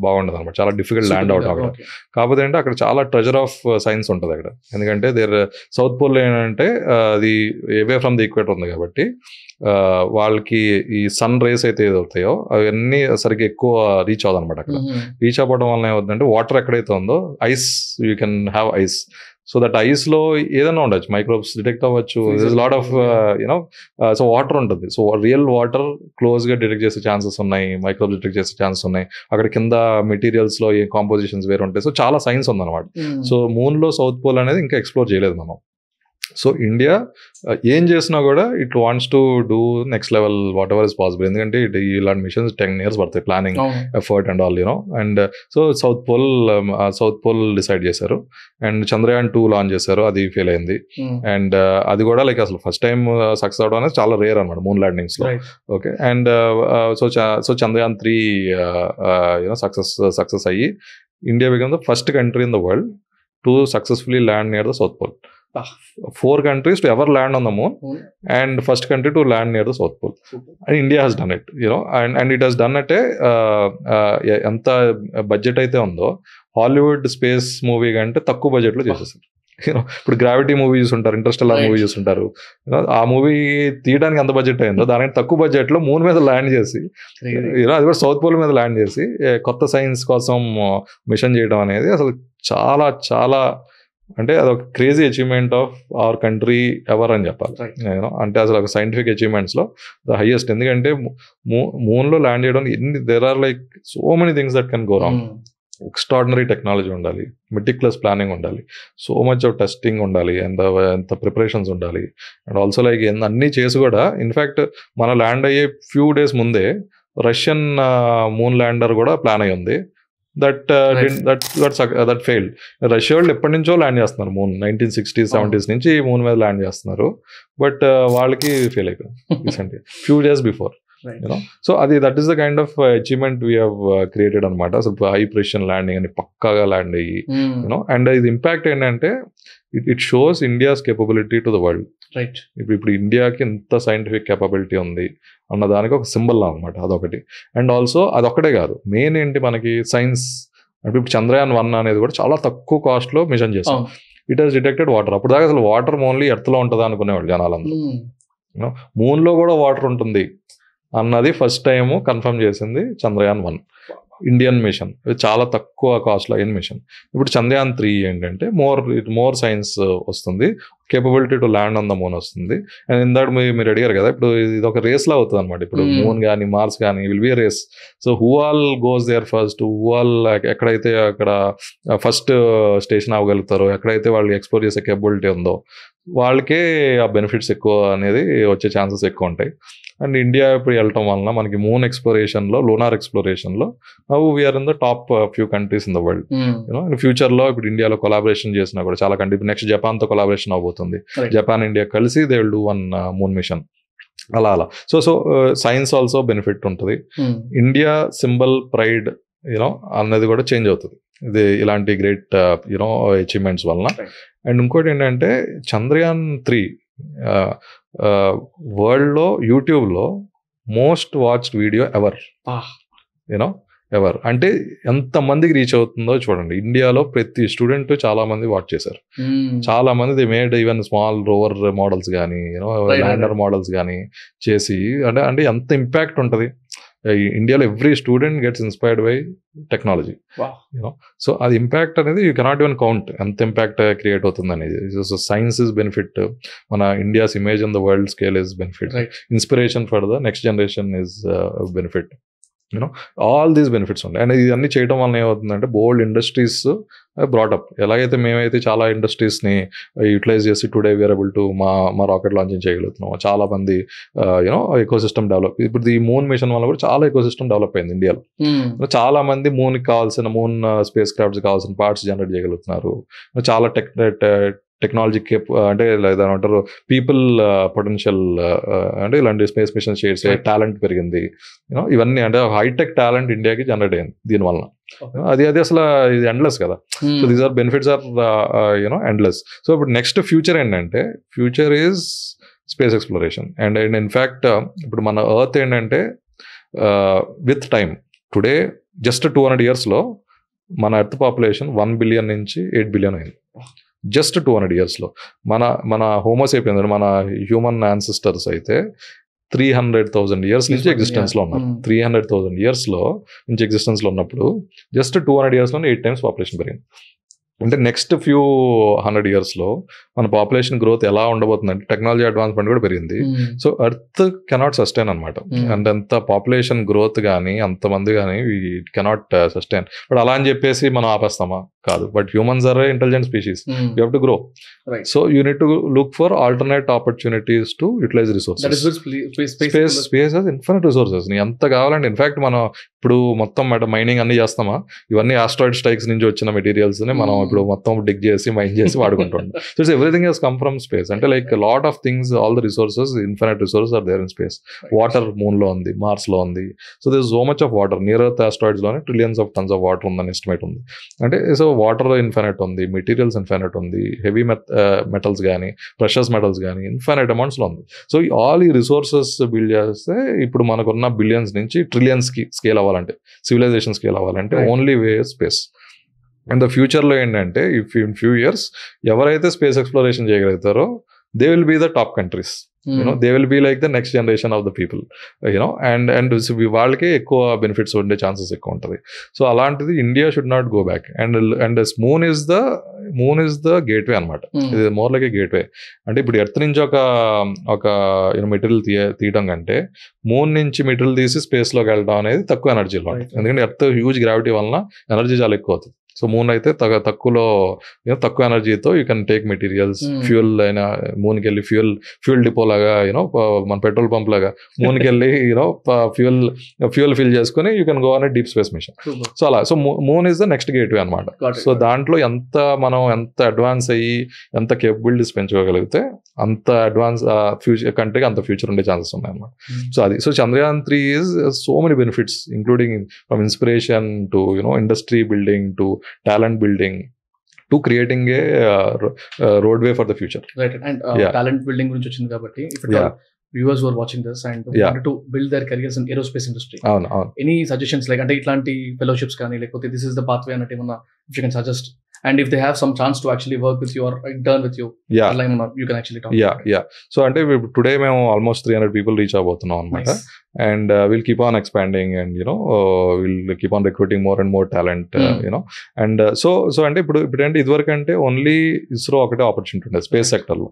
బాగుండదు అనమాట, చాలా డిఫికల్ట్ ల్యాండ్ అవటం అక్కడ. కాకపోతే అంటే అక్కడ చాలా ట్రెజర్ ఆఫ్ సైన్స్ ఉంటుంది అక్కడ, ఎందుకంటే సౌత్ పోల్ ఏంటంటే అది అవే ఫ్రమ్ ది ఈక్వేటర్ ఉంది కాబట్టి వాళ్ళకి ఈ సన్ రేస్ అయితే ఏదవుతాయో అవన్నీ సరిగ్గా ఎక్కువ రీచ్ అవ్వదు అనమాట. అక్కడ రీచ్ అవ్వడం వల్ల ఏమవుతుందంటే వాటర్ ఎక్కడైతే ఉందో ice, you can have eyes. So that ice లో ఏదైనా ఉండొచ్చు, మైక్రోబ్స్ డిటెక్ట్ అవ్వచ్చు, lot of you know, so water ఉంటుంది. సో రియల్ వాటర్ క్లోజ్ గా డిటెక్ట్ చేసే ఛాన్సెస్ ఉన్నాయి, మైక్రోబ్స్ డిటెక్ట్ చేసే ఛాన్సెస్ ఉన్నాయి. అక్కడ కింద మెటీరియల్స్ లో ఏ కాంపోజిషన్స్ వేరే ఉంటాయి. సో చాలా సైన్స్ ఉందన్నమాట. సో మూన్ లో సౌత్ పోల్ అనేది ఇంకా ఎక్స్ప్లోర్ చేయలేదు మనం. సో ఇండియా ఏం చేసినా కూడా it wants to do next level whatever is possible, ఎందుకంటే ఇలాంటి మిషన్స్ 10 years పడతాయి, planning effort and all you know. And so south pole decide చేశారు. అండ్ చంద్రయాన్ 2 లాంచ్ చేశారు, అది ఫెయిల్ అయింది. అండ్ అది కూడా లైక్ అసలు ఫస్ట్ టైం సక్సెస్ అవడం అనేది చాలా రేర్ అనమాట మూన్ ల్యాండింగ్స్ లో. Okay, and so Chandrayaan 3 you know success అయ్యి India become the first country in the world to successfully land near the south pole. 4 countries to ever land on the moon, and first country to land near the South Pole. And India has done it, you know, and it has done at anta budget అయితే ఉందో హాలీవుడ్ స్పేస్ మూవీ కంటే తక్కువ బడ్జెట్ లో చేసేసారు. యూనో, ఇప్పుడు గ్రావిటీ మూవీ చూస్తుంటారు, ఇంటర్స్టెల్లార్ మూవీ చూస్తుంటారు, ఆ మూవీ తీయడానికి ఎంత బడ్జెట్ అయిందో దానికి తక్కువ బడ్జెట్ లో మూన్ మీద ల్యాండ్ చేసి, అది కూడా సౌత్ పోల్ మీద ల్యాండ్ చేసి కొత్త సైన్స్ కోసం మిషన్ చేయడం అనేది అసలు చాలా చాలా అంటే అదొక crazy achievement of our country ever అని చెప్పాలి. అంటే అసలు ఒక సైంటిఫిక్ అచీవ్మెంట్స్ లో ద హైయెస్ట్. ఎందుకంటే మూన్ లో ల్యాండ్ చేయడం there are like so many things that can go wrong. Extraordinary technology ఉండాలి, మెటిక్యులస్ ప్లానింగ్ ఉండాలి, సో మచ్ ఆఫ్ టెస్టింగ్ ఉండాలి, ఎంత ప్రిపరేషన్స్ ఉండాలి. అండ్ ఆల్సో లైక్ అన్నీ చేసి కూడా ఇన్ఫ్యాక్ట్ మన ల్యాండ్ అయ్యే ఫ్యూ డేస్ ముందే రష్యన్ మూన్ ల్యాండర్ కూడా ప్లాన్ అయ్యి ఉంది. That failed. రష్యా వాళ్ళు ఎప్పటి నుంచో ల్యాండ్ చేస్తున్నారు మూన్, 1960s 70s నుంచి మూన్ మీద ల్యాండ్ చేస్తున్నారు. బట్ వాళ్ళకి ఫెయిల్ అయిపోయింది రీసెంట్గా, few days before. You know, so that is the kind of achievement we have created అనమాట. అసలు హై ప్రెసిషన్ ల్యాండింగ్ అని పక్కాగా ల్యాండ్ అయ్యి, యూనో. అండ్ ఇది ఇంపాక్ట్ ఏంటంటే it shows India's capability to the world. Right, ఇప్పుడు ఇండియాకి ఎంత సైంటిఫిక్ కేపబిలిటీ ఉంది అన్న దానికి ఒక సింబల్ అనమాట అదొకటి. అండ్ ఆల్సో అదొక్కటే కాదు, మెయిన్ ఏంటి మనకి సైన్స్ అంటే ఇప్పుడు చంద్రయాన్ 1 అనేది కూడా చాలా తక్కువ కాస్ట్ లో మిషన్ చేసాం. It has detected water. అప్పుడు దాకా అసలు వాటర్ ఓన్లీ ఎర్త్ లో ఉంటుందా అనుకునేవాళ్ళు జనాలందరూ. మూన్ లో కూడా వాటర్ ఉంటుంది అన్నది ఫస్ట్ టైం కన్ఫర్మ్ చేసింది చంద్రయాన్ 1 ఇండియన్ మిషన్. చాలా తక్కువ కాస్ట్ లో అయిన మిషన్. ఇప్పుడు చంద్రయాన్ 3 ఏంటంటే మోర్ సైన్స్ వస్తుంది, capability to land on the moon వస్తుంది. అండ్ ఇందాక మీరు అడిగారు కదా, ఇప్పుడు ఇది ఒక రేస్ లా అవుతుంది అనమాట. ఇప్పుడు మూన్ కానీ మార్స్ కానీ will be race. So who all goes there first, who all ఎక్కడైతే అక్కడ ఫస్ట్ స్టేషన్ అవ్వగలుగుతారో, ఎక్కడైతే వాళ్ళు ఎక్స్ప్లోర్ చేసే కేపబిలిటీ ఉందో వాళ్ళకే ఆ బెనిఫిట్స్ ఎక్కువ అనేది వచ్చే ఛాన్సెస్ ఎక్కువ ఉంటాయి. అండ్ ఇండియా ఇప్పుడు వెళ్ళటం వలన మనకి మూన్ ఎక్స్ప్లోరేషన్లో, లూనార్ ఎక్స్ప్లోరేషన్లో now we are in the top few countries in the world. You know, and ఫ్యూచర్లో ఇప్పుడు ఇండియాలో కొలాబరేషన్ చేసినా కూడా చాలా కంట్రీ, నెక్స్ట్ జపాన్తో కొలాబరేషన్ అవబోతుంది. జపాన్ ఇండియా కలిసి they will do 1 moon mission. అలా సో సైన్స్ ఆల్సో బెనిఫిట్ ఉంటుంది. ఇండియా సింబల్, ప్రైడ్ యూనో అన్నది కూడా చేంజ్ అవుతుంది ఇది ఇలాంటి గ్రేట్ యూనో అచీవ్మెంట్స్ వలన. అండ్ ఇంకోటి ఏంటంటే చంద్రయాన్ 3 వరల్డ్లో యూట్యూబ్లో most watched video ever, you know ever. అంటే ఎంత మందికి రీచ్ అవుతుందో చూడండి. ఇండియాలో ప్రతి స్టూడెంట్ చాలా మంది వాచ్ చేశారు. చాలా మంది they made even small rover models కానీ, యూనో ల్యాండర్ మోడల్స్ కానీ చేసి, అంటే ఎంత ఇంపాక్ట్ ఉంటుంది ఇండియాలో. Every student gets inspired by technology. You know, so అది ఇంపాక్ట్ అనేది యూ కెనాట్ ఈవెన్ కౌంట్ ఎంత ఇంపాక్ట్ క్రియేట్ అవుతుంది అనేది. సో సైన్స్ ఇస్ బెనిఫిట్, మన India's image in the world scale is benefit, inspiration for the next generation is benefit. You know, all these benefits ఉంటాయి. అండ్ ఇవన్నీ చేయడం వల్ల ఏమవుతుందంటే బోల్డ్ ఇండస్ట్రీస్ బ్రాటప్. ఎలాగైతే మేమైతే చాలా ఇండస్ట్రీస్ని యూటిలైజ్ చేసి టుడే వీఆర్ ఏబుల్ టు మా రాకెట్ లాంచింగ్ చేయగలుగుతున్నాం. చాలా మంది యూనో ఎకో సిస్టమ్ డెవలప్. ఇప్పుడు ఈ మూన్ మిషన్ వల్ల కూడా చాలా ఎకో సిస్టమ్ డెవలప్ అయింది ఇండియాలో. చాలా మంది మూన్కి కావాల్సిన, మూన్ స్పేస్ క్రాఫ్ట్స్ కావాల్సిన పార్ట్స్ జనరేట్ చేయగలుగుతున్నారు. చాలా టెక్నాలజీ అంటే దాని అంటారు పీపుల్ పొటెన్షియల్, అంటే ఇలాంటి స్పేస్ మిషన్ షేర్స్ టాలెంట్ పెరిగింది, ఇవన్నీ అంటే హైటెక్ టాలెంట్ ఇండియాకి జనరేట్ అయింది దీనివల్ల. అది అసలు ఇది ఎండ్లెస్ కదా. So these are benefits are endless. So ఇప్పుడు నెక్స్ట్ ఫ్యూచర్ ఏంటంటే future is space exploration. And in fact ఇప్పుడు మన ఎర్త్ ఏంటంటే విత్ టైమ్ టుడే జస్ట్ 200 yearsలో మన ఎర్త్ పాపులేషన్ 1 billion నుంచి 8 billion అయింది. జస్ట్ 200 yearsలో. మన హోమోసేపియన్స్ అంటే మన హ్యూమన్ యాన్సిస్టర్స్ అయితే 300,000 years నుంచి ఎగ్జిస్టెన్స్లో ఉన్నారు. 300,000 yearsలో నుంచి ఎగ్జిస్టెన్స్లో ఉన్నప్పుడు జస్ట్ 200 yearsలోనే 8 times పాపులేషన్ పెరిగింది. అంటే నెక్స్ట్ ఫ్యూ 100 yearsలో మన పాపులేషన్ గ్రోత్ ఎలా ఉండబోతుంది అంటే టెక్నాలజీ అడ్వాన్స్మెంట్ కూడా పెరిగింది. సో ఎర్త్ కెనాట్ సస్టైన్ అనమాట. అంటే అంత పాపులేషన్ గ్రోత్ కానీ అంతమంది కానీ ఇట్ కెనాట్ సస్టైన్. బట్ అలా అని చెప్పేసి మనం ఆపేస్తామా? కాదు. But humans are intelligent species, you have to grow. So you need to look for alternate opportunities to utilise resources. Space has infinite resources. నీ ఎంత కావాలంటే ఇన్ఫాక్ట్ మనం ఇప్పుడు మొత్తం మైనింగ్ అన్ని చేస్తామా? ఇవన్నీ ఆస్ట్రాయిడ్ స్ట్రైక్స్ నుంచి వచ్చిన మెటీరియల్స్ ని మనం ఇప్పుడు మొత్తం డిగ్ చేసి మైన్ చేసి వాడుకుంటాం. So it's everything has come from space. అంటే like lot of things, all the resources, infinite resources are there in space. Water moon లో ఉంది, మార్స్ లో ఉంది. So this so much of water. Near Earth asteroids లోనే trillions of tons of water ఉందని ఎస్టిమేట్ ఉంది. అంటే సో వాటర్ ఇన్ఫినిట్ ఉంది, మెటీరియల్స్ ఇన్ఫినిట్ ఉంది, హెవీ మెటల్స్ కానీ ప్రెషస్ మెటల్స్ కానీ ఇన్ఫినిట్ అమౌంట్స్ లో ఉంది. సో ఆల్ ఈ రిసోర్సెస్ బిల్డ్ చేస్తే ఇప్పుడు మనకున్న బిలియన్స్ నుంచి ట్రిలియన్స్ కి స్కేల్ అవ్వాలంటే, సివిలైజేషన్ స్కేల్ అవ్వాలంటే only way space. And the ఫ్యూచర్లో ఏంటంటే ఇఫ్ ఇన్ ఫ్యూ ఇయర్స్ ఎవరైతే స్పేస్ ఎక్స్ప్లోరేషన్ చేయగలుగుతారో they will be the top countries. They will be like the next generation of the people. And వాళ్ళకే ఎక్కువ బెనిఫిట్స్ ఉండే ఛాన్సెస్ ఎక్కువ ఉంటుంది. సో అలాంటిది India should not go back. And moon is the gateway అనమాట. ఇది మోర్ లైక్ ఏ గేట్వే. అంటే ఇప్పుడు ఎర్త్ నుంచి ఒక మెటీరియల్ తీయడం కంటే మూన్ నుంచి మెటీరియల్ తీసి స్పేస్లోకి వెళ్ళడం అనేది తక్కువ ఎనర్జీలో. ఎందుకంటే ఎర్త్ హ్యూజ్ గ్రావిటీ వలన ఎనర్జీ చాలా ఎక్కువ అవుతుంది. సో మూన్ అయితే తక్కువ ఎనర్జీతో you can take materials, fuel అయినా మూన్కి వెళ్ళి ఫ్యూయల్ డిపో లాగా మన పెట్రోల్ పంప్ లాగా మూన్కి వెళ్ళి ఫ్యూయల్ ఫిల్ చేసుకుని you can go on deep space mission. So అలా so moon is the next gateway అనమాట. సో దాంట్లో ఎంత అడ్వాన్స్ అయ్యి ఎంత కేపబిలిటీస్ పెంచుకోగలిగితే అంత అడ్వాన్స్ కంట్రీకి అంత ఫ్యూచర్ ఉండే ఛాన్సెస్ ఉన్నాయి అనమాట. సో అది so Chandrayaan 3 is so many benefits, including from inspiration to industry building to talent building to creating a roadway for the future. Right. And talent building gurinchi vachindi kabatti if viewers who are watching this and wanted to build their careers in aerospace industry, any suggestions like ante itlanti fellowships kaani lekapothe this is the pathway anate emana if you can suggest, and if they have some chance to actually work with you or intern with you, you can actually talk. So ante today మేము almost 300 people reach avbothunam anamata. And we'll keep on expanding and we'll keep on recruiting more and more talent. And so అంటే ఇప్పుడు అంటే ఇదివరకు అంటే ఓన్లీ ఇస్రో ఒకటే ఆపర్చునిటీ ఉండేది స్పేస్ సెక్టర్లో.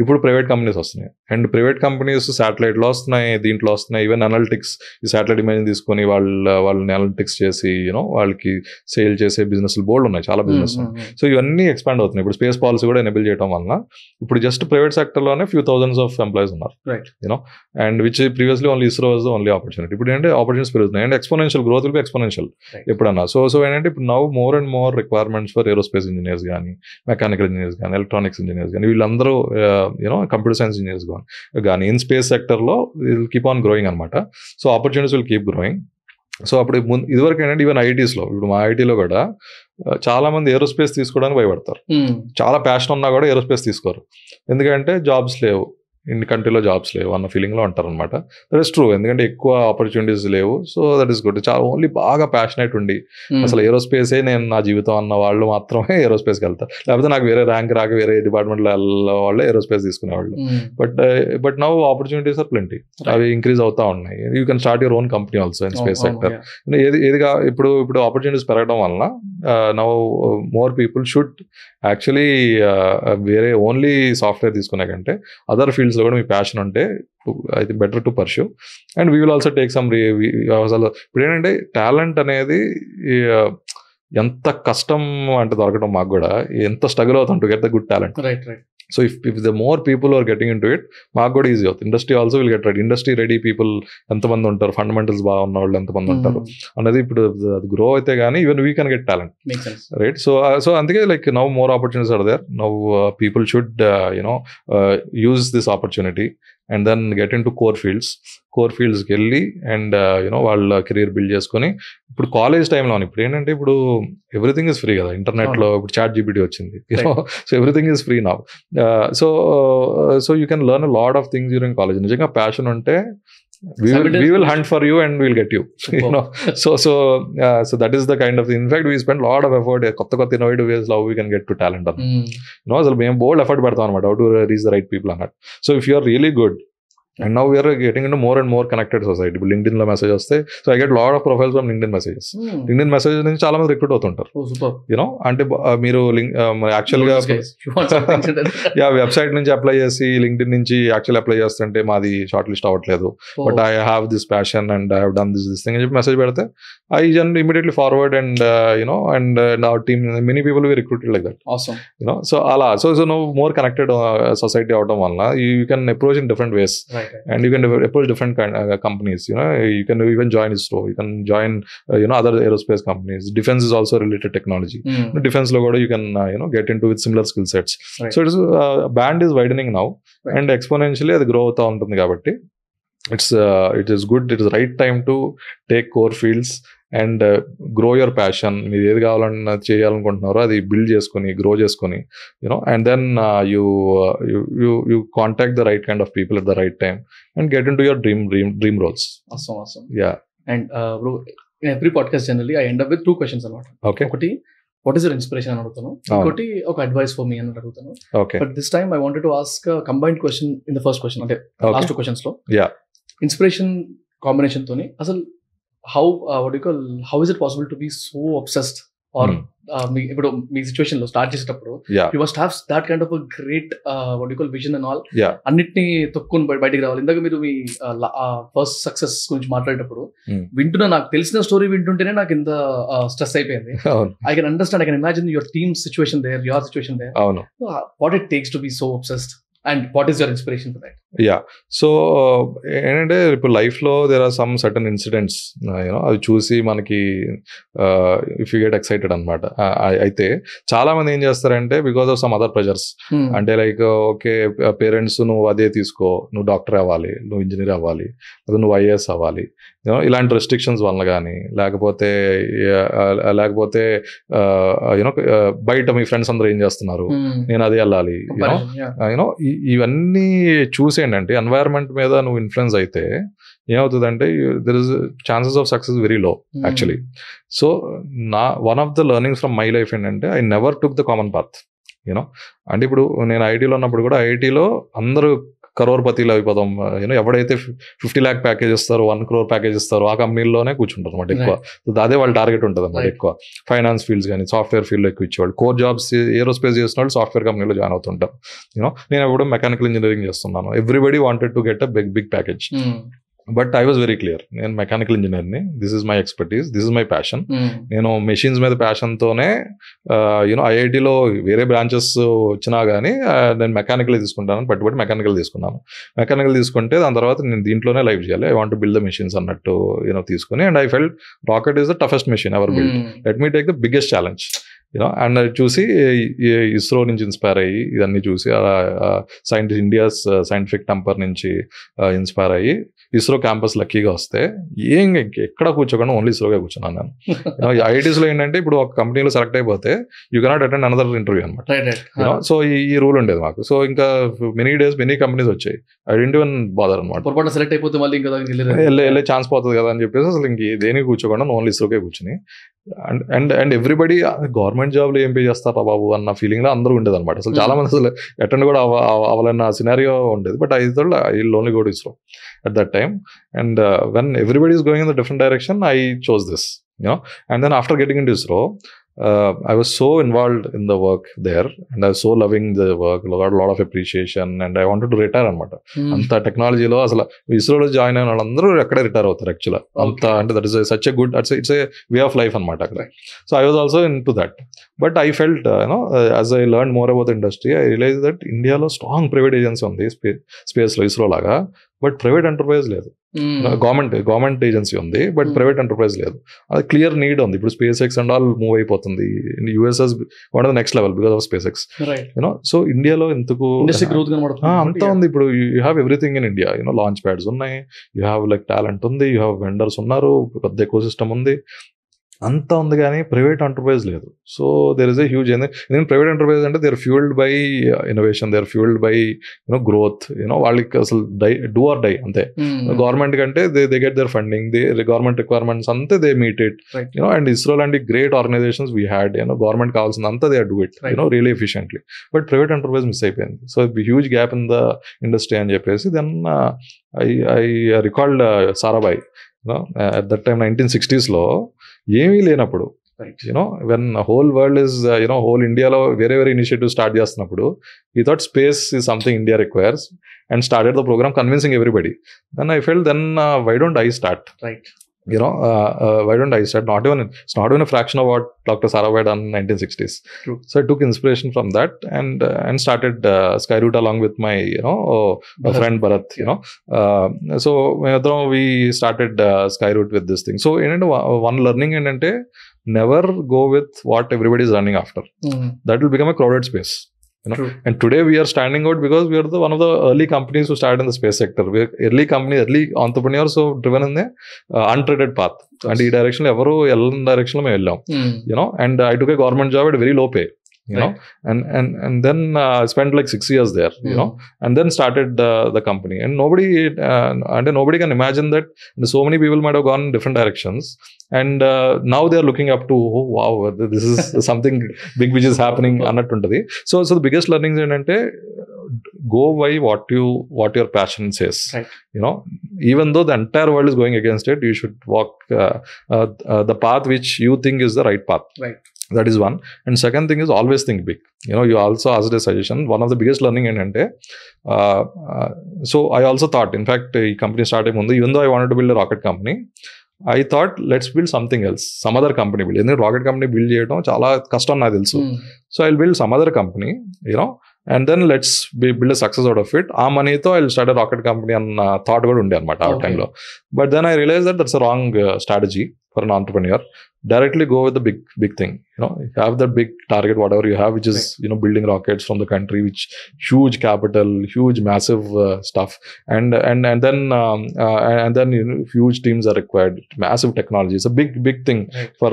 ఇప్పుడు ప్రైవేట్ కంపెనీస్ వస్తున్నాయి. అండ్ ప్రైవేట్ కంపెనీస్ శాటిలైట్లో వస్తున్నాయి, దీంట్లో వస్తున్నాయి. ఈవెన్ అనలిటిక్స్, ఈ శాటిలైట్ ఇమేజ్ తీసుకొని వాళ్ళని అనలిటిక్స్ చేసి వాళ్ళకి సేల్ చేసే బిజినెస్ బోల్డ్ ఉన్నాయి, చాలా బిజినెస్ ఉన్నాయి. సో ఇవన్నీ ఎక్స్పాండ్ అవుతున్నాయి. ఇప్పుడు స్పేస్ పాలసీ కూడా ఎనేబుల్ చేయడం వల్ల ఇప్పుడు జస్ట్ ప్రైవేట్ సెక్టర్లోనే few thousands of employees ఉన్నారు. And which previously only ISRO was the only opportunity. ఇప్పుడు ఏంటంటే ఆపర్చునిటీస్ పెరుగుతున్నాయి and exponential growth will be exponential ఎప్పుడన్నా. సో ఏంటంటే ఇప్పుడు now more and more requirements for aerospace engineers కానీ, మెకానికల్ ఇంజనీర్స్ కానీ, ఎలక్ట్రానిక్స్ ఇంజనీర్స్ కానీ, వీళ్ళందరూ కంప్యూటర్ సైన్స్ ఇంజనీర్స్ కానీ ఇన్ స్పేస్ సెక్టర్లో విల్ కీప్ ఆన్ గ్రోయింగ్ అనమాట. So opportunities will keep growing. So అప్పుడు ఇదివరకు ఏంటంటే ఈవెన్ ఐటీస్లో, ఇప్పుడు మా ఐటీలో కూడా చాలా మంది ఏరోస్పేస్ తీసుకోవడానికి భయపడతారు. చాలా ప్యాషన్ ఉన్నా కూడా ఏరోస్పేస్ తీసుకోరు, ఎందుకంటే జాబ్స్ లేవు, ఇన్ని కంట్రీలో జాబ్స్ లేవు అన్న ఫీలింగ్లో ఉంటారు అనమాట. దట్ ఈస్ ట్రూ, ఎందుకంటే ఎక్కువ ఆపర్చునిటీస్ లేవు. So that is good. చాలా ఓన్లీ బాగా ప్యాషనేట్ ఉండి అసలు ఏరోస్పేసే నేను నా జీవితం అన్న వాళ్ళు మాత్రమే ఏరోస్పేస్కి వెళ్తారు. లేకపోతే నాకు వేరే ర్యాంక్ రాక వేరే డిపార్ట్మెంట్లో వెళ్ళే వాళ్ళే ఏరోస్పేస్ తీసుకునేవాళ్ళు. But now opportunities are plenty, అవి ఇంక్రీజ్ అవుతా ఉన్నాయి. You can start your own company also in space sector. ఏదిగా ఇప్పుడు ఆపర్చునిటీస్ పెరగడం వలన now more people should actually వేరే ఓన్లీ సాఫ్ట్వేర్ తీసుకునే కంటే అదర్ ఫీల్డ్స్లో కూడా మీ ప్యాషన్ ఉంటే I think better to pursue. And we will also take some అసలు ఇప్పుడు ఏంటంటే టాలెంట్ అనేది ఎంత కష్టం అంటే దొరకడం, మాకు కూడా ఎంత స్ట్రగుల్ అవుతాం to get the good talent. So if the more people are getting into it, మాకు కూడా ఈజీ అవుతుంది. Industry also will get ready. Industry ready people ఎంతమంది ఉంటారు, ఫండమెంటల్స్ బాగా ఉన్న వాళ్ళు ఎంతమంది ఉంటారు అనేది ఇప్పుడు అది గ్రో అయితే కానీ even we can get talent, right? So అందుకే like now more opportunities are there. Now people should use this opportunity and then get in to core ఫీల్డ్స్కి వెళ్ళి అండ్ వాళ్ళ కెరీర్ బిల్డ్ చేసుకొని. ఇప్పుడు కాలేజ్ టైంలో ఇప్పుడు ఏంటంటే ఇప్పుడు ఎవ్రీథింగ్ ఇస్ ఫ్రీ కదా, ఇంటర్నెట్లో ఇప్పుడు చాట్ జీపీటీ వచ్చింది, so everything is free now. So you can learn a lot of things during college. నిజంగా ప్యాషన్ ఉంటే we will hunt for you and we'll get you. So that is the kind of thing. In fact, we spend a lot of effort kotta innovative ways how we can get to talent. Asalu మేము bold effort పెడతాం అన్నమాట, how to reach the right people అన్నమాట. So if you are really good, and now we are getting into more and more connected society. ఇప్పుడు LinkedIn లో మెసేజ్ వస్తే, so I get lot of profiles from LinkedIn messages. LinkedIn message నుంచి చాలా మంది రిక్రూట్ అవుతుంటారు. అంటే మీరు యాక్చువల్గా వెబ్సైట్ నుంచి అప్లై చేసి LinkedIn నుంచి యాక్చువల్ అప్లై చేస్తుంటే మాది షార్ట్ లిస్ట్ అవ్వట్లేదు, but I have this passion and I have done this thing అని చెప్పి మెసేజ్ పెడితే ఐ జన్ immediately forward and and our team many people we recruited like that. So అలా so no more connected society అవడం వల్ల you can approach in different ways. And you can approach different companies. You can even join ISRO. You can join other aerospace companies. Defense is also related technology. Defense lo kuda you can get into with similar skill sets. Right. So it is band is widening now, right, and exponentially adi grow avutha untundi kabatti it is good. It is right time to take core fields and grow your passion. మీరు ఏది కావాలన్నా చేయాలనుకుంటున్నారో అది బిల్డ్ చేసుకొని గ్రో చేసుకొని and then you contact the right kind of people at the right time and get in to your dream roles. And in every podcast generally I end up with 2 questions అన్నమాట. ఒకటి what is your inspiration అని అడుగుతాను, ఇంకోటి ఒక advice for me అని అడుగుతాను. But this time I wanted to ask a combined question in the first question, అంటే last 2 questions లో inspiration combination తోని అసలు how is it possible to be so obsessed or ఇప్పుడు మీ సిచ్యువేషన్ లో స్టార్ట్ చేసేటప్పుడు you must have that kind of great vision and all, అన్నిటిని తొక్కుని బయటికి రావాలి. ఇందాక మీరు మీ ఫస్ట్ సక్సెస్ గురించి మాట్లాడేటప్పుడు వింటున్నా, నాకు తెలిసిన స్టోరీ వింటుంటేనే నాకు ఇంత స్ట్రెస్ అయిపోయింది. I can understand, I can imagine your team situation there, your situation there. What it takes to be so obsessed and what is your inspiration for that? So ఏంటంటే ఇప్పుడు లైఫ్లో there are some certain incidents అవి చూసి మనకి ఇఫ్ యూ గెట్ ఎక్సైటెడ్ అనమాట. అయితే చాలా మంది ఏం చేస్తారంటే because of some other pressures, అంటే లైక్ ఓకే పేరెంట్స్ నువ్వు అదే తీసుకో, నువ్వు డాక్టర్ అవ్వాలి, నువ్వు ఇంజనీర్ అవ్వాలి, లేదా నువ్వు ఐఏఎస్ అవ్వాలి, ఇలాంటి రెస్ట్రిక్షన్స్ వల్ల కానీ లేకపోతే బయట మీ ఫ్రెండ్స్ అందరూ ఏం చేస్తున్నారు నేను అదే వెళ్ళాలి, ఇవన్నీ చూసి ఏంటంటే ఎన్వైరన్మెంట్ మీద నువ్వు ఇన్ఫ్లుయెన్స్ అయితే ఏమవుతుందంటే there is chances of success very low actually. So one of the learnings from my life ఏంటంటే I never took the common path. అంటే ఇప్పుడు నేను ఐఐటీలో ఉన్నప్పుడు కూడా ఐఐటీలో అందరూ కరోర్పతిలో అయిపోతాం. ఎవడైతే 50 lakh ప్యాకేజ్ ఇస్తారో 1 crore ప్యాకేజ్ ఇస్తారో ఆ కంపెనీలోనే కూర్చుంటారు అనమాట ఎక్కువ. అదే వాళ్ళ టార్గెట్ ఉంటుంది అనమాట ఎక్కువ. ఫైనాన్స్ ఫీల్డ్స్ కానీ సాఫ్ట్వేర్ ఫీల్డ్లో ఎక్కువ ఇచ్చేవాళ్ళు. కోర్ జాబ్స్ ఏరోస్పేస్ చేసిన వాళ్ళు సాఫ్ట్వేర్ కంపెనీలో జాయిన్ అవుతుంటారు. నేను ఎప్పుడు మెకానికల్ ఇంజనీరింగ్ చేస్తున్నాను. Everybody wanted to get a big package. But I was very clear, నేను మెకానికల్ ఇంజనీర్ని, this is my expertise, this is my passion. నేను మెషిన్స్ మీద ప్యాషన్తోనే ఐఐటీలో వేరే బ్రాంచెస్ వచ్చినా కానీ నేను మెకానికల్ తీసుకుంటాను పట్టుబట్టి మెకానికల్ తీసుకున్నాను. మెకానికల్ తీసుకుంటే దాని తర్వాత నేను దీంట్లోనే లైఫ్ చేయాలి, I want to build the machines అన్నట్టు తీసుకుని. And I felt rocket is the toughest machine ever build, let me take the biggest challenge. And అది చూసి ఇస్రో నుంచి ఇన్స్పైర్ అయ్యి ఇదన్నీ చూసి ఇండియాస్ సైంటిఫిక్ టెంపర్ నుంచి ఇన్స్పైర్ అయ్యి ఇస్రో క్యాంపస్ లక్కీగా వస్తే ఎక్కడ కూర్చోకుండా ఓన్లీ ఇస్రోగా కూర్చున్నాను నేను. ఐఐటీస్లో ఏంటంటే ఇప్పుడు ఒక కంపెనీలో సెలెక్ట్ అయిపోతే you cannot attend another interview అనమాట. సో ఈ రూల్ ఉండేది మాకు. సో ఇంకా మెనీ కంపెనీస్ వచ్చాయి, ఐ డోంట్ ఈవెన్ బాదర్ అనమాట. సెలెక్ట్ అయిపోతే మళ్ళీ వెళ్ళే ఛాన్స్ పోతుంది కదా అని చెప్పేసి అసలు ఇంక దేనికి కూర్చోకుండా ఓన్లీ ఇస్రోకే కూర్చుని అండ్ ఎవ్రీబడి గవర్నమెంట్ జాబ్లో ఏం పే చేస్తారా బాబు అన్న ఫీలింగ్లో అందరూ ఉండేది అనమాట. అసలు చాలా మంది అసలు అటెండ్ కూడా అవ్వాలన్న సినారియో ఉండేది. But I only go to ISRO at that time, and when everybody is going in the different direction, I chose this, and then after getting into ISRO, I was so involved in the work there, and I was so loving the work, got a lot of appreciation, and I wanted to retire అనమాట. అంత టెక్నాలజీలో అసలు ఇస్రోలో జాయిన్ అయిన వాళ్ళందరూ అక్కడే రిటైర్ అవుతారు యాక్చువల్గా. అంత అంటే that is such a good, it's a way of life అనమాట అక్కడ. So I was also into that. But I felt as I learn more about the industry, I realise that ఇండియాలో స్ట్రాంగ్ ప్రైవేట్ ఏజెన్సీ ఉంది స్పేస్లో, ఇస్రో లాగా. బట్ ప్రైవేట్ ఎంటర్ప్రైజ్ లేదు. గవర్నమెంట్ ఏజెన్సీ ఉంది, బట్ ప్రైవేట్ ఎంటర్ప్రైజ్ లేదు. అది క్లియర్ నీడ్ ఉంది. ఇప్పుడు SpaceX and all move అయిపోతుంది. US one of the next level because of SpaceX. So ఇండియాలో ఎందుకు అంతా ఉంది. ఇప్పుడు you have everything in India. Launch pads ఉన్నాయి, యూ హ్యావ్ లైక్ టాలెంట్ ఉంది, యూ హ్యావ్ వెండర్స్ ఉన్నారు, పెద్ద ఎకో సిస్టమ్ ఉంది, అంతా ఉంది, కానీ ప్రైవేట్ ఎంటర్ప్రైజ్ లేదు. So there is a huge, ఎందుకంటే ప్రైవేట్ ఎంటర్ప్రైజ్ అంటే they are fuelled by innovation, they are fuelled by growth. వాళ్ళకి అసలు డూ ఆర్ డై అంతే. గవర్నమెంట్ కంటే they get their funding, government requirements అంతే they meet it. And ISRO లాంటి great organisations we had, government కావాల్సింది అంతా they do it really efficiently. But private enterprise miss అయిపోయింది. So huge gap in the industry అని చెప్పేసి then I recalled Sarabhai. at that time 1960s లో ఏమీ లేనప్పుడు, when whole world is whole ఇండియాలో వేరే వేరే ఇనిషియేటివ్ స్టార్ట్ చేస్తున్నప్పుడు, ఈ thought space is something India requires and started the programme convincing everybody. Then I felt then why don't I start? Why don't I start? It's not even a fraction of what Dr. Sarabhai done in 1960s. True. So I took inspiration from that and started Skyroot along with my friend Bharat. So we started Skyroot with this thing. So one learning ఏంటంటే never go with what everybody is running after. That will become a crowded space. And today we are standing out because we are one of the early companies who started in the space sector. We are early entrepreneurs who driven in the untreaded path. And ఈ డైరెక్షన్ లో ఎవరు వెళ్ళని డైరెక్షన్ లో మేము వెళ్ళాం. And I took a government job at very low pay. And then spent like 6 years there, and then started the company. And nobody can imagine that so many people might have gone in different directions, and now they are looking up to, oh wow, this is something big which is happening annattuntadi. So the biggest learnings ఏంటంటే go by what your passion says. Even though the entire world is going against it, you should walk the path which you think is the right path. That is one. And second thing is always think big. You also asked a suggestion. One of the biggest learning ఏంటంటే, so I also thought, in fact, ఈ company started ముందు, even though I wanted to build a rocket company, I thought let's build something else, some other company build. ఎందుకంటే రాకెట్ కంపెనీ బిల్డ్ చేయడం చాలా కష్టం నాకు తెలుసు. So I'll build some other company, and then let's build a success out of it. ఆ మనీతో I'll start a rocket company అన్న థాట్ కూడా ఉండే అనమాట ఆ టైంలో. But then I realized that that's a wrong strategy for an entrepreneur. Directly go with the big thing. Have that big target, whatever you have, which is building rockets from the country, which huge capital, huge massive stuff, and then huge teams are required, massive technology. It's a big thing for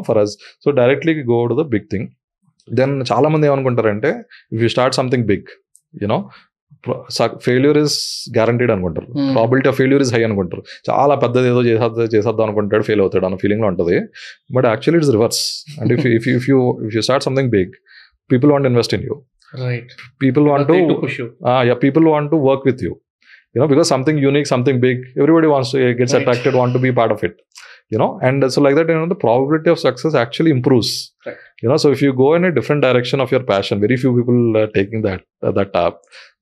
for us. So directly go to the big thing. Then చాలా మంది ఏమనుకుంటారంటే, if you start something big, failure is guaranteed అనుకుంటారు, probability of failure is high అనుకుంటారు. చాలా పెద్దది ఏదో చేసేద్దాం అనుకుంటాడు, ఫెయిల్ అవుతాడు అన్న ఫీలింగ్ లో ఉంటుంది. But actually it's reverse. And if you start something big, people want invest in you. People want to push you. People want to work with you. Because something unique, something big, everybody wants to gets attracted, want to be part of it. And so like that, the probability of success actually improves. So if you go in a different direction of your passion, very few people are taking that up.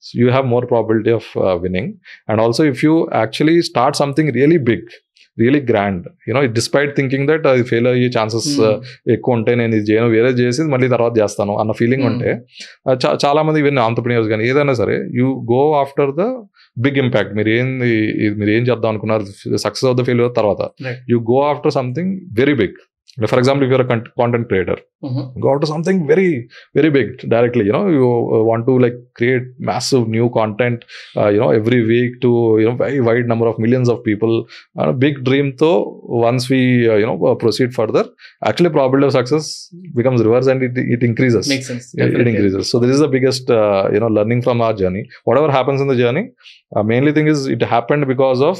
So you have more probability of winning. And also if you actually start something really big, really grand, despite thinking that fail అయ్యే ఛాన్సెస్ ఎక్కువ ఉంటాయి, నేను ఇది చేయను, వేరే చేసి మళ్ళీ తర్వాత చేస్తాను అన్న ఫీలింగ్ ఉంటే, చాలా మంది ఈవెన్ ఆంటర్‌ప్రెన్యూర్స్ కానీ ఏదైనా సరే, you go after the big impact. మీరు ఏం చేద్దాం అనుకున్నారు, సక్సెస్ ఆఫ్ ద ఫెయిల్యూర్ తర్వాత, you go after something very big. For example, if you're a content creator, go after something very, very big directly. You want to like create massive new content, every week to very wide number of millions of people. Big dream. So once we proceed further, actually probability of success becomes reverse and it increases. Makes sense. It increases. So this is the biggest learning from our journey. Whatever happens in the journey, mainly thing is it happened because of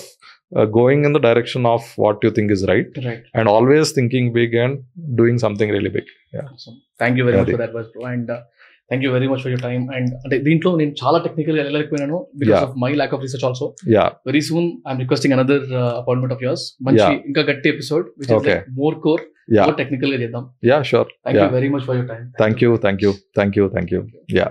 going in the direction of what you think is right, and always thinking big and doing something really big. Awesome. Thank you very much for that, bro. And thank you very much for your time. And అంటే దీంట్లో నేను చాలా టెక్నికల్ గా వెళ్ళలేకపోయినాను because of my lack of research also. Very soon I'm requesting another appointment of yours. మంచి ఇంకా గట్టి episode which is like more core, more technical గా చేద్దాం. Sure. Thank you very much for your time. Thank you.